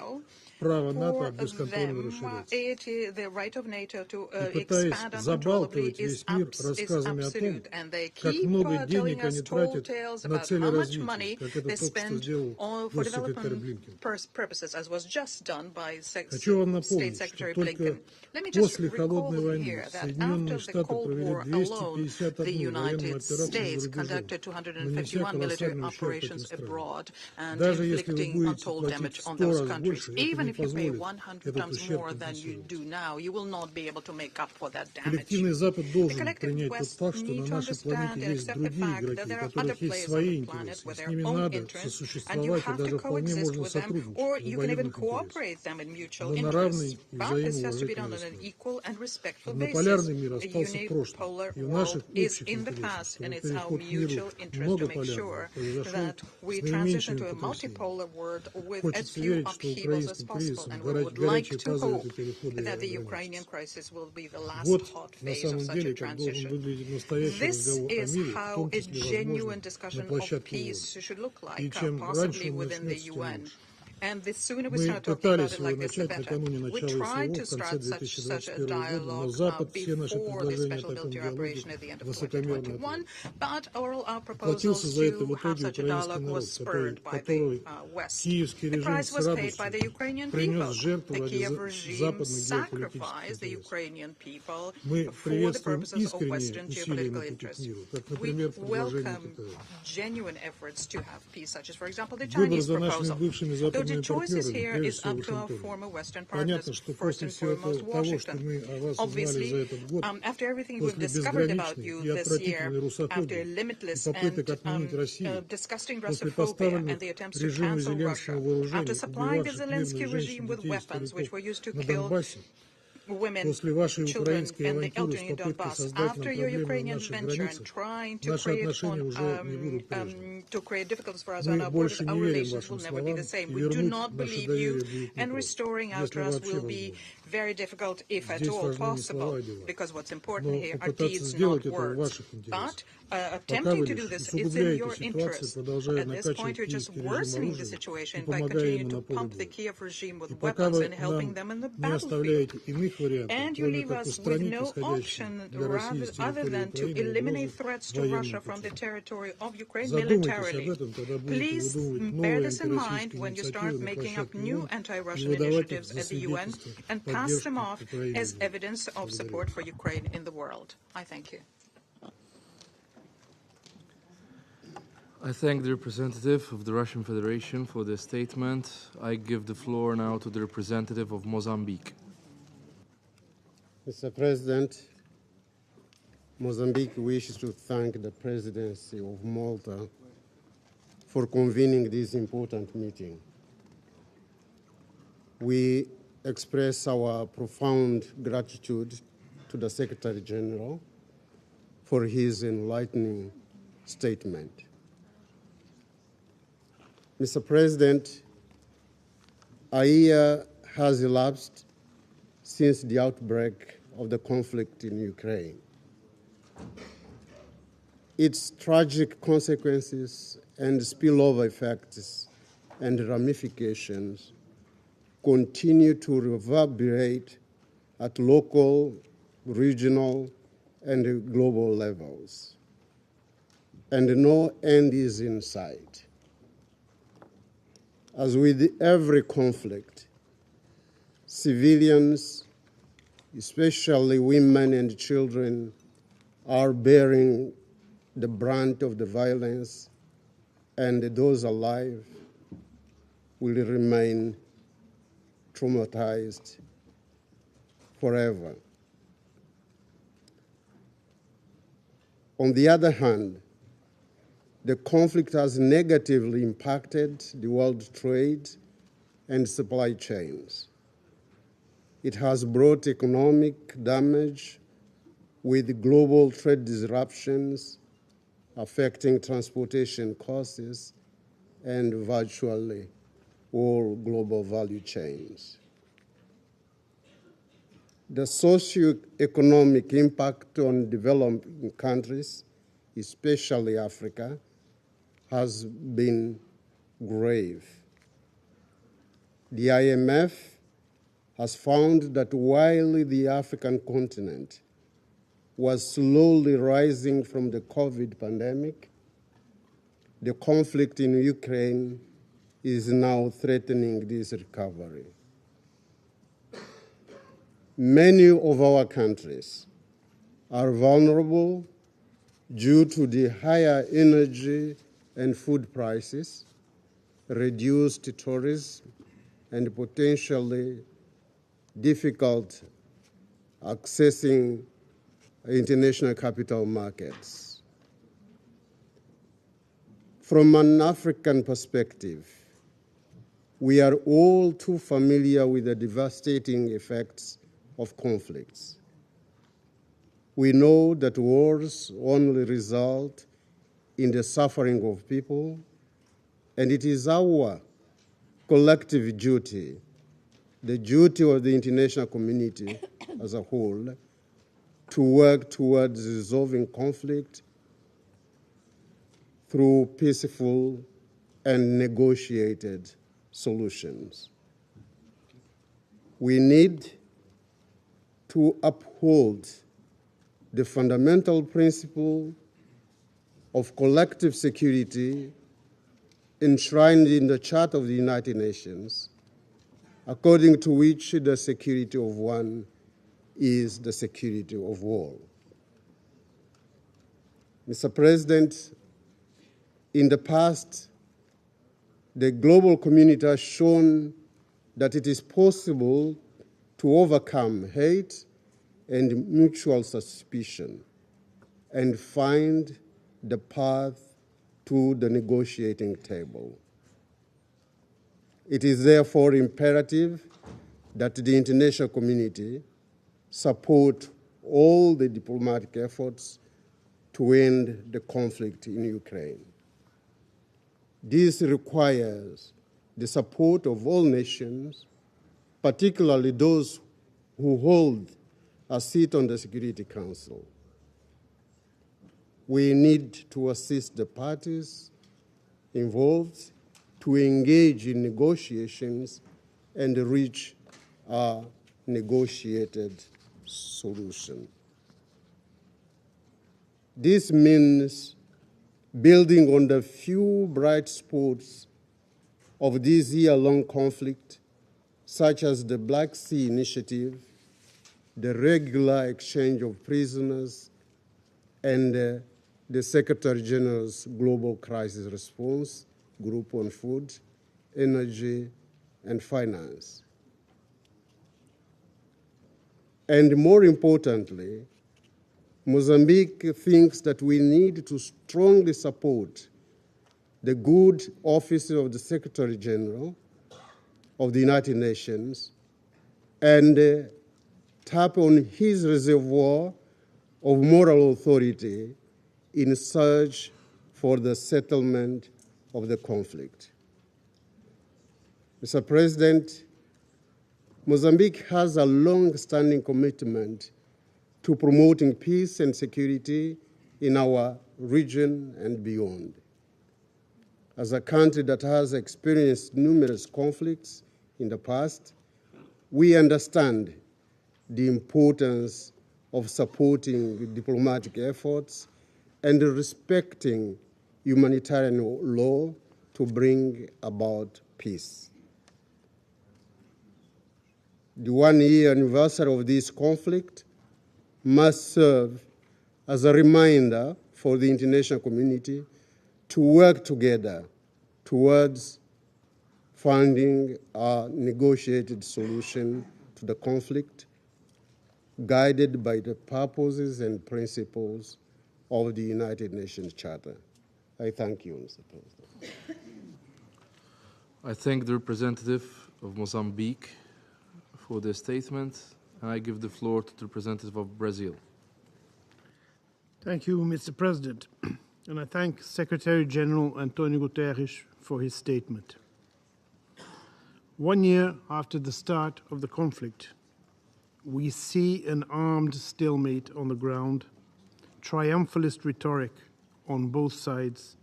now, право НАТО for бесконтрольно them, расширяться. the right of NATO to И пытаясь expand uncontrollably забалтывать весь мир is рассказами о том, absolute. And they как keep много telling денег us они tall тратят tales на about цели how much развития, money как это they только что spend сделал for госсекретарь development Блинкен. purposes, as was just done by Хочу вам State напомнить, что Secretary только Blinken. Let me just после recall холодной войны here that Соединенные after the Штаты Cold провели War alone, the 251 военную United операцию за States рубежом, conducted нанеся 251 military колоссальный ущерб этим operations странам. abroad and Даже если вы inflicting будете untold платить damage в on 100 those раз countries. больше, это Even не if you pay позволит 100 этот times ущерб more than you компенсировать. do now, you will not be able to make up for that damage. Коллективный Запад The должен collective принять тот West факт, что need на to нашей understand планете and есть accept the другие fact игроки, that у there are other которых есть players on свои the planet интересы, with с their ними own надо interests, and you сосуществовать, и have to даже вполне coexist можно with them, сотрудничать or в you can even военных интересах. cooperate them in mutual Но на равной interests. и But this has to be done взаимоуважительной on an основе. equal and respectful basis. Однополярный мир A остался в прошлом, unipolar и в world наших is общих in the интересах, past, and чтобы it's our переход к миру mutual interest to make многополярному sure произошел that we с transition наименьшими to a потрясениями. multipolar world with as Хочется few верить, что upheavals as украинским possible. possible, and we would like to hope that the Ukrainian crisis will be the last hot phase of such a transition. This is how a genuine discussion of peace should look like, possibly within the UN. And the sooner we start talking about it like this, the better. We tried to start such a dialogue before the special military operation at the end of 2021, but our proposals to have such a dialogue was spurred by the West. The price was paid by the Ukrainian people. The Kiev regime sacrificed the Ukrainian people for the purposes of Western geopolitical interests. We welcome genuine efforts to have peace, such as, for example, the Chinese proposal. The choices here is up to our former Western partners, first and foremost Washington. Obviously, after everything we've discovered about you this year, after limitless and disgusting Russophobia and the attempts to cancel Russia, after supplying the Zelensky regime with weapons which were used to kill women, children, and the elderly in Donbass, after your Ukrainian venture and trying to create difficulties for us on our borders, our relations will never be the same. We do not believe you, and restoring our trust will be very difficult, if at all possible, because what's important here are deeds, not words. But attempting to do this is in your interest. At this point, you're just worsening the situation by continuing to pump the Kiev regime with weapons and helping them in the battlefield. And you leave us with no option other than to eliminate threats to Russia from the territory of Ukraine militarily. Please bear this in mind when you start making up new anti-Russian initiatives at the UN and pass them off as evidence of support for Ukraine in the world. I thank you. I thank the representative of the Russian Federation for their statement. I give the floor now to the representative of Mozambique. Mr. President, Mozambique wishes to thank the Presidency of Malta for convening this important meeting. We express our profound gratitude to the Secretary General for his enlightening statement. Mr. President, a year has elapsed since the outbreak of the conflict in Ukraine. Its tragic consequences and spillover effects and ramifications continue to reverberate at local, regional, and global levels, and no end is in sight. As with every conflict, civilians, especially women and children, are bearing the brunt of the violence, and those alive will remain traumatized forever. On the other hand, the conflict has negatively impacted the world trade and supply chains. It has brought economic damage with global trade disruptions affecting transportation costs and virtually all global value chains. The socio-economic impact on developing countries, especially Africa, has been grave. The IMF has found that while the African continent was slowly rising from the COVID pandemic, the conflict in Ukraine is now threatening this recovery. Many of our countries are vulnerable due to the higher energy and food prices, reduced tourism, and potentially difficult accessing international capital markets. From an African perspective, we are all too familiar with the devastating effects of conflicts. We know that wars only result in the suffering of people, and it is our collective duty the duty of the international community as a whole to work towards resolving conflict through peaceful and negotiated solutions. We need to uphold the fundamental principle of collective security enshrined in the Charter of the United Nations, according to which the security of one is the security of all. Mr. President, in the past, the global community has shown that it is possible to overcome hate and mutual suspicion and find the path to the negotiating table. It is therefore imperative that the international community support all the diplomatic efforts to end the conflict in Ukraine. This requires the support of all nations, particularly those who hold a seat on the Security Council. We need to assist the parties involved to engage in negotiations and reach a negotiated solution. This means building on the few bright spots of this year-long conflict, such as the Black Sea Initiative, the regular exchange of prisoners, and the Secretary General's Global Crisis Response Group on Food, Energy, and Finance. And more importantly, Mozambique thinks that we need to strongly support the good office of the Secretary General of the United Nations and tap on his reservoir of moral authority in search for the settlement of the conflict. Mr. President, Mozambique has a long-standing commitment to promoting peace and security in our region and beyond. As a country that has experienced numerous conflicts in the past, we understand the importance of supporting diplomatic efforts and respecting humanitarian law to bring about peace. The one-year anniversary of this conflict must serve as a reminder for the international community to work together towards finding a negotiated solution to the conflict, guided by the purposes and principles of the United Nations Charter. I thank you, Mr. President. I thank the representative of Mozambique for their statement, and I give the floor to the representative of Brazil. Thank you, Mr. President. And I thank Secretary General Antonio Guterres for his statement. 1 year after the start of the conflict, we see an armed stalemate on the ground, triumphalist rhetoric on both sides,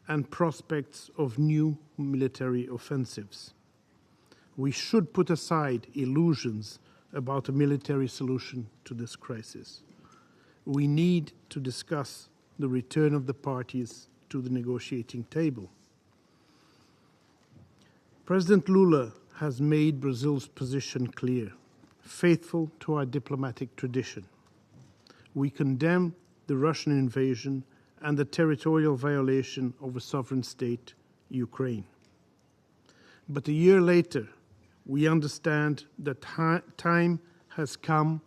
and prospects of new military offensives. We should put aside illusions about a military solution to this crisis. We need to discuss the return of the parties to the negotiating table. President Lula has made Brazil's position clear, faithful to our diplomatic tradition. We condemn the Russian invasion and the territorial violation of a sovereign state, Ukraine. But a year later, we understand that time has come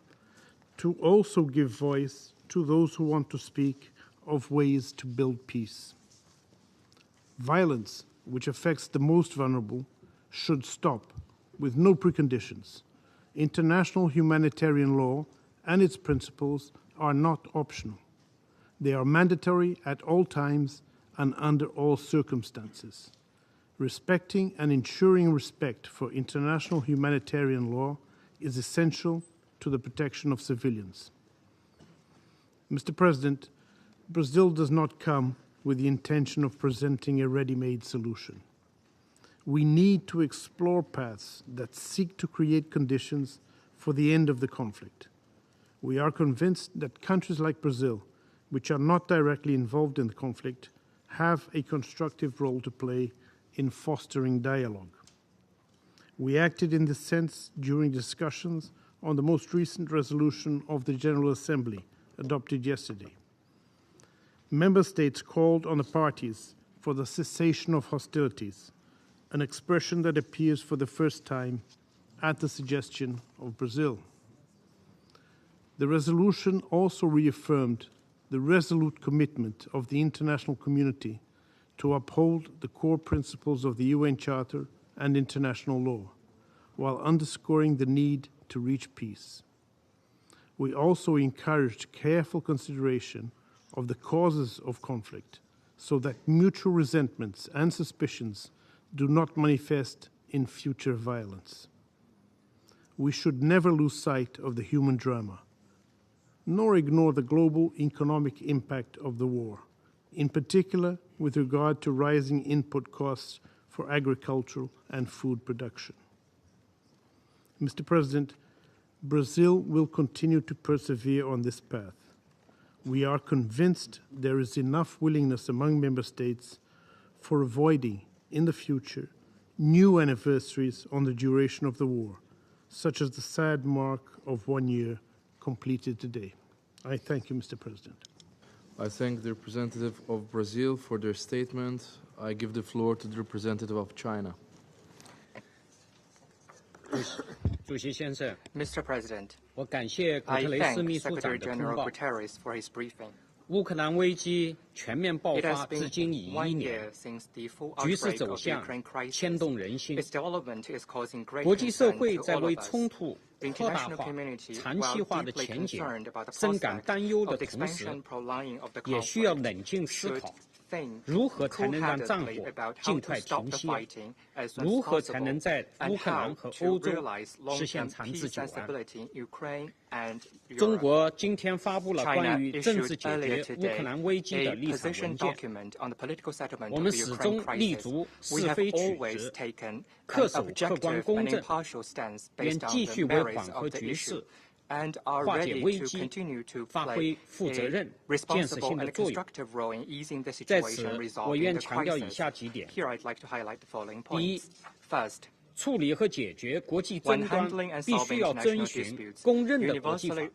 to also give voice to those who want to speak of ways to build peace. Violence, which affects the most vulnerable, should stop with no preconditions. International humanitarian law and its principles are not optional. They are mandatory at all times and under all circumstances. Respecting and ensuring respect for international humanitarian law is essential to the protection of civilians. Mr. President, Brazil does not come with the intention of presenting a ready-made solution. We need to explore paths that seek to create conditions for the end of the conflict. We are convinced that countries like Brazil, which are not directly involved in the conflict, have a constructive role to play in fostering dialogue. We acted in this sense during discussions on the most recent resolution of the General Assembly adopted yesterday. Member States called on the parties for the cessation of hostilities, an expression that appears for the first time at the suggestion of Brazil. The resolution also reaffirmed the resolute commitment of the international community to uphold the core principles of the UN Charter and international law, while underscoring the need to reach peace. We also encouraged careful consideration of the causes of conflict, so that mutual resentments and suspicions do not manifest in future violence. We should never lose sight of the human drama, nor ignore the global economic impact of the war, in particular with regard to rising input costs for agricultural and food production. Mr. President, Brazil will continue to persevere on this path. We are convinced there is enough willingness among member states for avoiding, in the future, new anniversaries on the duration of the war, such as the sad mark of 1 year completed today. I thank you, Mr. President. I thank the representative of Brazil for their statement. I give the floor to the representative of China. Mr. President, I thank Secretary General Guterres for his briefing. It has been 1 year since the full outbreak of the Ukraine crisis. Its development is causing great concern to all of us. The international community, while deeply concerned about the prospect of the expansion and prolonging of the conflict, should think cool-headedly about how to stop the fighting as soon as possible and how to realize long-term peace and stability in Ukraine and Europe. China issued earlier today a position document on the political settlement of the Ukraine crisis. We have always taken an objective and impartial stance based on the merits of the issue, and are ready to continue to play a responsible and constructive role in easing the situation and resolving the crisis. Here I'd like to highlight the following points. First, when handling and solving international disputes, universally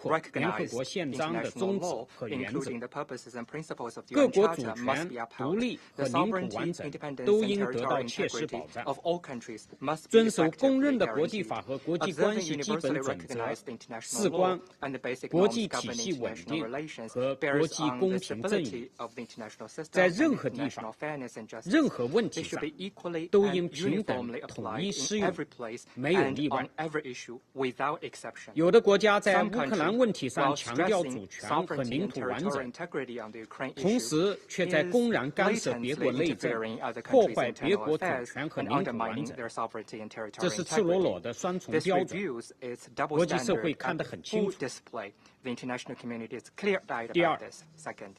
recognized international law, including the purposes and principles of the UN Charter, must be upheld. The sovereignty, independence, and territorial integrity of all countries must be effectively guaranteed. Observing universally recognized international law and the basic norms governing international relations bears on the stability of the international system and international fairness and justice. They should be equally and uniformly applied in every place and on every issue without exception. Some countries, while stressing sovereignty and territorial integrity on the Ukraine issue, is blatantly interfering in other countries' internal affairs and undermining their sovereignty and territorial integrity. This reveals its double standard and full display. The international community is clear-eyed about this. Second,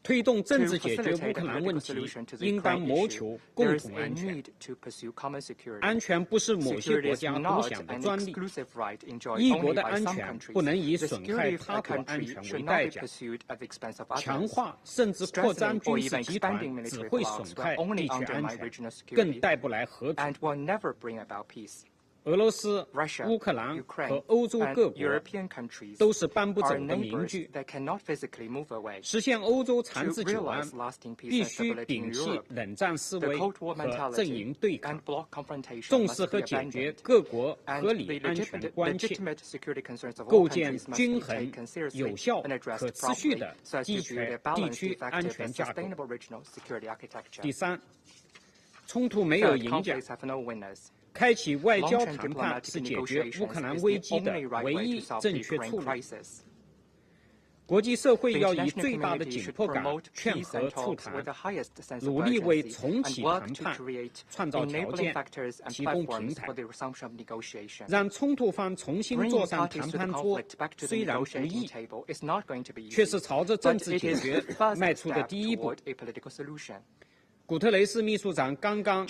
to facilitate a political solution to the Ukraine issue, there is a need to pursue common security. Security is not an exclusive right enjoyed only by some countries. The security of a country should not be pursued at the expense of others. Strengthening or even expanding military blocs will only undermine regional security and will never bring about peace. Russia, Ukraine, and European countries are neighbors that cannot physically move away. To realize lasting peace and stability in Europe, the Cold War mentality and bloc confrontation must be abandoned, and the legitimate security concerns of all countries must be taken seriously and addressed promptly, so as to build a balanced, effective, and sustainable regional security architecture. Third, conflicts have no winners. 开启外交谈判是解决乌克兰危机的唯一正确处理。国际社会要以最大的紧迫感劝和促谈，努力为重启谈判创造条件，提供平台，让冲突方重新坐上谈判桌。虽然不易，却是朝着政治解决迈出的第一步。古特雷斯秘书长刚刚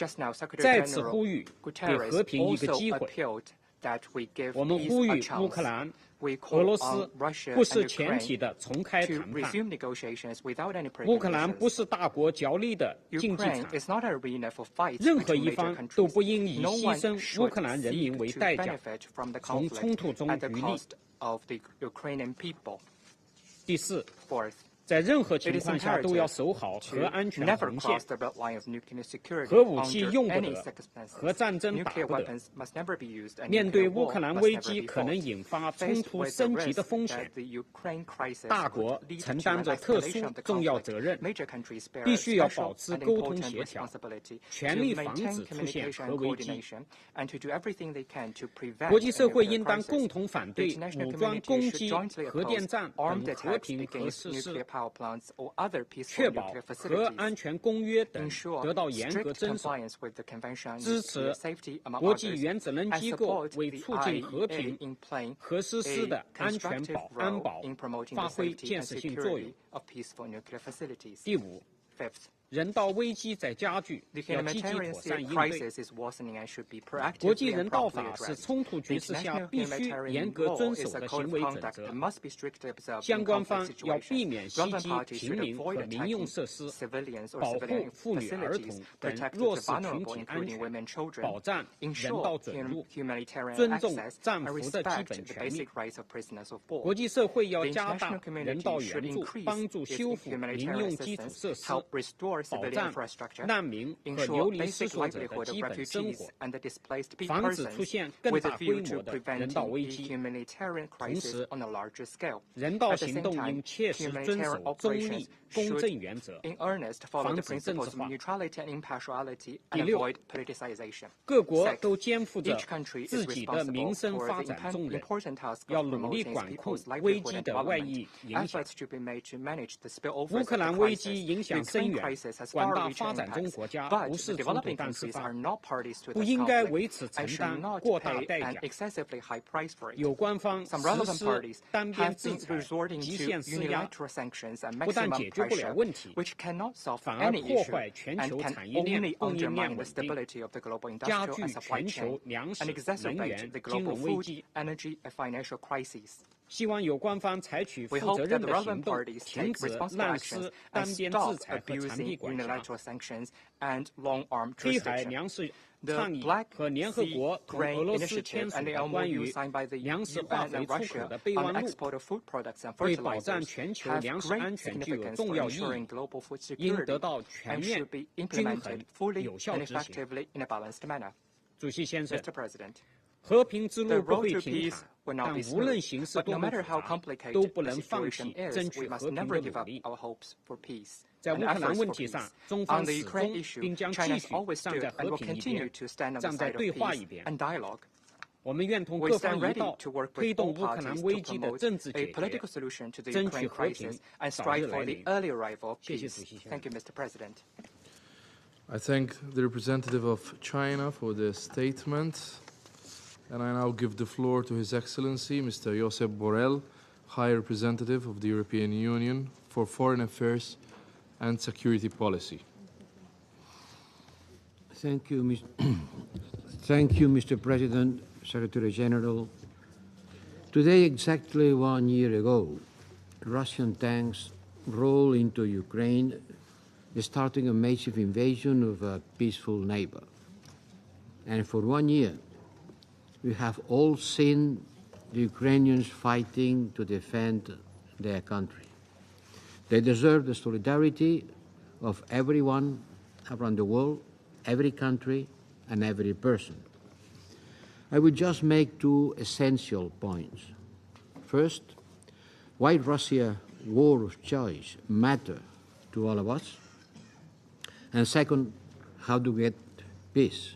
再次呼吁给和平一个机会。我们呼吁乌克兰、俄罗斯不设前提的重开谈判。乌克兰不是大国角力的竞技场，任何一方都不应以牺牲乌克兰人民为代价，从冲突中渔利。第四，在任何情况下都要守好核安全红线，核武器用不得，核战争打不得。面对乌克兰危机可能引发冲突升级的风险，大国承担着特殊重要责任，必须要保持沟通协调，全力防止出现核危机。国际社会应当共同反对武装攻击核电站等和平核设施，确保核安全公约等得到严格遵守，支持国际原子能机构为促进和平核设施的安全安保发挥建设性作用。第五，人道危机在加剧，要积极妥善应对。国际人道法是冲突局势下必须严格遵守的行为准则。相关方要避免袭击平民和民用设施，保护妇女、儿童等弱势群体安全，保障人道准入，尊重战俘的基本权利。国际社会要加大人道援助，帮助修复民用基础设施，保障难民和流离失所者的基本生活，防止出现更大规模的人道危机。同时，人道行动应切实遵守中立、公正原则，防止政治化。第六，各国都肩负着自己的民生发展重任，要努力管控危机的外溢影响。乌克兰危机影响深远，广大发展中国家不是冲突当事方，不应该为此承担过大代价。有关方实施单边制裁、极限施压，不但解决不了问题，反而破坏全球产业链供应链稳定，加剧全球粮食、能源、金融危机。希望有关方采取负责任的行动，停止滥施单边制裁和残壁管辖。黑海粮食倡议和联合国同俄罗斯签署的关于粮食化肥出口的备忘录，对保障全球粮食安全具有重要意义，应得到全面、均衡、有效执行。主席先生，和平之路不会停卡，但无论形势多么复杂，都不能放弃争取和平的努力。在乌克兰问题上，中方始终并将继续站在和平一边，站在对话一边。我们愿同各方一道，推动乌克兰危机的政治解决，争取和平早日来临。谢谢主席先生。I thank the representative of China for the statement. And I now give the floor to His Excellency, Mr. Josep Borrell, High Representative of the European Union for Foreign Affairs and Security Policy. Thank you, Mr. President, Secretary General. Today, exactly 1 year ago, Russian tanks rolled into Ukraine, starting a massive invasion of a peaceful neighbor. And for 1 year, we have all seen the Ukrainians fighting to defend their country. They deserve the solidarity of everyone around the world, every country, and every person. I will just make two essential points. First, why Russia's war of choice matters to all of us. And second, how to get peace.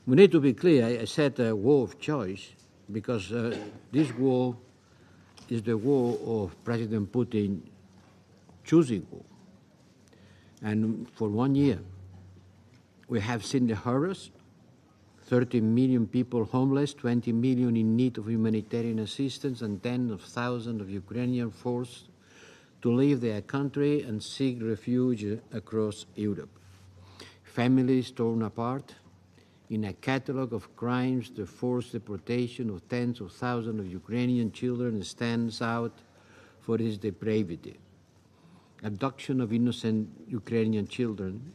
We need to be clear. I said war of choice because this war is the war of President Putin choosing war. And for 1 year, we have seen the horrors, 30 million people homeless, 20 million in need of humanitarian assistance, and tens of thousands of Ukrainians forced to leave their country and seek refuge across Europe. Families torn apart. In a catalogue of crimes, the forced deportation of tens of thousands of Ukrainian children stands out for its depravity. Abduction of innocent Ukrainian children,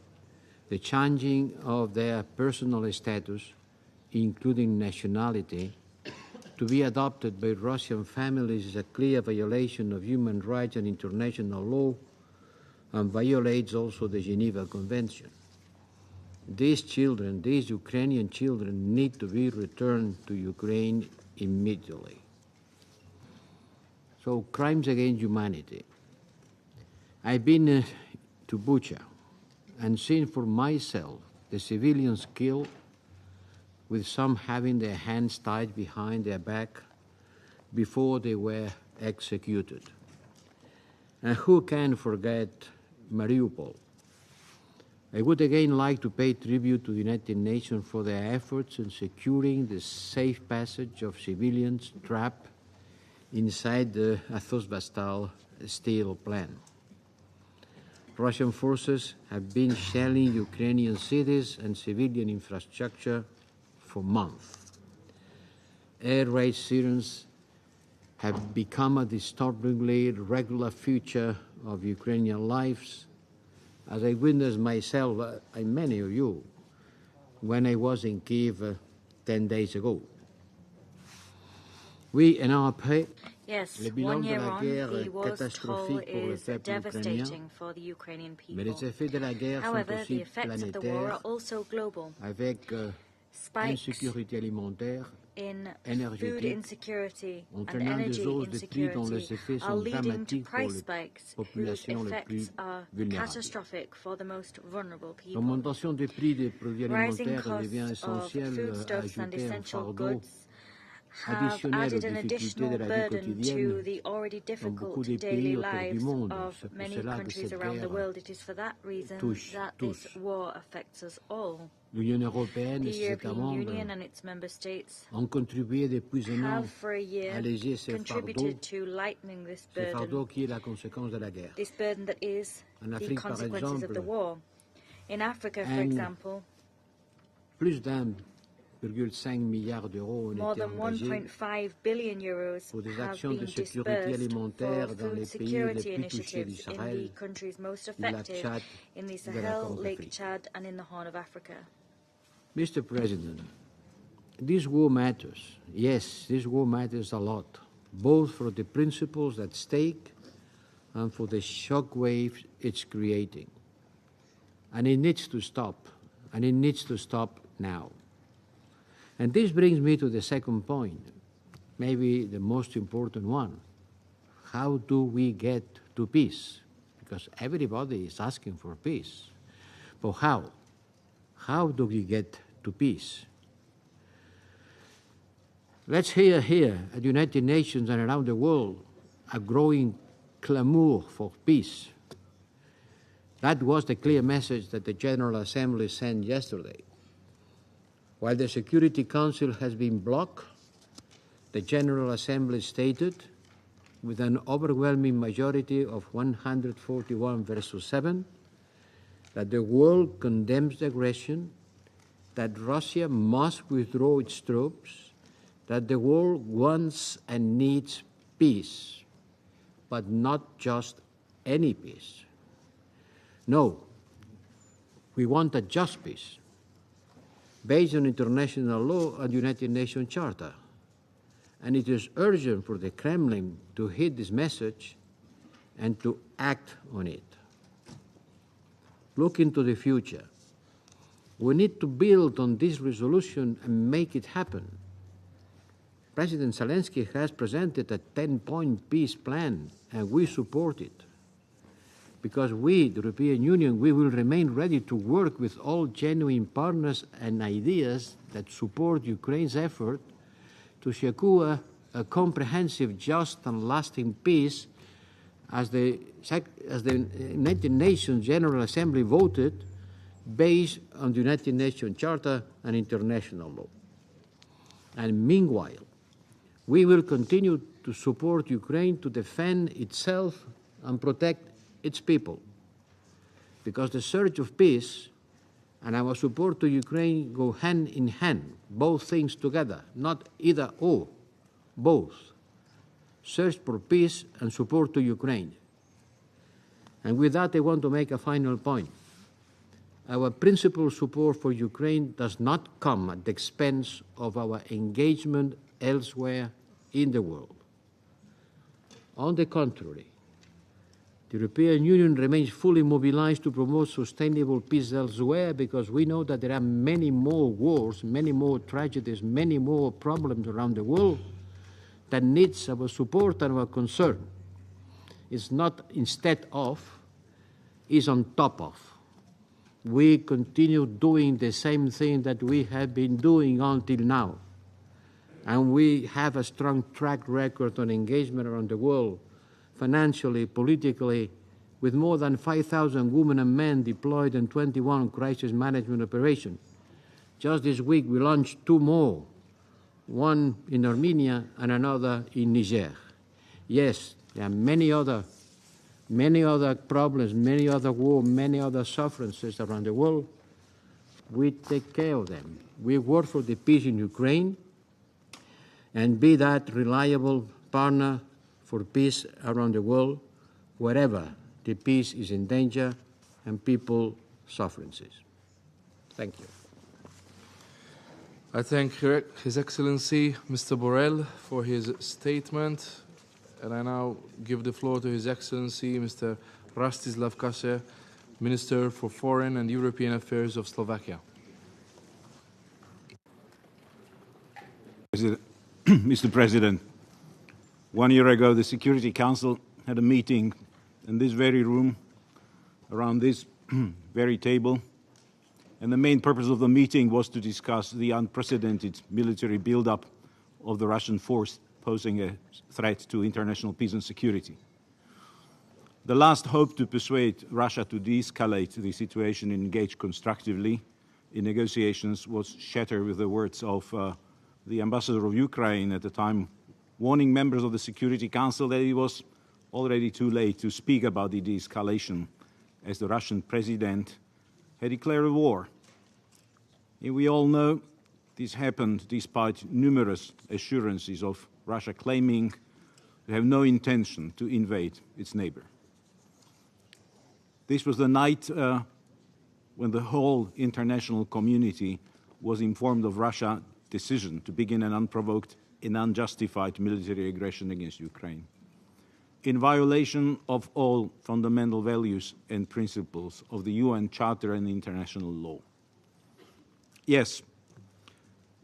the changing of their personal status, including nationality, to be adopted by Russian families is a clear violation of human rights and international law, and violates also the Geneva Convention. These children, these Ukrainian children, need to be returned to Ukraine immediately. So, crimes against humanity. I've been to Bucha and seen for myself the civilians killed, with some having their hands tied behind their back before they were executed. And who can forget Mariupol? I would again like to pay tribute to the United Nations for their efforts in securing the safe passage of civilians trapped inside the Azovstal steel plant. Russian forces have been shelling Ukrainian cities and civilian infrastructure for months. Air raid sirens have become a disturbingly regular feature of Ukrainian lives, as I witnessed myself, and many of you, when I was in Kiev 10 days ago. Oui, un an après, yes, le bilan 1 de year la on, guerre the war's toll catastrophique pour le is peuple ukrainien, devastating for the Ukrainian mais les people. effets de la guerre sont However, aussi the effects of the war are planétaires, also global. avec Spikes insécurité alimentaire, in food énergétique, insecurity and entraînant des energy hausses de prix dont les insecurity effets are sont leading to dramatiques pour price les spikes whose populations les plus effects are vulnérables. catastrophic for the most vulnerable people. L'augmentation des prix des produits Rising alimentaires devient costs of essentielle à foodstuffs and ajouter un essential fardeau goods have additionnel added aux an difficultés additional de la vie burden quotidienne to the already dans difficult beaucoup de daily pays autour du lives monde. of C'est pour many cela que countries cette around the guerre world. It is for that reason touche that tous. this war affects us all. L'Union européenne The et ses États European membres Union and its member states ont contribué depuis un an have for a year à alléger ce fardeau, contributed to lightening this ce fardeau burden, qui est la conséquence de la guerre. this burden that is En the Afrique, par consequences of the exemple, war. In Africa, for un- example, Plus d'1,5 milliard d'euros ont more été than engagés 1.5 billion euros pour des have actions de been sécurité dispersed alimentaire for dans food les pays les security plus touchés initiatives in d'Israël, the countries most du lac affected Tchad, in the de la Sahel, Corne Lake d'Afrique. Chad, and in the Horn of Africa. Mr. President, this war matters. Yes, this war matters a lot, both for the principles at stake and for the shockwave it's creating. And it needs to stop, and it needs to stop now. And this brings me to the second point, maybe the most important one. How do we get to peace? Because everybody is asking for peace. But how? How do we get to peace? Let's hear here at the United Nations and around the world a growing clamor for peace. That was the clear message that the General Assembly sent yesterday. While the Security Council has been blocked, the General Assembly stated, with an overwhelming majority of 141 versus 7, that the world condemns the aggression, that Russia must withdraw its troops, that the world wants and needs peace, but not just any peace. No, we want a just peace, based on international law and United Nations Charter. And it is urgent for the Kremlin to hear this message and to act on it. Look into the future. We need to build on this resolution and make it happen. President Zelensky has presented a 10-point peace plan, and we support it. Because we, the European Union, we will remain ready to work with all genuine partners and ideas that support Ukraine's effort to secure a comprehensive, just and lasting peace as the United Nations General Assembly voted, based on the United Nations Charter and international law. And meanwhile, we will continue to support Ukraine to defend itself and protect its people, because the search of peace and our support to Ukraine go hand in hand, both things together, not either or, both. Search for peace and support to Ukraine. And with that, I want to make a final point. Our principal support for Ukraine does not come at the expense of our engagement elsewhere in the world. On the contrary, the European Union remains fully mobilized to promote sustainable peace elsewhere, because we know that there are many more wars, many more tragedies, many more problems around the world that needs our support and our concern. It's not instead of, it's on top of. We continue doing the same thing that we have been doing until now. And we have a strong track record on engagement around the world, financially, politically, with more than 5,000 women and men deployed in 21 crisis management operations. Just this week, we launched 2 more, one in Armenia and another in Niger. Yes, there are many other problems, many other wars, many other sufferances around the world. We take care of them. We work for the peace in Ukraine and be that reliable partner for peace around the world, wherever the peace is in danger and people suffering. Thank you. I thank His Excellency Mr. Borrell for his statement, and I now give the floor to His Excellency Mr. Rastislav Kase, Minister for Foreign and European Affairs of Slovakia. Mr. President, 1 year ago, the Security Council had a meeting in this very room, around this very table, and the main purpose of the meeting was to discuss the unprecedented military buildup of the Russian force, posing a threat to international peace and security. The last hope to persuade Russia to de-escalate the situation and engage constructively in negotiations was shattered with the words of the ambassador of Ukraine at the time, warning members of the Security Council that it was already too late to speak about the de-escalation, as the Russian president had declared war. And we all know this happened despite numerous assurances of Russia claiming to have no intention to invade its neighbor. This was the night when the whole international community was informed of Russia's decision to begin an unprovoked and unjustified military aggression against Ukraine, in violation of all fundamental values and principles of the UN Charter and international law. Yes,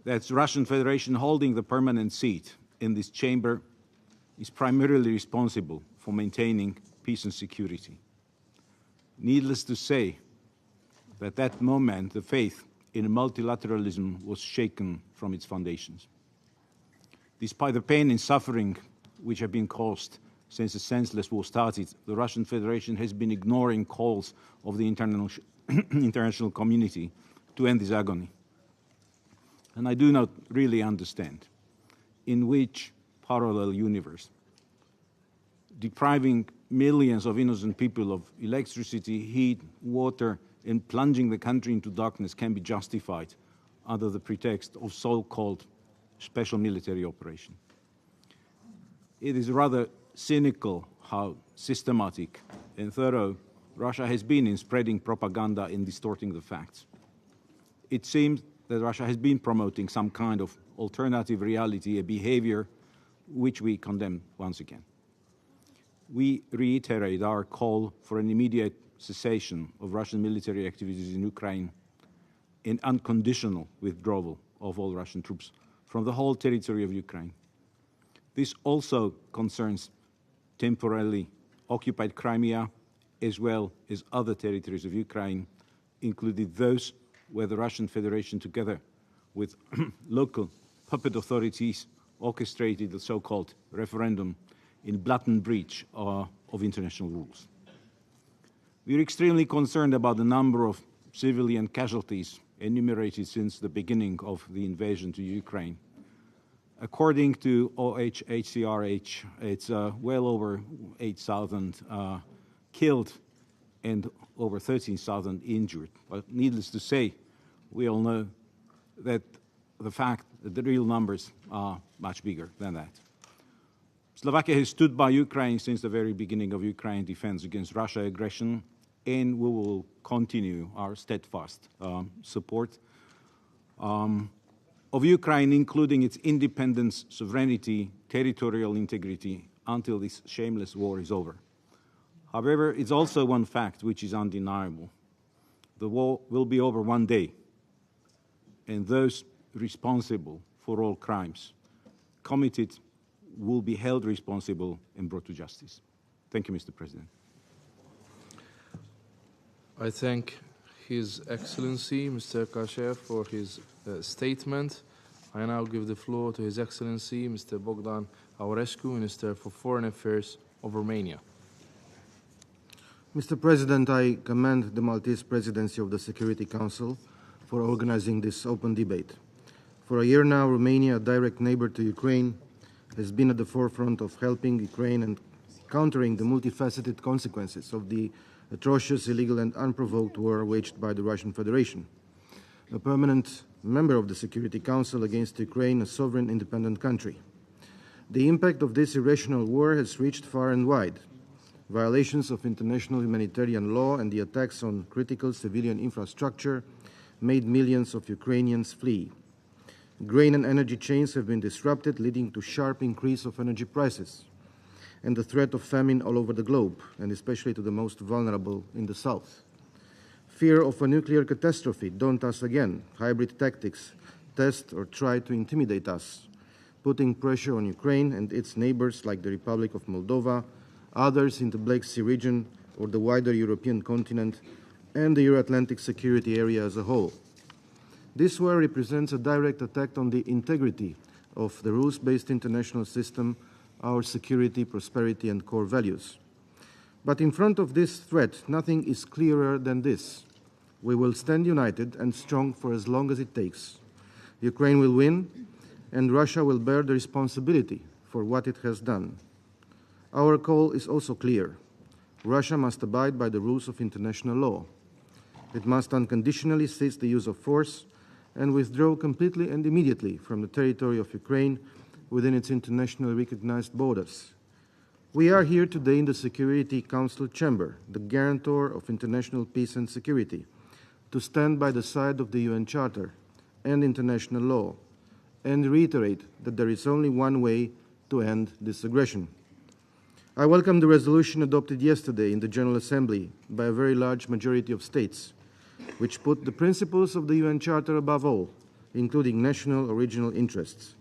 that's Russian Federation holding the permanent seat in this chamber is primarily responsible for maintaining peace and security. Needless to say, at that moment, the faith in multilateralism was shaken from its foundations. Despite the pain and suffering which have been caused since the senseless war started, the Russian Federation has been ignoring calls of the international community to end this agony. And I do not really understand in which parallel universe depriving millions of innocent people of electricity, heat, water, and plunging the country into darkness can be justified under the pretext of so-called special military operation. It is rather cynical how systematic and thorough Russia has been in spreading propaganda and distorting the facts. It seems that Russia has been promoting some kind of alternative reality, a behavior which we condemn once again. We reiterate our call for an immediate cessation of Russian military activities in Ukraine and unconditional withdrawal of all Russian troops from the whole territory of Ukraine. This also concerns temporarily occupied Crimea, as well as other territories of Ukraine, including those where the Russian Federation, together with local puppet authorities, orchestrated the so-called referendum in blatant breach of international rules. We are extremely concerned about the number of civilian casualties enumerated since the beginning of the invasion to Ukraine. According to OHCHR, it's well over 8,000 killed and over 13,000 injured. But needless to say, we all know that the real numbers are much bigger than that. Slovakia has stood by Ukraine since the very beginning of Ukraine defense against Russia aggression, and we will continue our steadfast support of Ukraine, including its independence, sovereignty, territorial integrity, until this shameless war is over. However, it's also one fact which is undeniable. The war will be over one day, and those responsible for all crimes committed will be held responsible and brought to justice. Thank you, Mr. President. I thank His Excellency, Mr. Kashev, for his statement. I now give the floor to His Excellency, Mr. Bogdan Aurescu, Minister for Foreign Affairs of Romania. Mr. President, I commend the Maltese Presidency of the Security Council for organizing this open debate. For a year now, Romania, a direct neighbor to Ukraine, has been at the forefront of helping Ukraine and countering the multifaceted consequences of the atrocious, illegal and unprovoked war waged by the Russian Federation. A permanent member of the Security Council against Ukraine, a sovereign independent country. The impact of this irrational war has reached far and wide. Violations of international humanitarian law and the attacks on critical civilian infrastructure made millions of Ukrainians flee. Grain and energy chains have been disrupted, leading to sharp increase of energy prices and the threat of famine all over the globe, and especially to the most vulnerable in the south. Fear of a nuclear catastrophe daunt us again. Hybrid tactics test or try to intimidate us, putting pressure on Ukraine and its neighbors like the Republic of Moldova, others in the Black Sea region or the wider European continent and the Euro-Atlantic security area as a whole. This war represents a direct attack on the integrity of the rules-based international system, our security, prosperity and core values. But in front of this threat, nothing is clearer than this. We will stand united and strong for as long as it takes. Ukraine will win, and Russia will bear the responsibility for what it has done. Our call is also clear. Russia must abide by the rules of international law. It must unconditionally cease the use of force and withdraw completely and immediately from the territory of Ukraine within its internationally recognized borders. We are here today in the Security Council chamber, the guarantor of international peace and security, to stand by the side of the UN Charter and international law, and reiterate that there is only one way to end this aggression. I welcome the resolution adopted yesterday in the General Assembly by a very large majority of states, which put the principles of the UN Charter above all, including national or regional interests.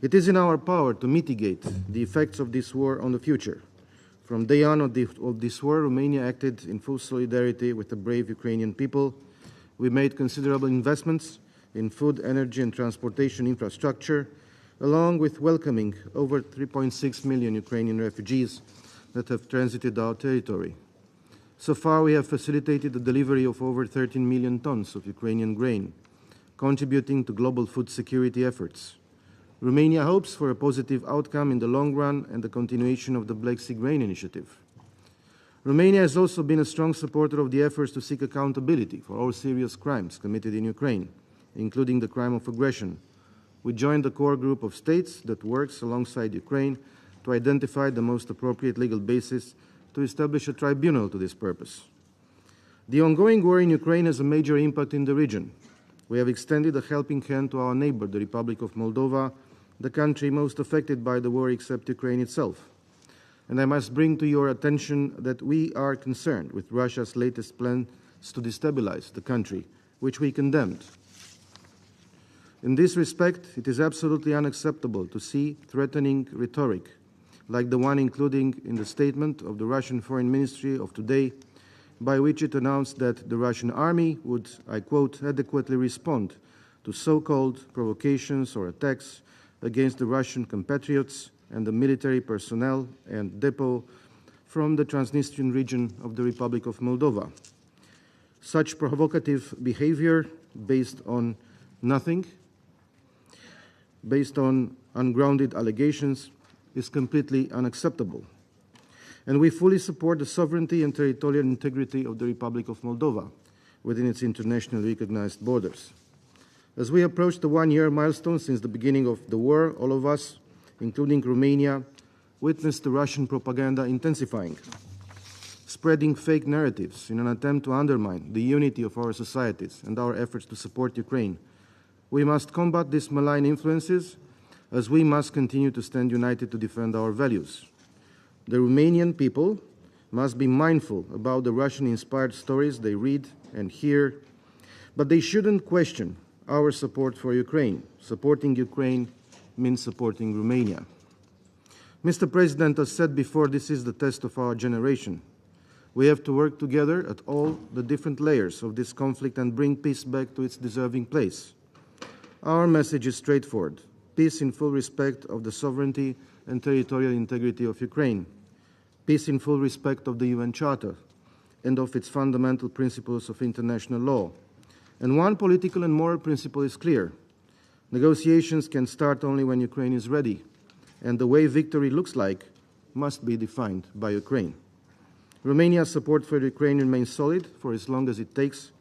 It is in our power to mitigate the effects of this war on the future. From day on of this war, Romania acted in full solidarity with the brave Ukrainian people. We made considerable investments in food, energy and transportation infrastructure, along with welcoming over 3.6 million Ukrainian refugees that have transited our territory. So far, we have facilitated the delivery of over 13 million tons of Ukrainian grain, contributing to global food security efforts. Romania hopes for a positive outcome in the long run and the continuation of the Black Sea Grain Initiative. Romania has also been a strong supporter of the efforts to seek accountability for all serious crimes committed in Ukraine, including the crime of aggression. We joined the core group of states that works alongside Ukraine to identify the most appropriate legal basis to establish a tribunal to this purpose. The ongoing war in Ukraine has a major impact in the region. We have extended a helping hand to our neighbor, the Republic of Moldova, the country most affected by the war except Ukraine itself. And I must bring to your attention that we are concerned with Russia's latest plans to destabilize the country, which we condemned. In this respect, it is absolutely unacceptable to see threatening rhetoric, like the one included in the statement of the Russian Foreign Ministry of today, by which it announced that the Russian army would, I quote, adequately respond to so-called provocations or attacks against the Russian compatriots and the military personnel and depot from the Transnistrian region of the Republic of Moldova. Such provocative behavior based on nothing, based on ungrounded allegations, is completely unacceptable. And we fully support the sovereignty and territorial integrity of the Republic of Moldova within its internationally recognized borders. As we approach the one-year milestone since the beginning of the war, all of us, including Romania, witnessed the Russian propaganda intensifying, spreading fake narratives in an attempt to undermine the unity of our societies and our efforts to support Ukraine. We must combat these malign influences, as we must continue to stand united to defend our values. The Romanian people must be mindful about the Russian-inspired stories they read and hear, but they shouldn't question our support for Ukraine. Supporting Ukraine means supporting Romania. Mr. President, as said before, this is the test of our generation. We have to work together at all the different layers of this conflict and bring peace back to its deserving place. Our message is straightforward: peace in full respect of the sovereignty and territorial integrity of Ukraine, peace in full respect of the UN Charter and of its fundamental principles of international law. And one political and moral principle is clear: negotiations can start only when Ukraine is ready, and the way victory looks like must be defined by Ukraine. Romania's support for Ukraine remains solid for as long as it takes.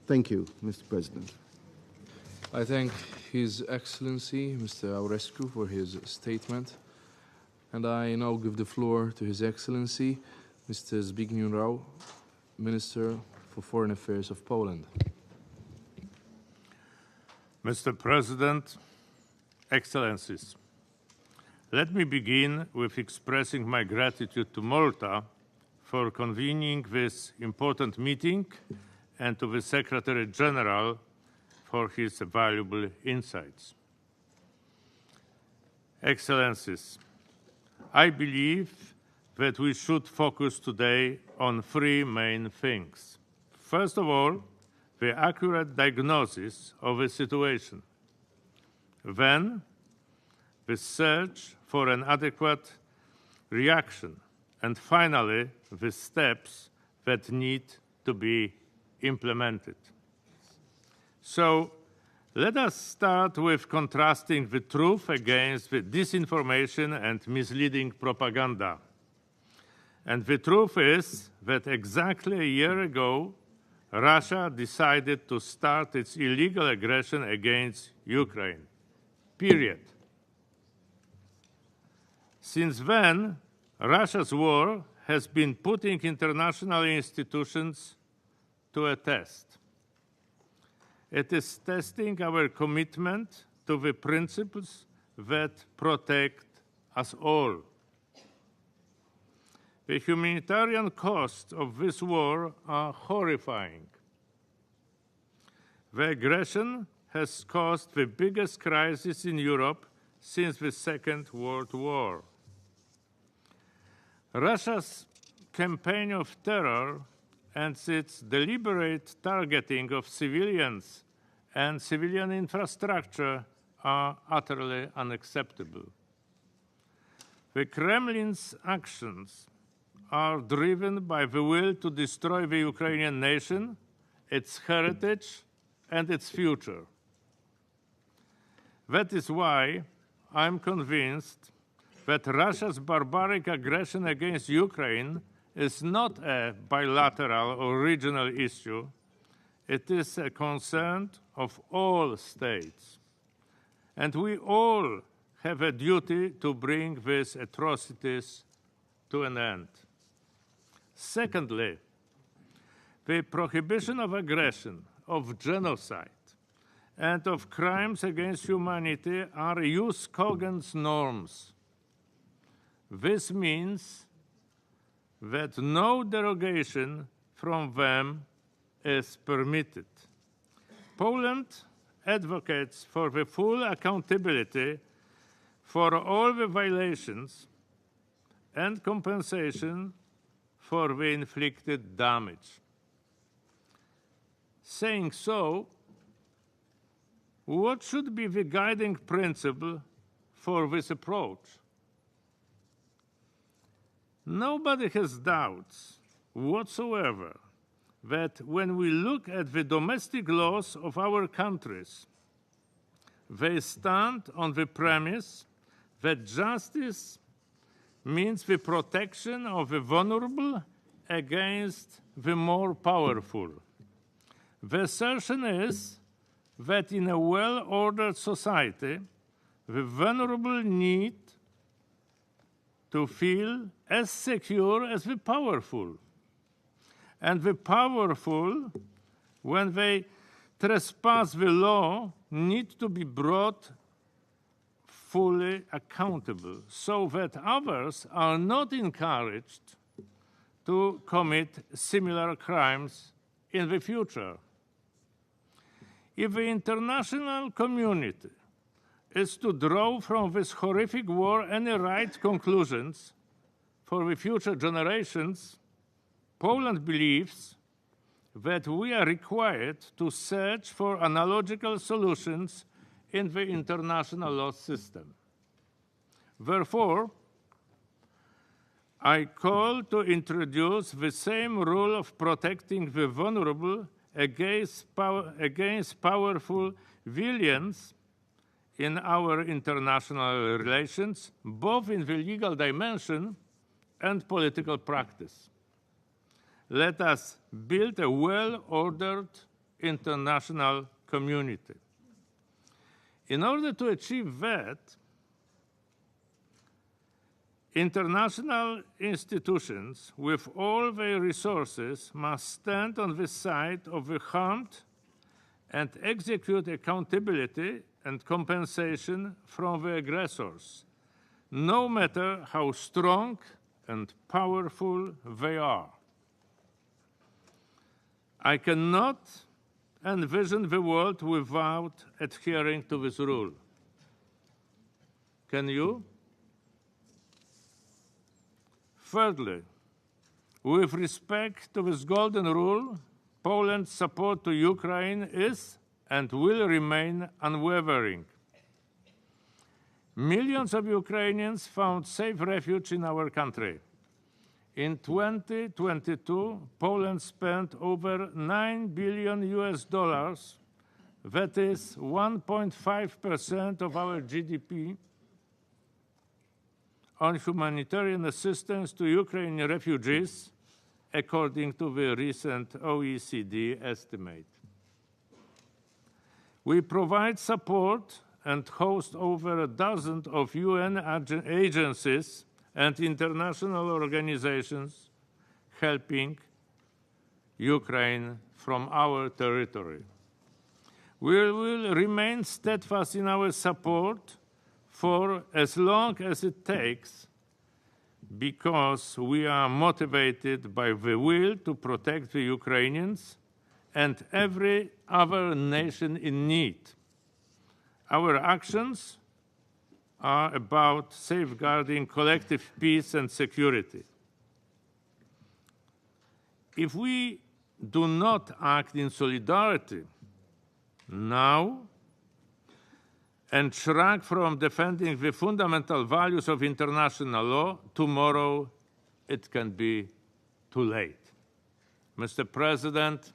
Thank you, Mr. President. I thank His Excellency, Mr. Aurescu, for his statement. And I now give the floor to His Excellency, Mr. Zbigniew Rau, Minister for Foreign Affairs of Poland. Mr. President, Excellencies, let me begin with expressing my gratitude to Malta for convening this important meeting and to the Secretary General for his valuable insights. Excellencies, I believe that we should focus today on three main things. First of all, the accurate diagnosis of the situation. Then, the search for an adequate reaction. And finally, the steps that need to be implemented. So, let us start with contrasting the truth against the disinformation and misleading propaganda. And the truth is that exactly a year ago, Russia decided to start its illegal aggression against Ukraine. Period. Since then, Russia's war has been putting international institutions to a test. It is testing our commitment to the principles that protect us all. The humanitarian costs of this war are horrifying. The aggression has caused the biggest crisis in Europe since the Second World War. Russia's campaign of terror and its deliberate targeting of civilians and civilian infrastructure are utterly unacceptable. The Kremlin's actions are driven by the will to destroy the Ukrainian nation, its heritage, and its future. That is why I'm convinced that Russia's barbaric aggression against Ukraine is not a bilateral or regional issue. It is a concern of all states. And we all have a duty to bring these atrocities to an end. Secondly, the prohibition of aggression, of genocide, and of crimes against humanity are jus cogens norms. This means that no derogation from them is permitted. Poland advocates for the full accountability for all the violations and compensation for the inflicted damage. Saying so, what should be the guiding principle for this approach. Nobody has doubts whatsoever that when we look at the domestic laws of our countries, they stand on the premise that justice means the protection of the vulnerable against the more powerful. The assertion is that in a well-ordered society, the vulnerable need to feel as secure as the powerful. And the powerful, when they trespass the law, need to be brought fully accountable so that others are not encouraged to commit similar crimes in the future. If the international community is to draw from this horrific war any right conclusions for the future generations, Poland believes that we are required to search for analogical solutions in the international law system. Therefore, I call to introduce the same rule of protecting the vulnerable against powerful villains in our international relations, both in the legal dimension and political practice. Let us build a well-ordered international community. In order to achieve that, international institutions with all their resources must stand on the side of the harmed and execute accountability and compensation from the aggressors, no matter how strong and powerful they are. I cannot envision the world without adhering to this rule. Can you? Thirdly, with respect to this golden rule, Poland's support to Ukraine is and will remain unwavering. Millions of Ukrainians found safe refuge in our country. In 2022, Poland spent over $9 billion, that is 1.5% of our GDP, on humanitarian assistance to Ukrainian refugees, according to the recent OECD estimate. We provide support and host over a dozen of UN agencies and international organizations helping Ukraine from our territory. We will remain steadfast in our support for as long as it takes, because we are motivated by the will to protect the Ukrainians and every other nation in need. Our actions are about safeguarding collective peace and security. If we do not act in solidarity now and shrug from defending the fundamental values of international law, tomorrow it can be too late. Mr. President,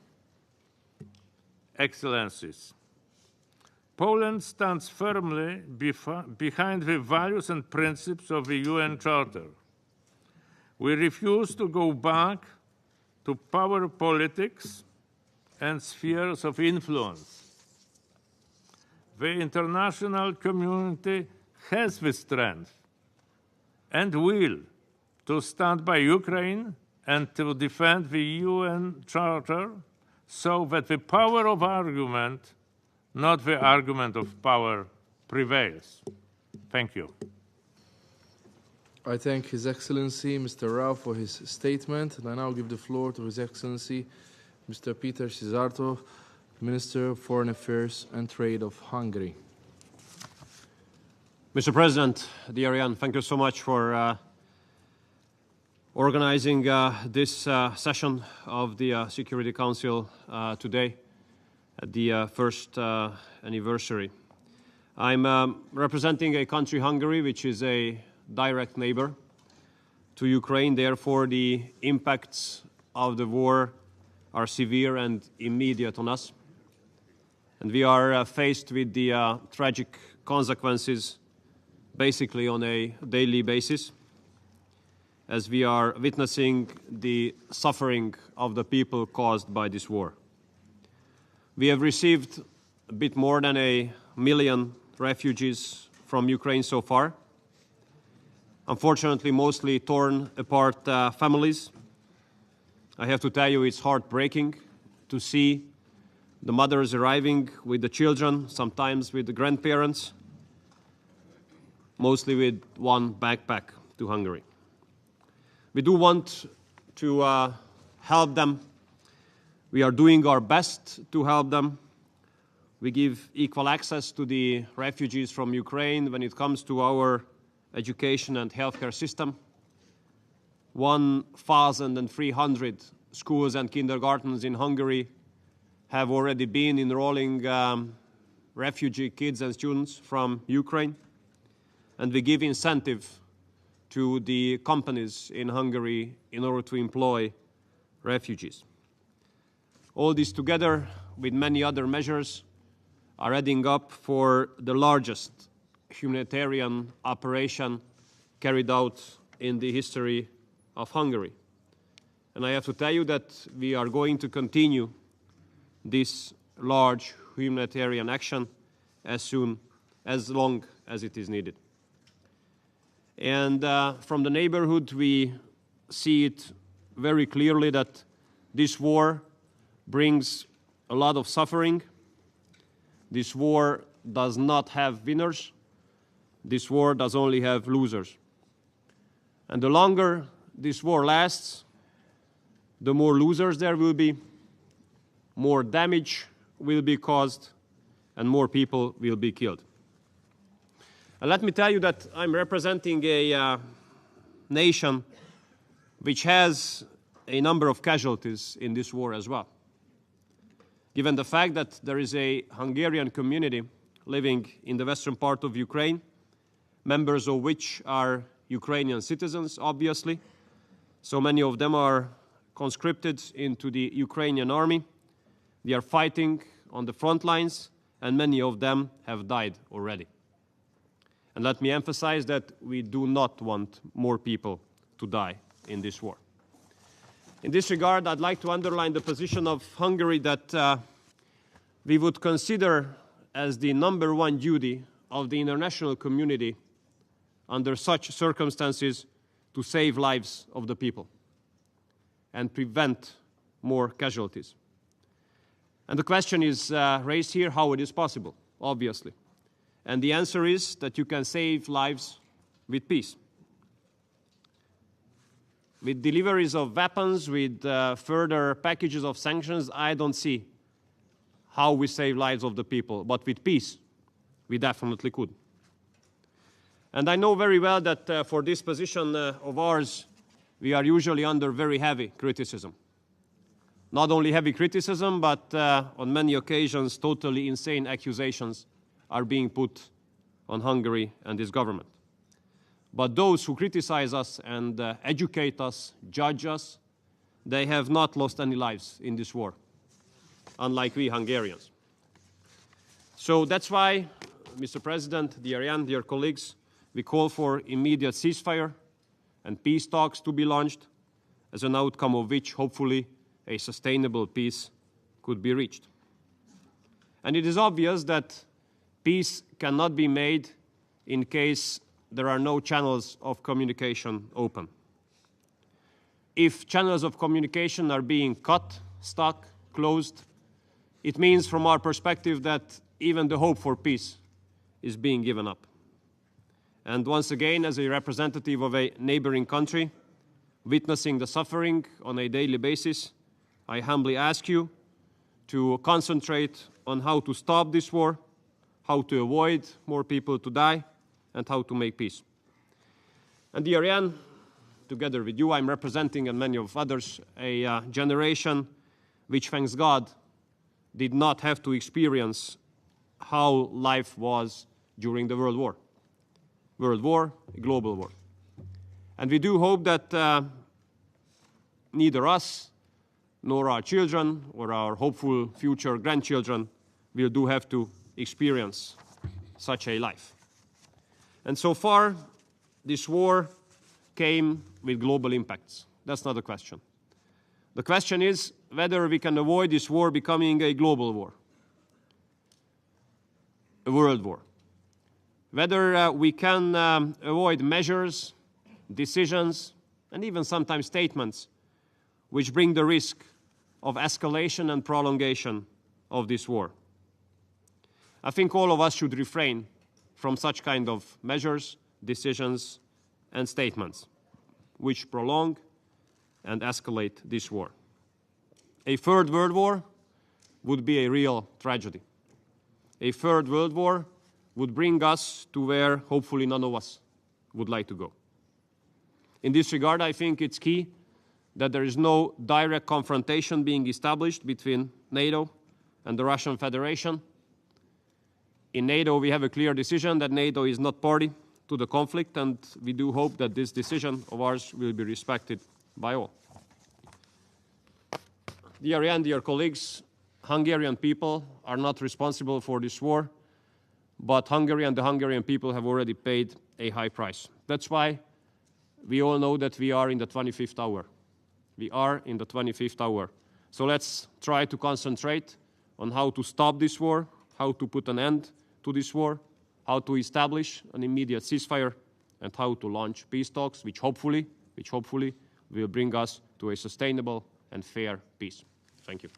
Excellencies, Poland stands firmly behind the values and principles of the UN Charter. We refuse to go back to power politics and spheres of influence. The international community has the strength and will to stand by Ukraine and to defend the UN Charter so that the power of argument, not the argument of power, prevails. Thank you. I thank His Excellency Mr. Rao for his statement, and I now give the floor to His Excellency Mr. Peter Szijjártó, Minister of Foreign Affairs and Trade of Hungary. Mr. President, dear Jan, thank you so much for organizing this session of the Security Council today, at the first anniversary. I'm representing a country, Hungary, which is a direct neighbor to Ukraine. Therefore, the impacts of the war are severe and immediate on us. And we are faced with the tragic consequences basically on a daily basis, as we are witnessing the suffering of the people caused by this war. We have received a bit more than 1 million refugees from Ukraine so far. Unfortunately, mostly torn apart families. I have to tell you, it's heartbreaking to see the mothers arriving with the children, sometimes with the grandparents, mostly with one backpack to Hungary. We do want to help them. We are doing our best to help them. We give equal access to the refugees from Ukraine when it comes to our education and healthcare system. 1,300 schools and kindergartens in Hungary have already been enrolling refugee kids and students from Ukraine. And we give incentive to the companies in Hungary in order to employ refugees. All this together with many other measures are adding up for the largest humanitarian operation carried out in the history of Hungary. And I have to tell you that we are going to continue this large humanitarian action as long as it is needed. And from the neighborhood, we see it very clearly that this war brings a lot of suffering. This war does not have winners. This war does only have losers. And the longer this war lasts, the more losers there will be, more damage will be caused, and more people will be killed. And let me tell you that I'm representing a nation which has a number of casualties in this war as well. Given the fact that there is a Hungarian community living in the western part of Ukraine, members of which are Ukrainian citizens, obviously. So many of them are conscripted into the Ukrainian army. They are fighting on the front lines, and many of them have died already. And let me emphasize that we do not want more people to die in this war. In this regard, I'd like to underline the position of Hungary that we would consider as the #1 duty of the international community under such circumstances to save lives of the people and prevent more casualties. And the question is raised here how it is possible, obviously. And the answer is that you can save lives with peace. With deliveries of weapons, with further packages of sanctions, I don't see how we save lives of the people. But with peace, we definitely could. And I know very well that for this position of ours, we are usually under very heavy criticism. Not only heavy criticism, but on many occasions, totally insane accusations are being put on Hungary and this government. But those who criticize us and educate us, judge us, they have not lost any lives in this war, unlike we Hungarians. So that's why, Mr. President, dear Jan, dear colleagues, we call for immediate ceasefire and peace talks to be launched, as an outcome of which, hopefully, a sustainable peace could be reached. And it is obvious that peace cannot be made in case there are no channels of communication open. If channels of communication are being cut, stuck, closed, it means from our perspective that even the hope for peace is being given up. And once again, as a representative of a neighboring country, witnessing the suffering on a daily basis, I humbly ask you to concentrate on how to stop this war, how to avoid more people to die, and how to make peace. And dear Jan, together with you, I'm representing, and many of others, a generation which, thanks God, did not have to experience how life was during the World War. World War, a global war. And we do hope that neither us nor our children or our hopeful future grandchildren will do have to experience such a life. And so far, this war came with global impacts. That's not the question. The question is whether we can avoid this war becoming a global war, a world war. Whether we can avoid measures, decisions, and even sometimes statements which bring the risk of escalation and prolongation of this war. I think all of us should refrain from such kind of measures, decisions, and statements which prolong and escalate this war. A third world war would be a real tragedy. A third world war would bring us to where hopefully none of us would like to go. In this regard, I think it's key that there is no direct confrontation being established between NATO and the Russian Federation. In NATO, we have a clear decision that NATO is not party to the conflict, and we do hope that this decision of ours will be respected by all. Dear Ian, dear colleagues, Hungarian people are not responsible for this war, but Hungary and the Hungarian people have already paid a high price. That's why we all know that we are in the 25th hour. We are in the 25th hour. So let's try to concentrate on how to stop this war, how to put an end to this war, how to establish an immediate ceasefire, and how to launch peace talks, which hopefully will bring us to a sustainable and fair peace. Thank you.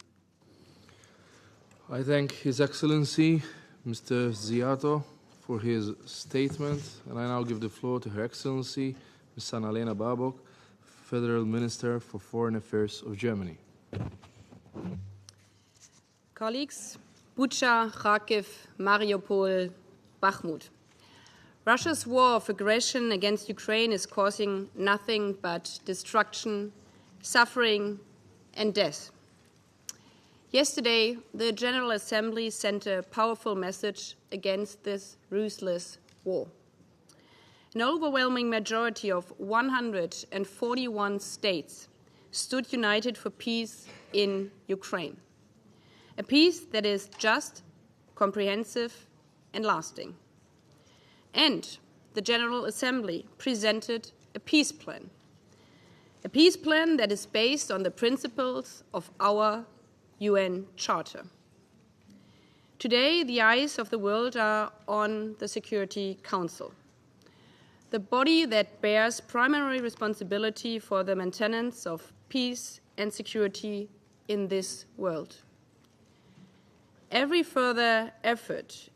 I thank His Excellency, Mr. Ziato, for his statement, and I now give the floor to Her Excellency, Ms. Annalena Baerbock, Federal Minister for Foreign Affairs of Germany. Colleagues, Bucha, Kharkiv, Mariupol, Bakhmut. Russia's war of aggression against Ukraine is causing nothing but destruction, suffering, and death. Yesterday, the General Assembly sent a powerful message against this ruthless war. An overwhelming majority of 141 states stood united for peace in Ukraine. A peace that is just, comprehensive, and lasting. And the General Assembly presented a peace plan. A peace plan that is based on the principles of our UN Charter. Today, the eyes of the world are on the Security Council, the body that bears primary responsibility for the maintenance of peace and security in this world. Every further effort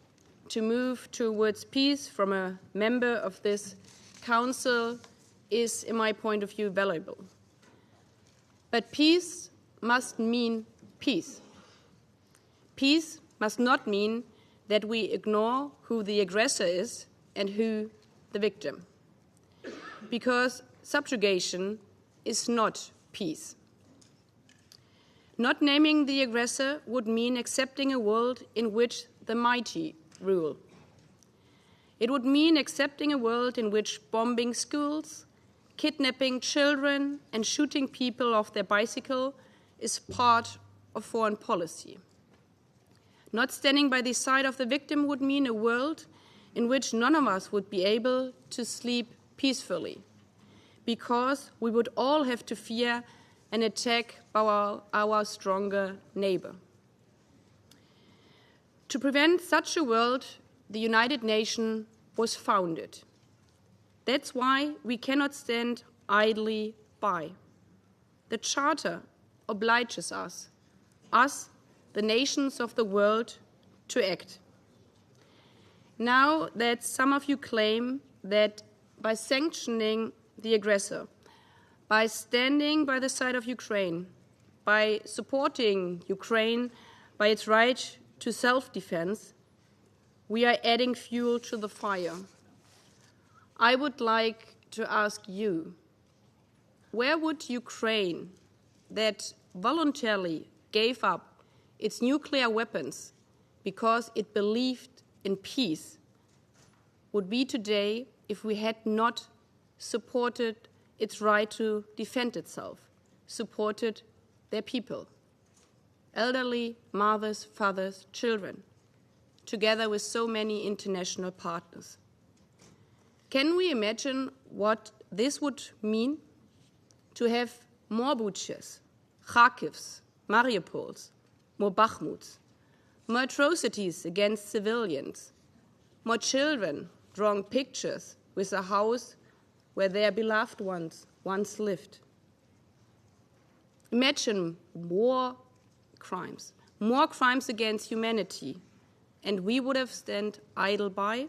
to move towards peace from a member of this Council is, in my point of view, valuable. But peace must mean peace. Peace must not mean that we ignore who the aggressor is and who the victim, because subjugation is not peace. Not naming the aggressor would mean accepting a world in which the mighty rule. It would mean accepting a world in which bombing schools, kidnapping children, and shooting people off their bicycle is part of foreign policy. Not standing by the side of the victim would mean a world in which none of us would be able to sleep peacefully, because we would all have to fear an attack by our stronger neighbor. To prevent such a world, the United Nations was founded. That's why we cannot stand idly by. The Charter obliges us, the nations of the world, to act. Now that some of you claim that by sanctioning the aggressor, by standing by the side of Ukraine, by supporting Ukraine by its right to self-defense, we are adding fuel to the fire. I would like to ask you, where would Ukraine, that voluntarily gave up its nuclear weapons because it believed in peace, would be today if we had not supported its right to defend itself, supported their people, elderly, mothers, fathers, children, together with so many international partners. Can we imagine what this would mean to have more Buchas, Kharkivs, Mariupols, more Bakhmuts, more atrocities against civilians, more children drawing pictures with a house where their beloved ones once lived? Imagine more crimes against humanity, and we would have stand idle by?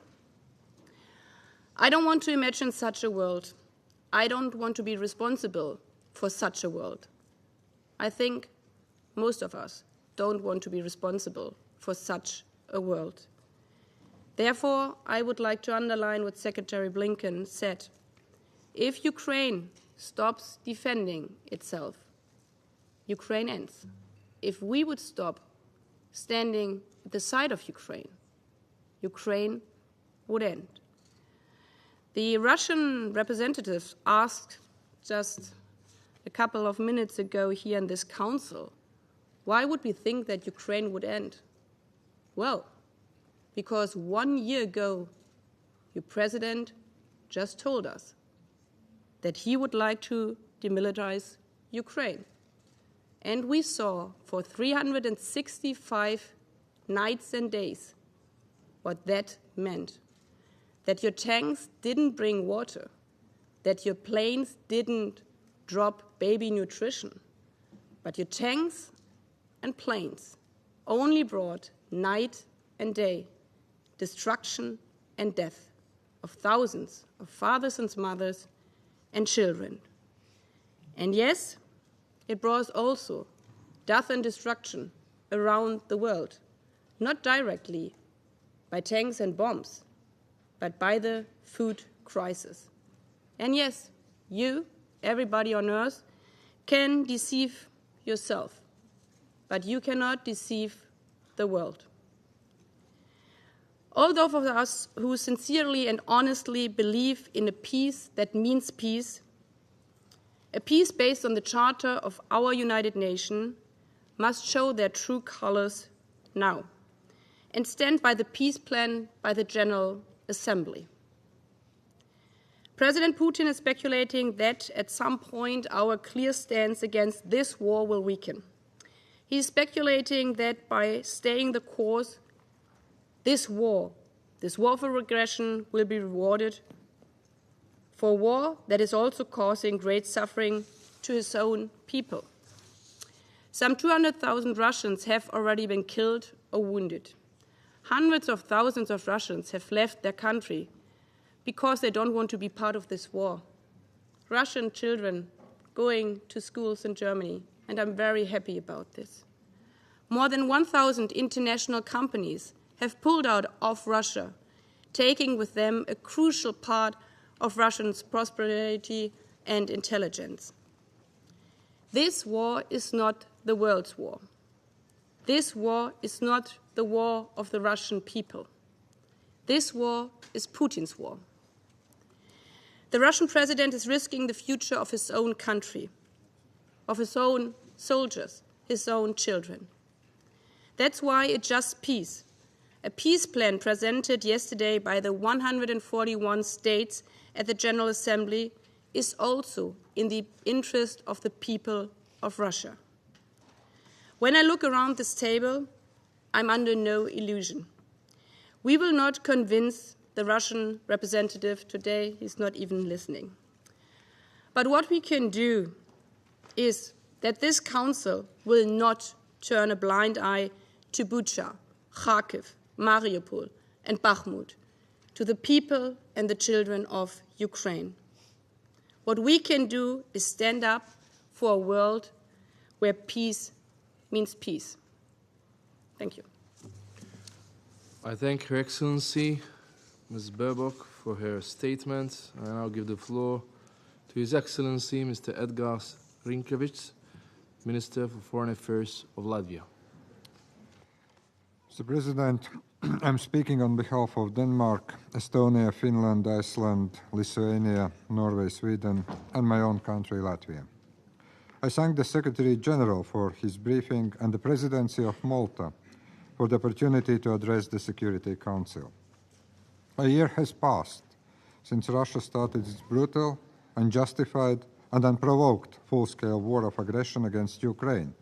I don't want to imagine such a world. I don't want to be responsible for such a world. I think most of us don't want to be responsible for such a world. Therefore, I would like to underline what Secretary Blinken said. If Ukraine stops defending itself, Ukraine ends. If we would stop standing at the side of Ukraine, Ukraine would end. The Russian representatives asked just a couple of minutes ago here in this council, why would we think that Ukraine would end? Well, because 1 year ago, your president just told us that he would like to demilitarize Ukraine. And we saw for 365 nights and days what that meant. That your tanks didn't bring water, that your planes didn't drop baby nutrition, but your tanks and planes only brought night and day destruction and death of thousands of fathers and mothers and children. And yes, it brought also death and destruction around the world, not directly by tanks and bombs, but by the food crisis. And yes, you, everybody on earth, can deceive yourself, but you cannot deceive the world. All those of us who sincerely and honestly believe in a peace that means peace, a peace based on the Charter of our United Nations, must show their true colors now and stand by the peace plan by the General Assembly. President Putin is speculating that at some point our clear stance against this war will weaken. He is speculating that by staying the course, this war of aggression will be rewarded for a war that is also causing great suffering to his own people. Some 200,000 Russians have already been killed or wounded. Hundreds of thousands of Russians have left their country because they don't want to be part of this war. Russian children going to schools in Germany, and I'm very happy about this. More than 1,000 international companies have pulled out of Russia, taking with them a crucial part of Russia's prosperity and intelligence. This war is not the world's war. This war is not the war of the Russian people. This war is Putin's war. The Russian president is risking the future of his own country, of his own soldiers, his own children. That's why a just peace, a peace plan presented yesterday by the 141 states at the General Assembly, is also in the interest of the people of Russia. When I look around this table, I'm under no illusion. We will not convince the Russian representative today. He's not even listening. But what we can do is that this Council will not turn a blind eye to Bucha, Kharkiv, Mariupol, and Bakhmut, to the people and the children of Ukraine. What we can do is stand up for a world where peace means peace. Thank you. I thank Her Excellency, Ms. Baerbock, for her statement. I now give the floor to His Excellency, Mr. Edgars Rinkēvičs, Minister for Foreign Affairs of Latvia. Mr. President, I'm speaking on behalf of Denmark, Estonia, Finland, Iceland, Lithuania, Norway, Sweden, and my own country, Latvia. I thank the Secretary General for his briefing and the Presidency of Malta for the opportunity to address the Security Council. A year has passed since Russia started its brutal, unjustified, and unprovoked full-scale war of aggression against Ukraine,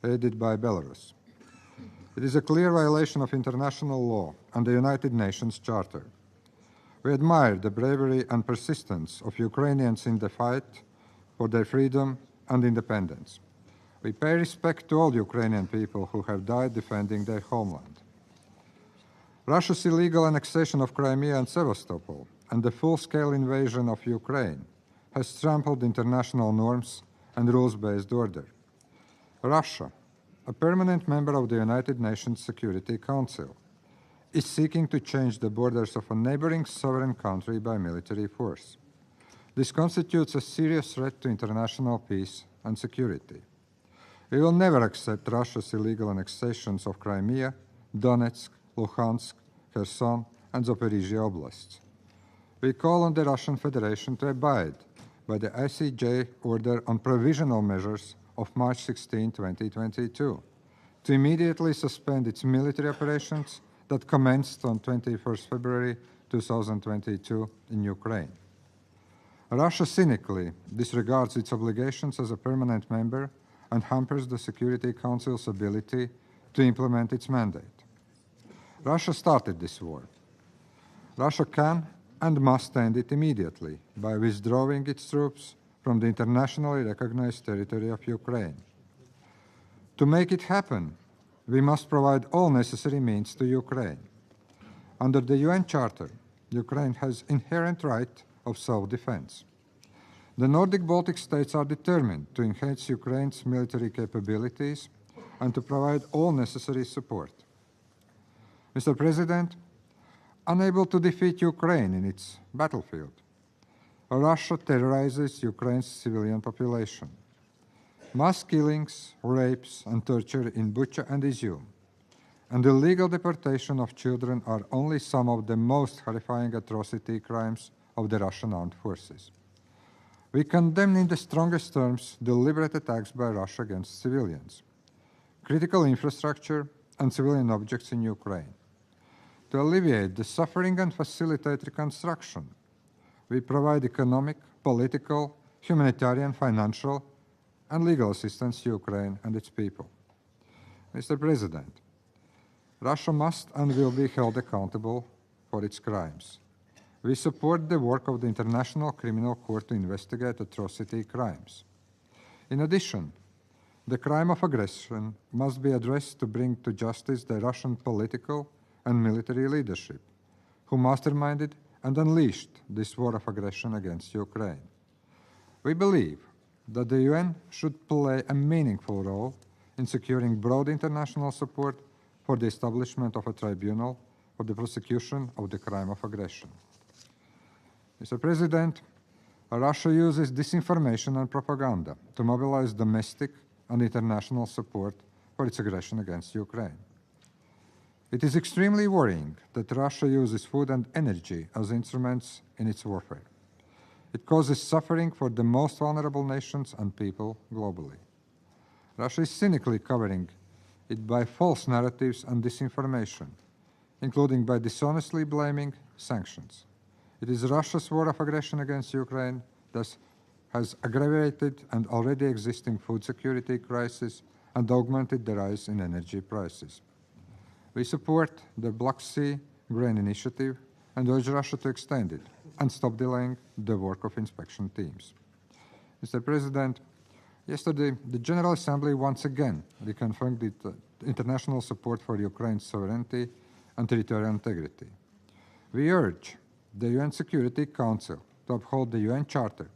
aided by Belarus. It is a clear violation of international law and the United Nations Charter. We admire the bravery and persistence of Ukrainians in the fight for their freedom and independence. We pay respect to all Ukrainian people who have died defending their homeland. Russia's illegal annexation of Crimea and Sevastopol and the full-scale invasion of Ukraine has trampled international norms and rules-based order. Russia, a permanent member of the United Nations Security Council, is seeking to change the borders of a neighboring sovereign country by military force. This constitutes a serious threat to international peace and security. We will never accept Russia's illegal annexations of Crimea, Donetsk, Luhansk, Kherson, and Zaporizhia oblasts. We call on the Russian Federation to abide by the ICJ order on provisional measures of March 16, 2022, to immediately suspend its military operations that commenced on 21st February 2022 in Ukraine. Russia cynically disregards its obligations as a permanent member and hampers the Security Council's ability to implement its mandate. Russia started this war. Russia can and must end it immediately by withdrawing its troops from the internationally recognized territory of Ukraine. To make it happen, we must provide all necessary means to Ukraine. Under the UN Charter, Ukraine has inherent right of self-defense. The Nordic Baltic states are determined to enhance Ukraine's military capabilities and to provide all necessary support. Mr. President, unable to defeat Ukraine in its battlefield, Russia terrorizes Ukraine's civilian population. Mass killings, rapes, and torture in Bucha and Izium, and the illegal deportation of children are only some of the most horrifying atrocity crimes of the Russian armed forces. We condemn in the strongest terms deliberate attacks by Russia against civilians, critical infrastructure, and civilian objects in Ukraine. To alleviate the suffering and facilitate reconstruction, we provide economic, political, humanitarian, financial, and legal assistance to Ukraine and its people. Mr. President, Russia must and will be held accountable for its crimes. We support the work of the International Criminal Court to investigate atrocity crimes. In addition, the crime of aggression must be addressed to bring to justice the Russian political and military leadership, who masterminded and unleashed this war of aggression against Ukraine. We believe that the UN should play a meaningful role in securing broad international support for the establishment of a tribunal for the prosecution of the crime of aggression. Mr. President, Russia uses disinformation and propaganda to mobilize domestic and international support for its aggression against Ukraine. It is extremely worrying that Russia uses food and energy as instruments in its warfare. It causes suffering for the most vulnerable nations and people globally. Russia is cynically covering it by false narratives and disinformation, including by dishonestly blaming sanctions. It is Russia's war of aggression against Ukraine that has aggravated an already existing food security crisis and augmented the rise in energy prices. We support the Black Sea Grain Initiative and urge Russia to extend it and stop delaying the work of inspection teams. Mr. President, yesterday the General Assembly once again reconfirmed the international support for Ukraine's sovereignty and territorial integrity. We urge the UN Security Council to uphold the UN Charter,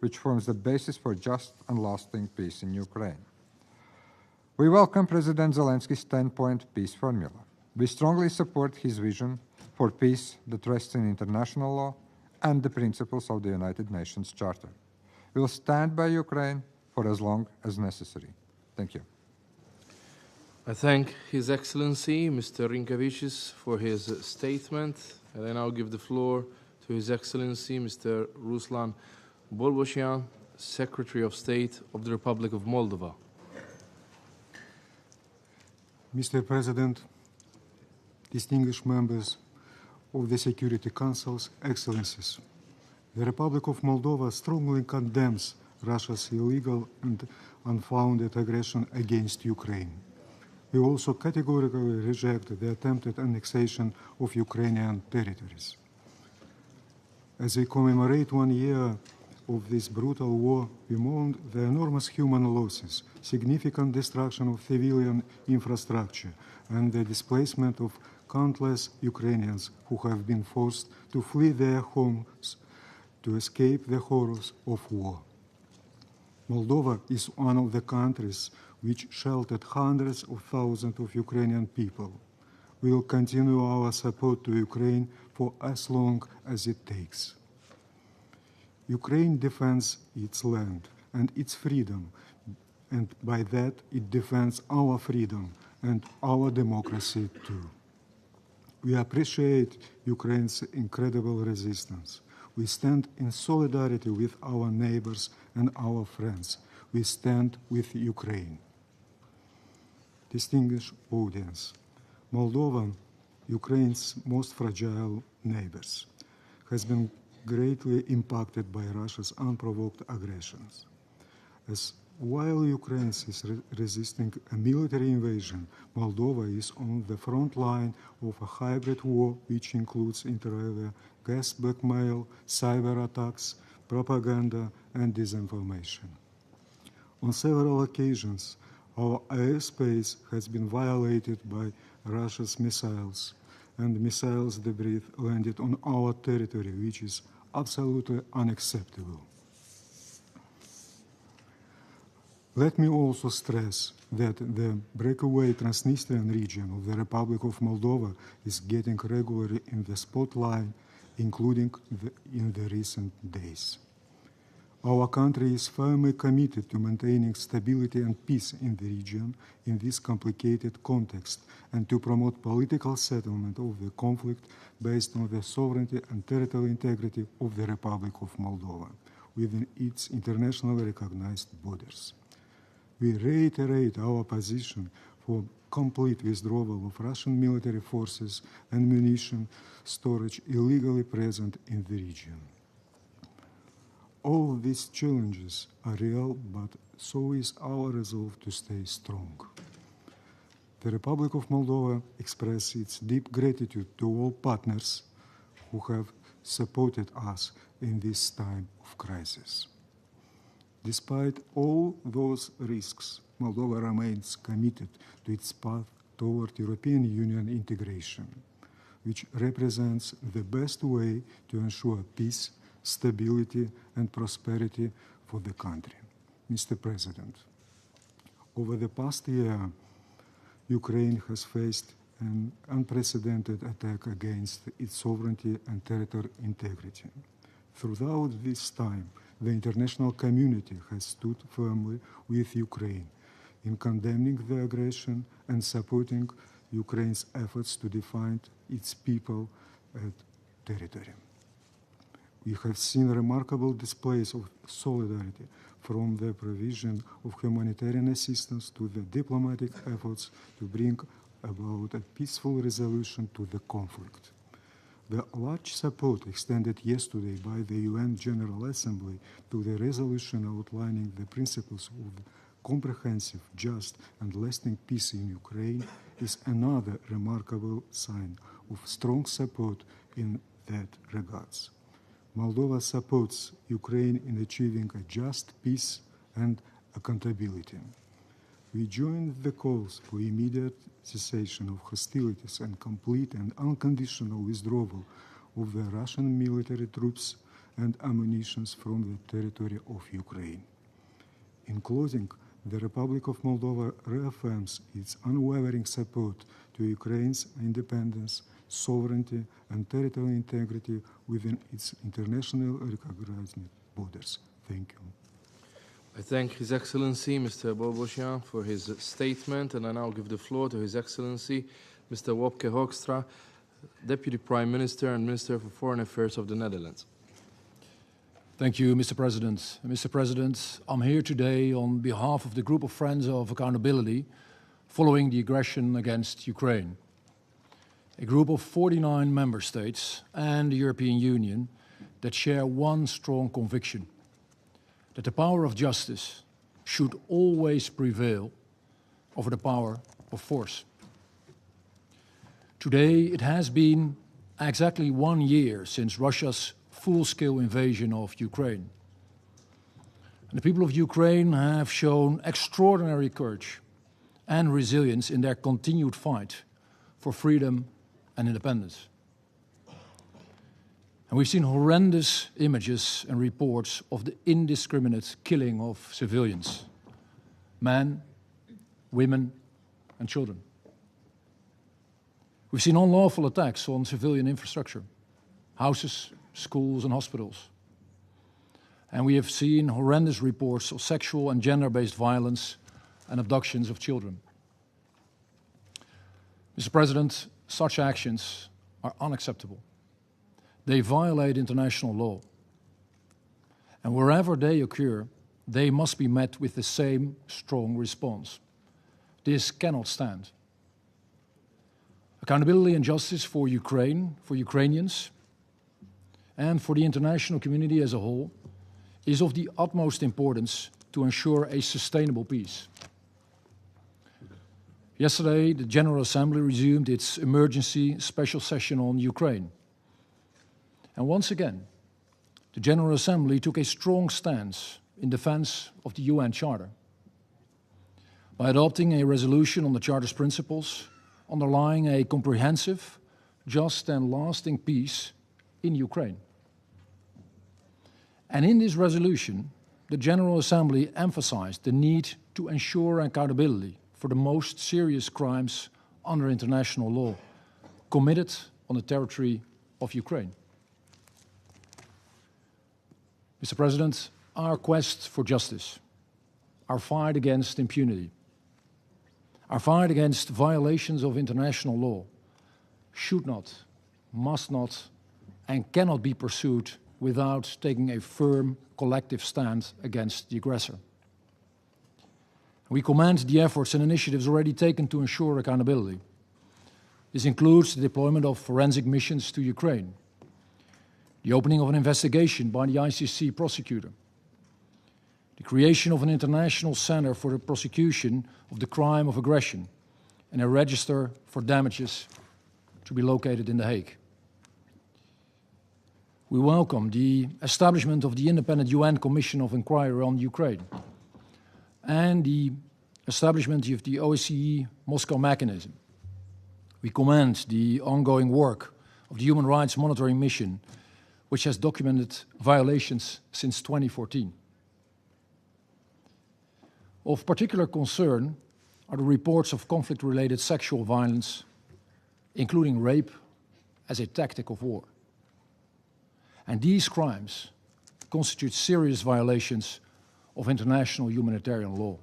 which forms the basis for just and lasting peace in Ukraine. We welcome President Zelensky's 10-point peace formula. We strongly support his vision for peace that rests in international law and the principles of the United Nations Charter. We will stand by Ukraine for as long as necessary. Thank you. I thank His Excellency, Mr. Rinkevicius, for his statement, and I now give the floor to His Excellency, Mr. Ruslan Bolbosyan, Secretary of State of the Republic of Moldova. Mr. President, distinguished members of the Security Council's Excellencies, the Republic of Moldova strongly condemns Russia's illegal and unfounded aggression against Ukraine. We also categorically reject the attempted annexation of Ukrainian territories. As we commemorate 1 year of this brutal war, we mourn the enormous human losses, significant destruction of civilian infrastructure, and the displacement of countless Ukrainians who have been forced to flee their homes to escape the horrors of war. Moldova is one of the countries which sheltered hundreds of thousands of Ukrainian people. We will continue our support to Ukraine for as long as it takes. Ukraine defends its land and its freedom, and by that it defends our freedom and our democracy too. We appreciate Ukraine's incredible resistance. We stand in solidarity with our neighbors and our friends. We stand with Ukraine. Distinguished audience, Moldova, Ukraine's most fragile neighbors, has been greatly impacted by Russia's unprovoked aggressions. As while Ukraine is resisting a military invasion, Moldova is on the front line of a hybrid war which includes inter alia gas blackmail, cyber attacks, propaganda, and disinformation. On several occasions, our airspace has been violated by Russia's missiles, and missiles debris landed on our territory, which is absolutely unacceptable. Let me also stress that the breakaway Transnistrian region of the Republic of Moldova is getting regularly in the spotlight, including in the recent days. Our country is firmly committed to maintaining stability and peace in the region in this complicated context, and to promote political settlement of the conflict based on the sovereignty and territorial integrity of the Republic of Moldova within its internationally recognized borders. We reiterate our position for complete withdrawal of Russian military forces and munition storage illegally present in the region. All these challenges are real, but so is our resolve to stay strong. The Republic of Moldova expresses its deep gratitude to all partners who have supported us in this time of crisis. Despite all those risks, Moldova remains committed to its path toward European Union integration, which represents the best way to ensure peace, stability, and prosperity for the country. Mr. President, over the past year, Ukraine has faced an unprecedented attack against its sovereignty and territorial integrity. Throughout this time, the international community has stood firmly with Ukraine in condemning the aggression and supporting Ukraine's efforts to defend its people and territory. We have seen remarkable displays of solidarity, from the provision of humanitarian assistance to the diplomatic efforts to bring about a peaceful resolution to the conflict. The large support extended yesterday by the UN General Assembly to the resolution outlining the principles of comprehensive, just, and lasting peace in Ukraine is another remarkable sign of strong support in that regards. Moldova supports Ukraine in achieving a just peace and accountability. We join the calls for immediate cessation of hostilities and complete and unconditional withdrawal of the Russian military troops and ammunition from the territory of Ukraine. In closing, the Republic of Moldova reaffirms its unwavering support to Ukraine's independence, sovereignty, and territorial integrity within its internationally recognized borders. Thank you. I thank His Excellency, Mr. Bobošian, for his statement, and I now give the floor to His Excellency, Mr. Wopke Hoekstra, Deputy Prime Minister and Minister for Foreign Affairs of the Netherlands. Thank you, Mr. President. Mr. President, I'm here today on behalf of the Group of Friends of Accountability following the aggression against Ukraine. A group of 49 member states and the European Union that share one strong conviction: that the power of justice should always prevail over the power of force. Today, it has been exactly 1 year since Russia's full-scale invasion of Ukraine. And the people of Ukraine have shown extraordinary courage and resilience in their continued fight for freedom and independence. And we've seen horrendous images and reports of the indiscriminate killing of civilians, men, women, and children. We've seen unlawful attacks on civilian infrastructure, houses, schools, and hospitals. And we have seen horrendous reports of sexual and gender-based violence and abductions of children. Mr. President, such actions are unacceptable. They violate international law. And wherever they occur, they must be met with the same strong response. This cannot stand. Accountability and justice for Ukraine, for Ukrainians, and for the international community as a whole is of the utmost importance to ensure a sustainable peace. Yesterday, the General Assembly resumed its emergency special session on Ukraine. And once again, the General Assembly took a strong stance in defense of the UN Charter by adopting a resolution on the Charter's principles, underlying a comprehensive, just and lasting peace in Ukraine. And in this resolution, the General Assembly emphasized the need to ensure accountability for the most serious crimes under international law committed on the territory of Ukraine. Mr. President, our quest for justice, our fight against impunity, our fight against violations of international law should not, must not, and cannot be pursued without taking a firm collective stand against the aggressor. We commend the efforts and initiatives already taken to ensure accountability. This includes the deployment of forensic missions to Ukraine, the opening of an investigation by the ICC prosecutor, the creation of an international center for the prosecution of the crime of aggression, and a register for damages to be located in The Hague. We welcome the establishment of the independent UN Commission of Inquiry on Ukraine and the establishment of the OSCE Moscow mechanism. We commend the ongoing work of the Human Rights Monitoring Mission, which has documented violations since 2014. Of particular concern are the reports of conflict-related sexual violence, including rape as a tactic of war. And these crimes constitute serious violations of international humanitarian law.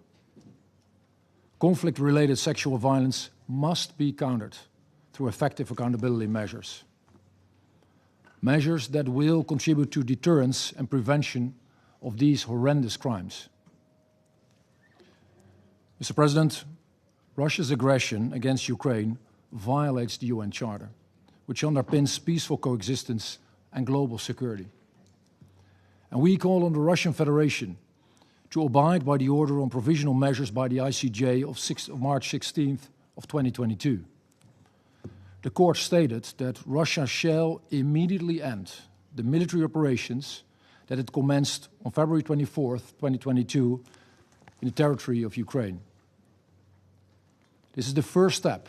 Conflict-related sexual violence must be countered through effective accountability measures. Measures that will contribute to deterrence and prevention of these horrendous crimes. Mr. President, Russia's aggression against Ukraine violates the UN Charter, which underpins peaceful coexistence and global security. And we call on the Russian Federation to abide by the order on provisional measures by the ICJ of March 16th of 2022. The court stated that Russia shall immediately end the military operations that it commenced on February 24th, 2022 in the territory of Ukraine. This is the first step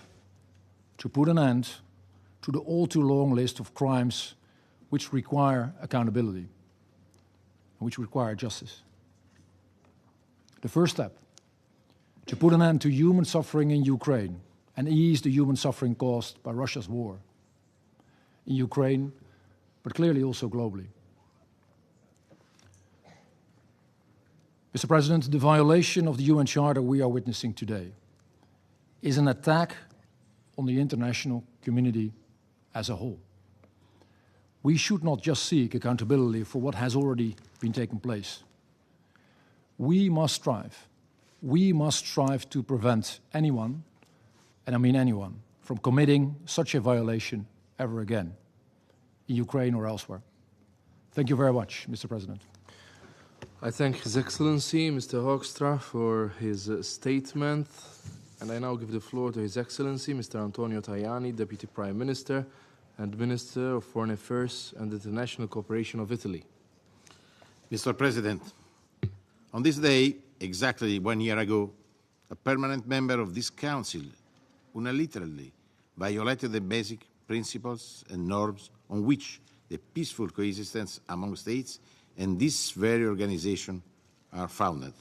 to put an end to the all too long list of crimes which require accountability and which require justice. The first step to put an end to human suffering in Ukraine and ease the human suffering caused by Russia's war in Ukraine, but clearly also globally. Mr. President, the violation of the UN Charter we are witnessing today is an attack on the international community as a whole. We should not just seek accountability for what has already been taking place. We must strive to prevent anyone, and I mean anyone, from committing such a violation ever again, in Ukraine or elsewhere. Thank you very much, Mr. President. I thank His Excellency, Mr. Hoekstra, for his statement. And I now give the floor to His Excellency, Mr. Antonio Tajani, Deputy Prime Minister and Minister of Foreign Affairs and International Cooperation of Italy. Mr. President, on this day, exactly 1 year ago, a permanent member of this Council unilaterally violated the basic principles and norms on which the peaceful coexistence among states and this very organization are founded.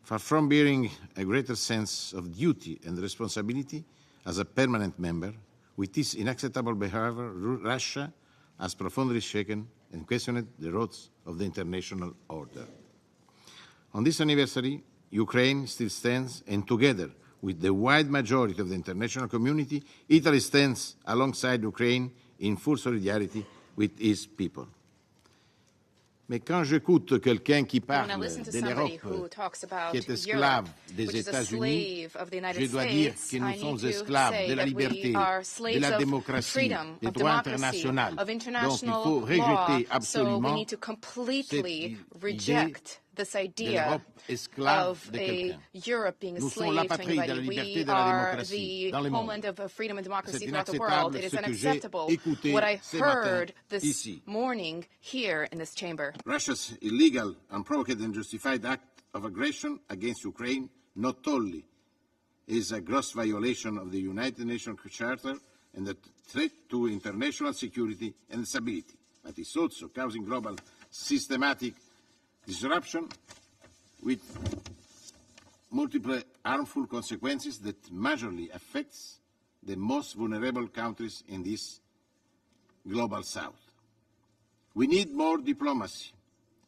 Far from bearing a greater sense of duty and responsibility as a permanent member, with this unacceptable behavior, Russia has profoundly shaken and questioned the roots of the international order. On this anniversary, Ukraine still stands, and together with the wide majority of the international community, Italy stands alongside Ukraine in full solidarity with its people. Mais quand j'écoute quelqu'un qui parle de l'Europe, qui est esclave des États-Unis, je dois dire que nous sommes esclaves de la liberté, de la démocratie, des droits internationaux. Donc il faut rejeter absolument cette idée this idea of a Europe being a slave to anybody. We are the homeland of freedom and democracy throughout the world. It is unacceptable what I heard this morning here in this chamber. Russia's illegal, unprovoked and justified act of aggression against Ukraine not only is a gross violation of the United Nations Charter and a threat to international security and stability, but is also causing global systematic disruption with multiple harmful consequences that majorly affects the most vulnerable countries in this global south. We need more diplomacy,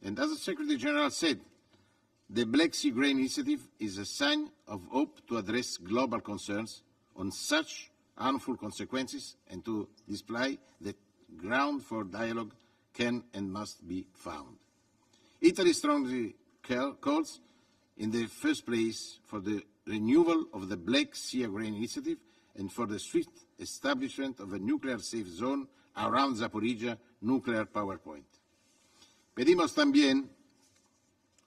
and as the Secretary General said, the Black Sea Grain Initiative is a sign of hope to address global concerns on such harmful consequences and to display that ground for dialogue can and must be found. Italy strongly calls, in the first place, for the renewal of the Black Sea Grain Initiative and for the swift establishment of a nuclear safe zone around Zaporizhzhia nuclear power point. Pedimos también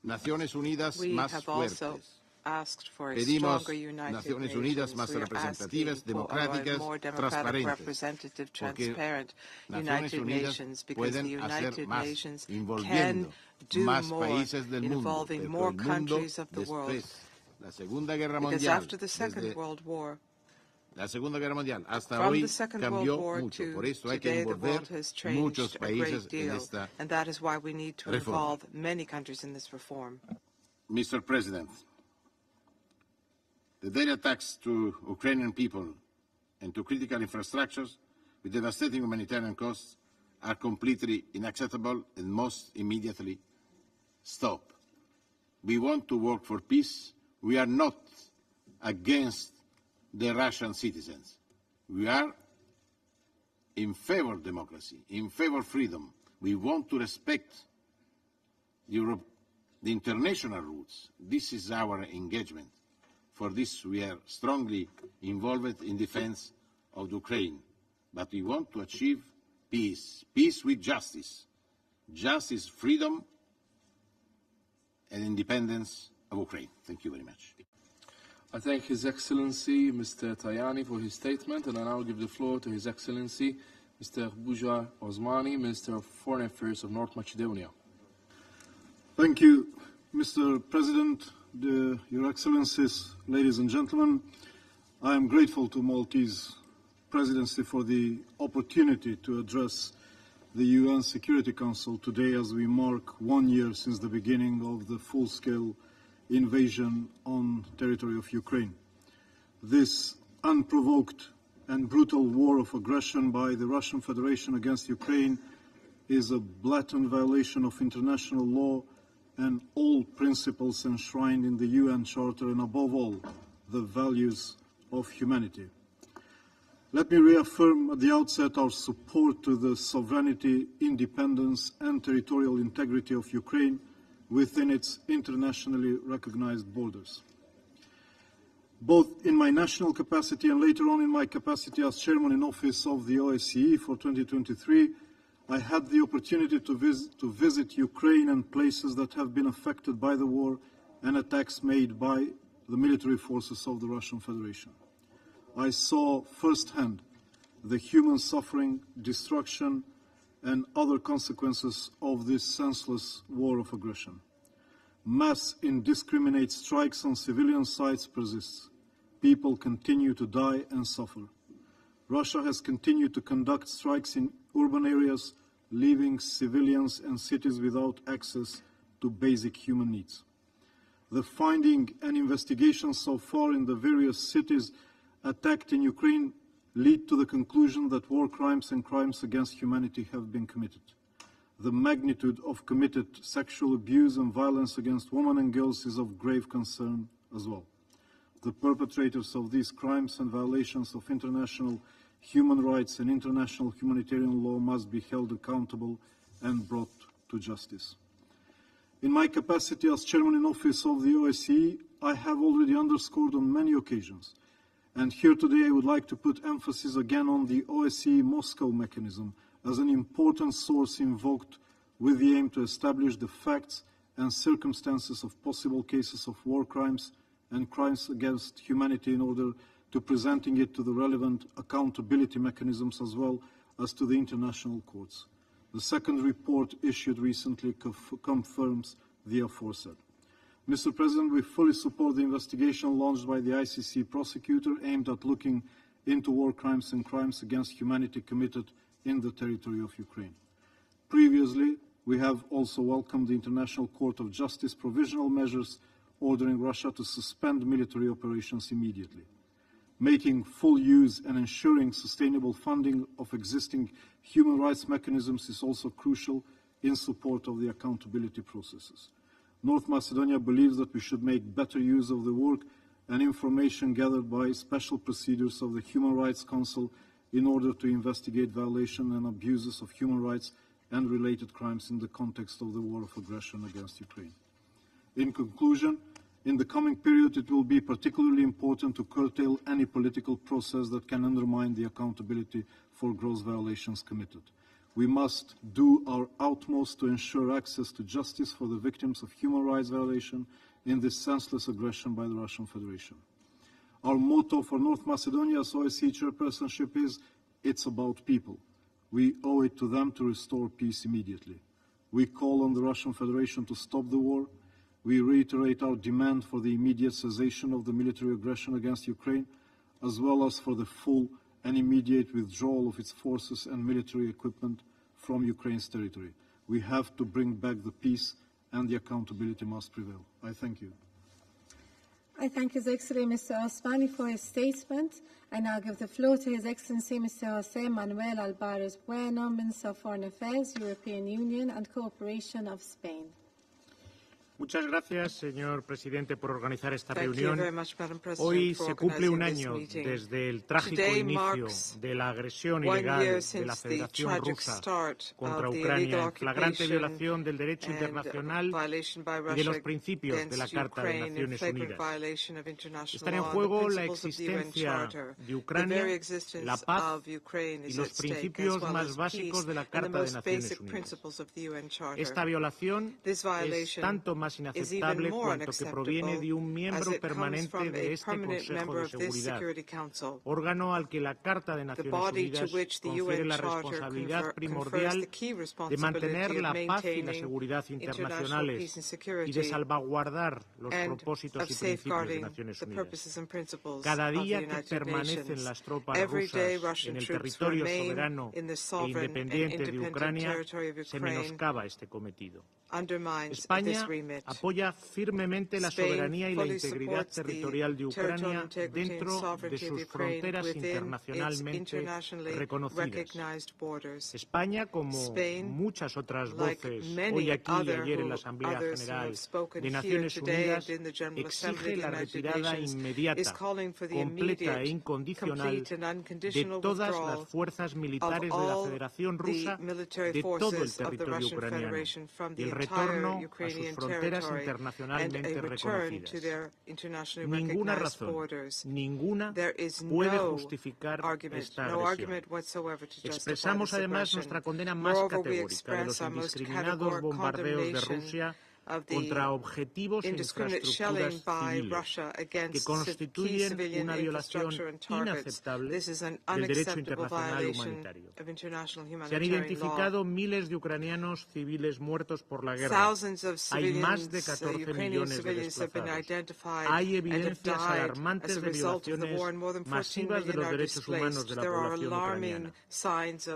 Naciones Unidas más fuertes. Asked for a Pedimos stronger United Naciones Unidas más representativas, democráticas, more democratic, transparentes, representative, porque transparent Naciones United Unidas Nations, because the pueden United hacer más, Nations can involviendo do más more, países del mundo, involving porque more el mundo countries of the world. después la Segunda Guerra Because Mundial, after the Second World War, la Segunda Guerra Mundial hasta from hoy the Second cambió World War mucho, to por eso hay que today, the envolver world has muchos changed a países great en deal, esta and that is why we need to reforma. involve many countries in this reform. Mr. President, the daily attacks to Ukrainian people and to critical infrastructures with devastating humanitarian costs are completely unacceptable and must immediately stop. We want to work for peace. We are not against the Russian citizens. We are in favor of democracy, in favor of freedom. We want to respect Europe, the international rules. This is our engagement. For this, we are strongly involved in defense of Ukraine. But we want to achieve peace, peace with justice. Justice, freedom, and independence of Ukraine. Thank you very much. I thank His Excellency, Mr. Tajani, for his statement, and I now give the floor to His Excellency, Mr. Bujar Osmani, Minister of Foreign Affairs of North Macedonia. Thank you, Mr. President, Your Excellencies, ladies and gentlemen. I am grateful to Maltese presidency for the opportunity to address the UN Security Council today as we mark 1 year since the beginning of the full-scale invasion on territory of Ukraine. This unprovoked and brutal war of aggression by the Russian Federation against Ukraine is a blatant violation of international law and all principles enshrined in the UN Charter, and above all, the values of humanity. Let me reaffirm at the outset our support to the sovereignty, independence, and territorial integrity of Ukraine within its internationally recognized borders. Both in my national capacity and later on in my capacity as chairman in office of the OSCE for 2023, I had the opportunity to visit Ukraine and places that have been affected by the war and attacks made by the military forces of the Russian Federation. I saw firsthand the human suffering, destruction, and other consequences of this senseless war of aggression. Mass indiscriminate strikes on civilian sites persists. People continue to die and suffer. Russia has continued to conduct strikes in urban areas, leaving civilians and cities without access to basic human needs. The finding and investigations so far in the various cities attacked in Ukraine lead to the conclusion that war crimes and crimes against humanity have been committed. The magnitude of committed sexual abuse and violence against women and girls is of grave concern as well. The perpetrators of these crimes and violations of international human rights and international humanitarian law must be held accountable and brought to justice. In my capacity as chairman in office of the OSCE, I have already underscored on many occasions, and here today I would like to put emphasis again on the OSCE Moscow mechanism as an important source invoked with the aim to establish the facts and circumstances of possible cases of war crimes and crimes against humanity in order to presenting it to the relevant accountability mechanisms as well as to the international courts. The second report issued recently confirms the aforesaid. Mr. President, we fully support the investigation launched by the ICC prosecutor aimed at looking into war crimes and crimes against humanity committed in the territory of Ukraine. Previously, we have also welcomed the International Court of Justice provisional measures ordering Russia to suspend military operations immediately. Making full use and ensuring sustainable funding of existing human rights mechanisms is also crucial in support of the accountability processes. North Macedonia believes that we should make better use of the work and information gathered by special procedures of the Human Rights Council in order to investigate violation and abuses of human rights and related crimes in the context of the war of aggression against Ukraine. In conclusion, in the coming period, it will be particularly important to curtail any political process that can undermine the accountability for gross violations committed. We must do our utmost to ensure access to justice for the victims of human rights violation in this senseless aggression by the Russian Federation. Our motto for North Macedonia's OSCE chairpersonship is, "It's about people." We owe it to them to restore peace immediately. We call on the Russian Federation to stop the war. We reiterate our demand for the immediate cessation of the military aggression against Ukraine, as well as for the full and immediate withdrawal of its forces and military equipment from Ukraine's territory. We have to bring back the peace, and the accountability must prevail. I thank you. I thank His Excellency Mr. Osmani for his statement. I now give the floor to His Excellency Mr. José Manuel Álvarez Bueno, Minister of Foreign Affairs, European Union and Cooperation of Spain. Muchas gracias, señor presidente, por organizar esta reunión. Hoy se cumple un año desde el trágico inicio de la agresión ilegal de la Federación Rusa contra Ucrania, en flagrante violación del derecho internacional y de los principios de la Carta de Naciones Unidas. Están en juego la existencia de Ucrania, la paz y los principios más básicos de la Carta de Naciones Unidas. Esta violación es tanto más inaceptable cuanto que proviene de un miembro permanente de este Consejo de Seguridad, órgano al que la Carta de Naciones Unidas confiere la responsabilidad primordial de mantener la paz y la seguridad internacionales y de salvaguardar los propósitos y principios de Naciones Unidas. Cada día que permanecen las tropas rusas en el territorio soberano e independiente de Ucrania, se menoscaba este cometido. España apoya firmemente la soberanía y la integridad territorial de Ucrania dentro de sus fronteras internacionalmente reconocidas. España, como muchas otras voces hoy aquí y ayer en la Asamblea General de Naciones Unidas, exige la retirada inmediata, completa e incondicional de todas las fuerzas militares de la Federación Rusa de todo el territorio ucraniano y el retorno a sus fronteras internacionalmente reconocidas. Ninguna razón, ninguna, puede justificar esta agresión. Expresamos además nuestra condena más categórica de los indiscriminados bombardeos de Rusia contra objetivos e infraestructuras civiles, que constituyen una violación inaceptable del derecho internacional humanitario. Se han identificado miles de ucranianos civiles muertos por la guerra. Hay más de 14 millones de desplazados. Hay evidencias alarmantes de violaciones masivas de los derechos humanos de la población ucraniana.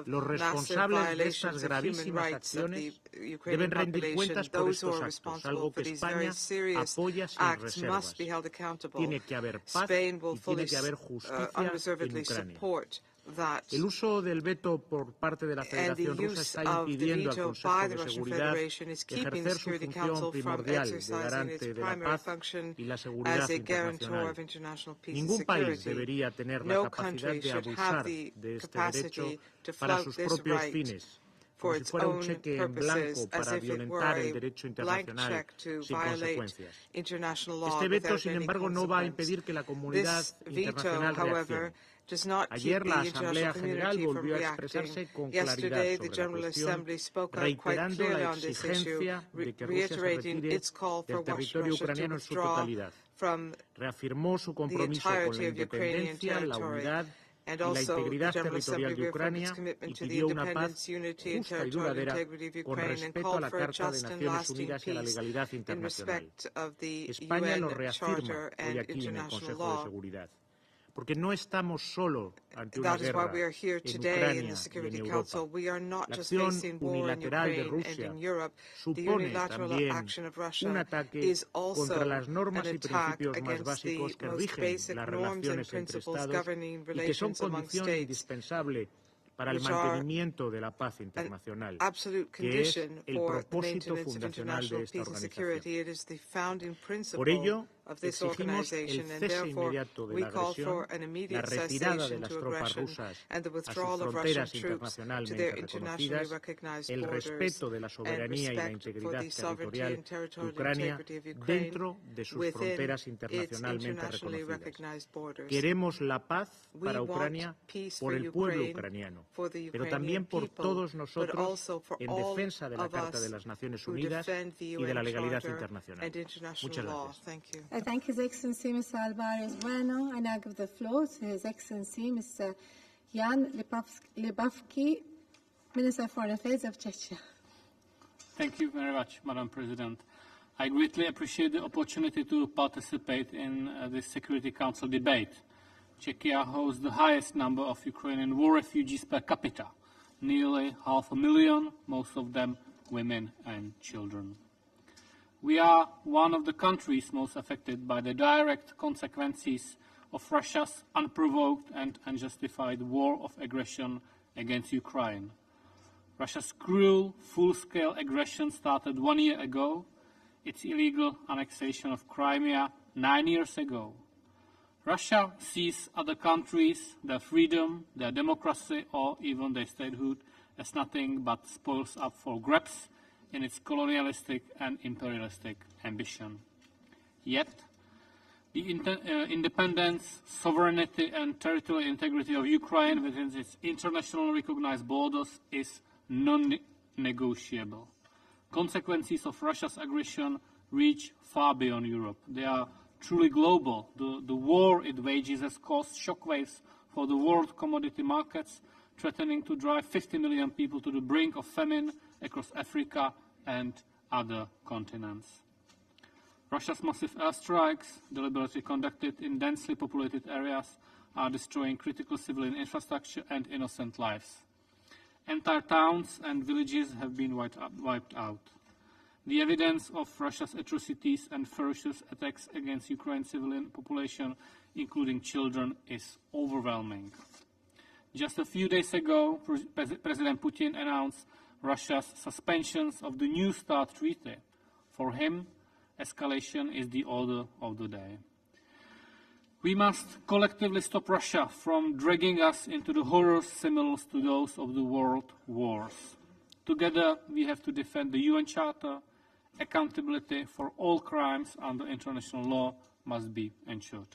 Los responsables de estas gravísimas acciones deben rendir cuentas por estos actos, algo que España apoya sin reservas. Tiene que haber paz y tiene que haber justicia en Ucrania. El uso del veto por parte de la Federación Rusa está impidiendo al Consejo de Seguridad ejercer su función primordial de garante de la paz y la seguridad internacional. Ningún país debería tener la capacidad de abusar de este derecho para sus propios fines, como si fuera un cheque en blanco para violentar el derecho internacional sin consecuencias. Este veto, sin embargo, no va a impedir que la comunidad internacional reaccione. Ayer la Asamblea General volvió a expresarse con claridad sobre la cuestión, reiterando la exigencia de que Rusia se retire del territorio ucraniano en su totalidad. Reafirmó su compromiso con la independencia, la unidad y la integridad territorial de Ucrania y pidió una paz justa y duradera con respeto a la Carta de Naciones Unidas y a la legalidad internacional. España lo reafirma hoy aquí en el Consejo de Seguridad, porque no estamos solo ante una guerra en Ucrania y en Europa. La acción unilateral de Rusia supone también un ataque contra las normas y principios más básicos que rigen las relaciones entre Estados y que son condición indispensable para el mantenimiento de la paz internacional, que es el propósito fundacional de esta organización. Por ello, exigimos el cese inmediato de la agresión, la retirada de las tropas rusas a sus fronteras internacionalmente reconocidas, el respeto de la soberanía y la integridad territorial de Ucrania dentro de sus fronteras internacionalmente reconocidas. Queremos la paz para Ucrania por el pueblo ucraniano, pero también por todos nosotros en defensa de la Carta de las Naciones Unidas y de la legalidad internacional. Muchas gracias. I thank His Excellency Mr. Alvarez Bueno. I now give the floor to His Excellency Mr. Jan Libavsky, Minister of Foreign Affairs of Czechia. Thank you very much, Madam President. I greatly appreciate the opportunity to participate in this Security Council debate. Czechia hosts the highest number of Ukrainian war refugees per capita, nearly 500,000, most of them women and children. We are one of the countries most affected by the direct consequences of Russia's unprovoked and unjustified war of aggression against Ukraine. Russia's cruel, full-scale aggression started 1 year ago, its illegal annexation of Crimea 9 years ago. Russia sees other countries, their freedom, their democracy, or even their statehood as nothing but spoils up for grabs in its colonialistic and imperialistic ambition. Yet, the independence, sovereignty and territorial integrity of Ukraine within its internationally recognized borders is non-negotiable. Consequences of Russia's aggression reach far beyond Europe. They are truly global. The war it wages has caused shockwaves for the world commodity markets, threatening to drive 50 million people to the brink of famine across Africa and other continents. Russia's massive airstrikes, deliberately conducted in densely populated areas, are destroying critical civilian infrastructure and innocent lives. Entire towns and villages have been wiped out. The evidence of Russia's atrocities and ferocious attacks against Ukraine's civilian population, including children, is overwhelming. Just a few days ago, President Putin announced Russia's suspension of the New START treaty. For him, escalation is the order of the day. We must collectively stop Russia from dragging us into the horrors similar to those of the world wars. Together, we have to defend the UN Charter. Accountability for all crimes under international law must be ensured.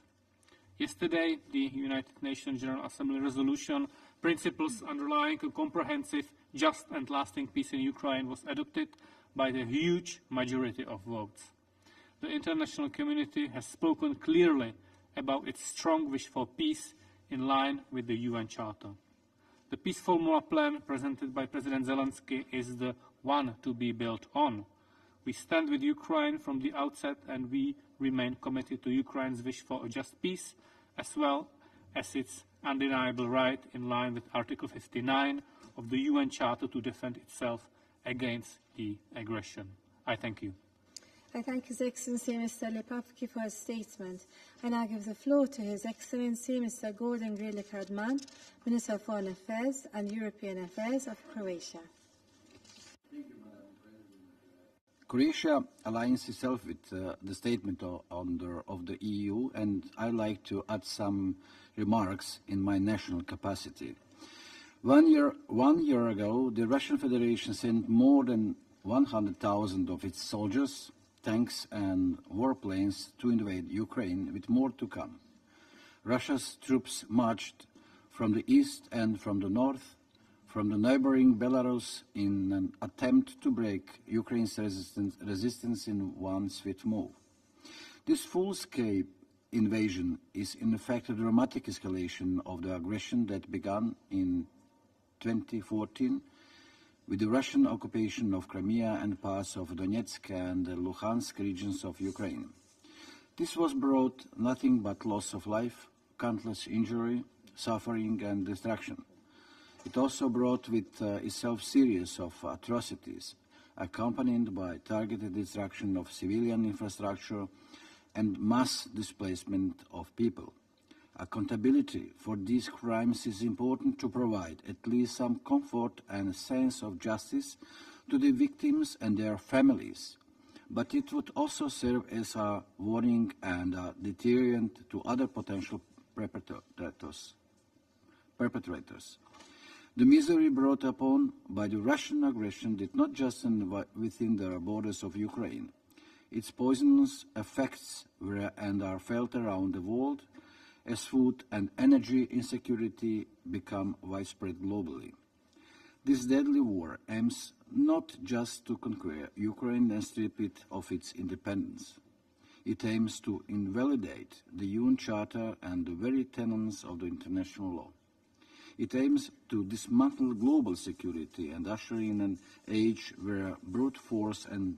Yesterday, the United Nations General Assembly resolution, Principles Underlying a Comprehensive, Just and Lasting Peace in Ukraine, was adopted by the huge majority of votes. The international community has spoken clearly about its strong wish for peace in line with the UN Charter. The Peace Formula Plan presented by President Zelensky is the one to be built on. We stand with Ukraine from the outset, and we remain committed to Ukraine's wish for a just peace, as well as its undeniable right, in line with Article 59 of the UN Charter, to defend itself against the aggression. I thank you. I thank His Excellency Mr. Lepavki for his statement. I now give the floor to His Excellency Mr. Gordon Grlic-Radman, Minister of Foreign Affairs and European Affairs of Croatia. Croatia aligns itself with the statement of the EU, and I'd like to add some remarks in my national capacity. One year ago, the Russian Federation sent more than 100,000 of its soldiers, tanks and warplanes to invade Ukraine, with more to come. Russia's troops marched from the east and from the north, from the neighboring Belarus, in an attempt to break Ukraine's resistance in one swift move. This full-scale invasion is in effect a dramatic escalation of the aggression that began in 2014 with the Russian occupation of Crimea and parts of Donetsk and the Luhansk regions of Ukraine. This was brought nothing but loss of life, countless injury, suffering and destruction. It also brought with itself series of atrocities, accompanied by targeted destruction of civilian infrastructure and mass displacement of people. Accountability for these crimes is important to provide at least some comfort and a sense of justice to the victims and their families, but it would also serve as a warning and a deterrent to other potential perpetrators. The misery brought upon by the Russian aggression did not just end within the borders of Ukraine. Its poisonous effects were and are felt around the world as food and energy insecurity become widespread globally. This deadly war aims not just to conquer Ukraine and strip it of its independence. It aims to invalidate the UN Charter and the very tenets of the international law. It aims to dismantle global security and usher in an age where brute force and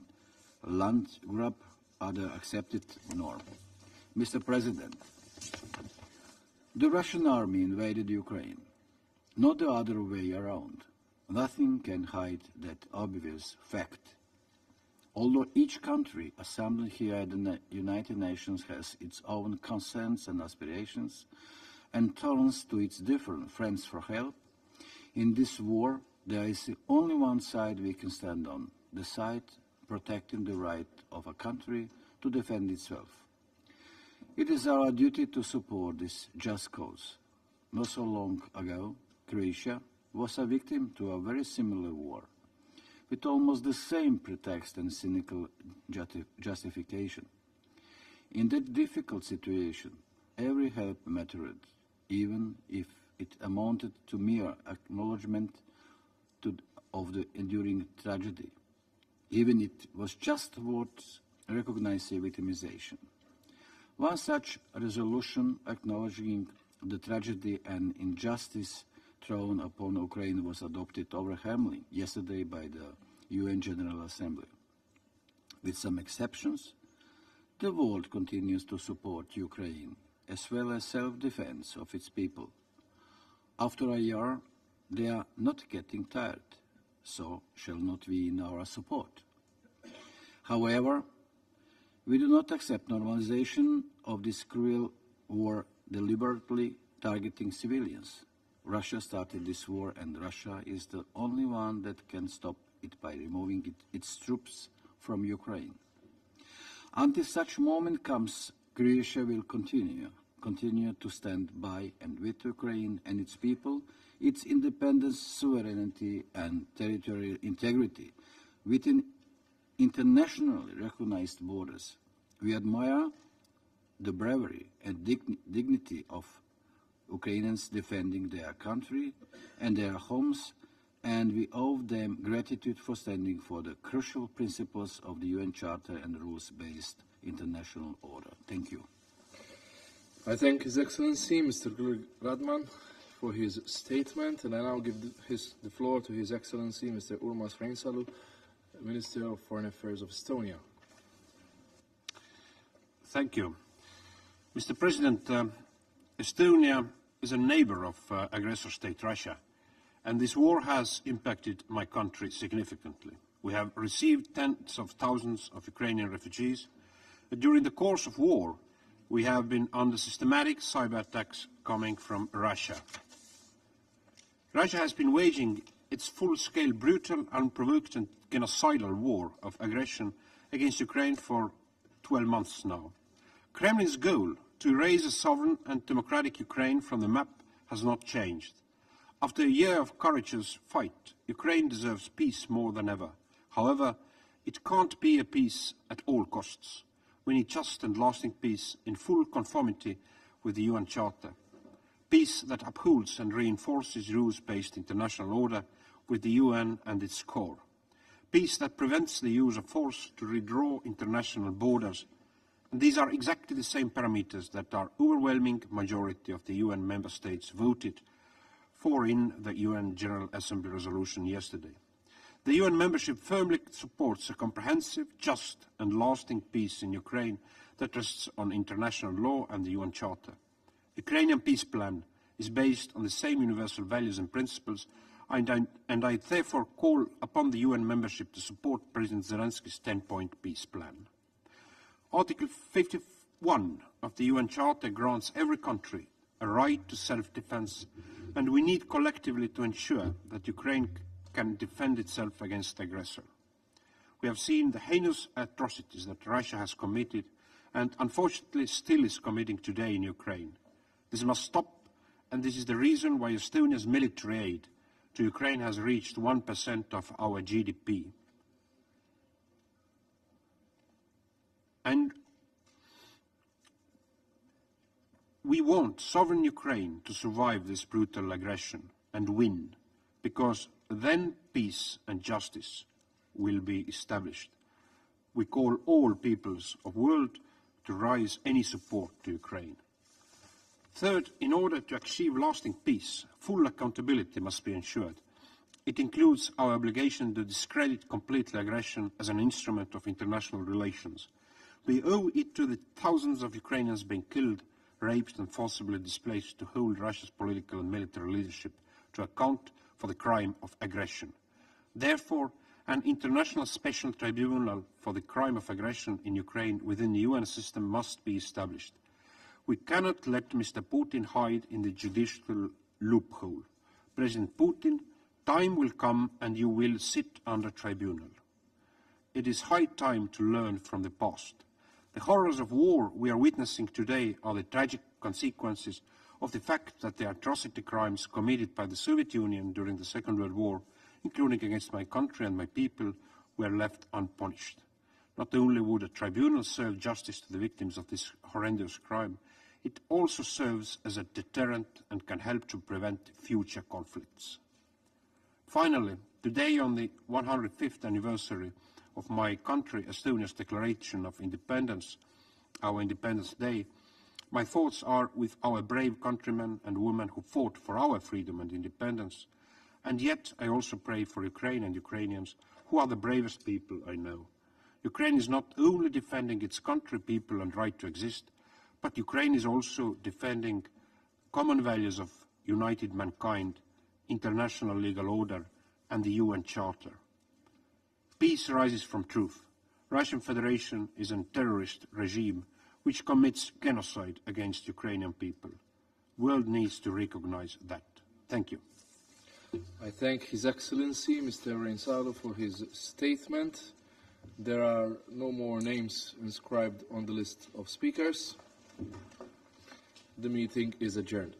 land grab are the accepted norm. Mr. President, the Russian army invaded Ukraine, not the other way around. Nothing can hide that obvious fact. Although each country assembled here at the United Nations has its own concerns and aspirations, and turns to its different friends for help, in this war there is only one side we can stand on, the side protecting the right of a country to defend itself. It is our duty to support this just cause. Not so long ago, Croatia was a victim to a very similar war, with almost the same pretext and cynical justification. In that difficult situation, every help mattered, even if it amounted to mere acknowledgement of the enduring tragedy. Even it was just towards recognizing victimization. One such resolution acknowledging the tragedy and injustice thrown upon Ukraine was adopted overwhelmingly yesterday by the UN General Assembly. With some exceptions, the world continues to support Ukraine, as well as self-defense of its people. After a year, they are not getting tired, so shall not we in our support. However, we do not accept normalization of this cruel war deliberately targeting civilians. Russia started this war, and Russia is the only one that can stop it by removing its troops from Ukraine. Until such moment comes, Croatia will continue to stand by and with Ukraine and its people, its independence, sovereignty and territorial integrity within internationally recognized borders. We admire the bravery and dignity of Ukrainians defending their country and their homes, and we owe them gratitude for standing for the crucial principles of the UN Charter and rules-based international order. Thank you. I thank His Excellency Mr. Radman for his statement, and I now give the floor to His Excellency Mr. Urmas Reinsalu, Minister of Foreign Affairs of Estonia. Thank you. Mr. President, Estonia is a neighbor of aggressor state Russia, and this war has impacted my country significantly. We have received tens of thousands of Ukrainian refugees. During the course of war, we have been under systematic cyber attacks coming from Russia. Russia has been waging its full-scale, brutal, unprovoked and genocidal war of aggression against Ukraine for 12 months now. Kremlin's goal to erase a sovereign and democratic Ukraine from the map has not changed. After a year of courageous fight, Ukraine deserves peace more than ever. However, it can't be a peace at all costs. We need just and lasting peace in full conformity with the UN Charter. Peace that upholds and reinforces rules-based international order with the UN and its core. Peace that prevents the use of force to redraw international borders. And these are exactly the same parameters that our overwhelming majority of the UN member states voted for in the UN General Assembly resolution yesterday. The UN membership firmly supports a comprehensive, just and lasting peace in Ukraine that rests on international law and the UN Charter. The Ukrainian peace plan is based on the same universal values and principles, and I therefore call upon the UN membership to support President Zelensky's 10-point peace plan. Article 51 of the UN Charter grants every country a right to self-defense, and we need collectively to ensure that Ukraine can defend itself against the aggressor. We have seen the heinous atrocities that Russia has committed and unfortunately still is committing today in Ukraine. This must stop, and this is the reason why Estonia's military aid to Ukraine has reached 1% of our GDP. And we want sovereign Ukraine to survive this brutal aggression and win, because then peace and justice will be established. We call all peoples of the world to raise any support to Ukraine. Third, in order to achieve lasting peace, full accountability must be ensured. It includes our obligation to discredit completely aggression as an instrument of international relations. We owe it to the thousands of Ukrainians being killed, raped and forcibly displaced to hold Russia's political and military leadership to account for the crime of aggression. Therefore, an international special tribunal for the crime of aggression in Ukraine within the UN system must be established. We cannot let Mr. Putin hide in the judicial loophole. President Putin, time will come and you will sit under tribunal. It is high time to learn from the past. The horrors of war we are witnessing today are the tragic consequences of the fact that the atrocity crimes committed by the Soviet Union during the Second World War, including against my country and my people, were left unpunished. Not only would a tribunal serve justice to the victims of this horrendous crime, it also serves as a deterrent and can help to prevent future conflicts. Finally, today on the 105th anniversary of my country, Estonia's declaration of independence, our Independence Day, my thoughts are with our brave countrymen and women who fought for our freedom and independence, and yet I also pray for Ukraine and Ukrainians, who are the bravest people I know. Ukraine is not only defending its country, people and right to exist, but Ukraine is also defending common values of united mankind, international legal order, and the UN Charter. Peace rises from truth. Russian Federation is a terrorist regime which commits genocide against Ukrainian people. The world needs to recognize that. Thank you. I thank His Excellency, Mr. Reynsalo, for his statement. There are no more names inscribed on the list of speakers. The meeting is adjourned.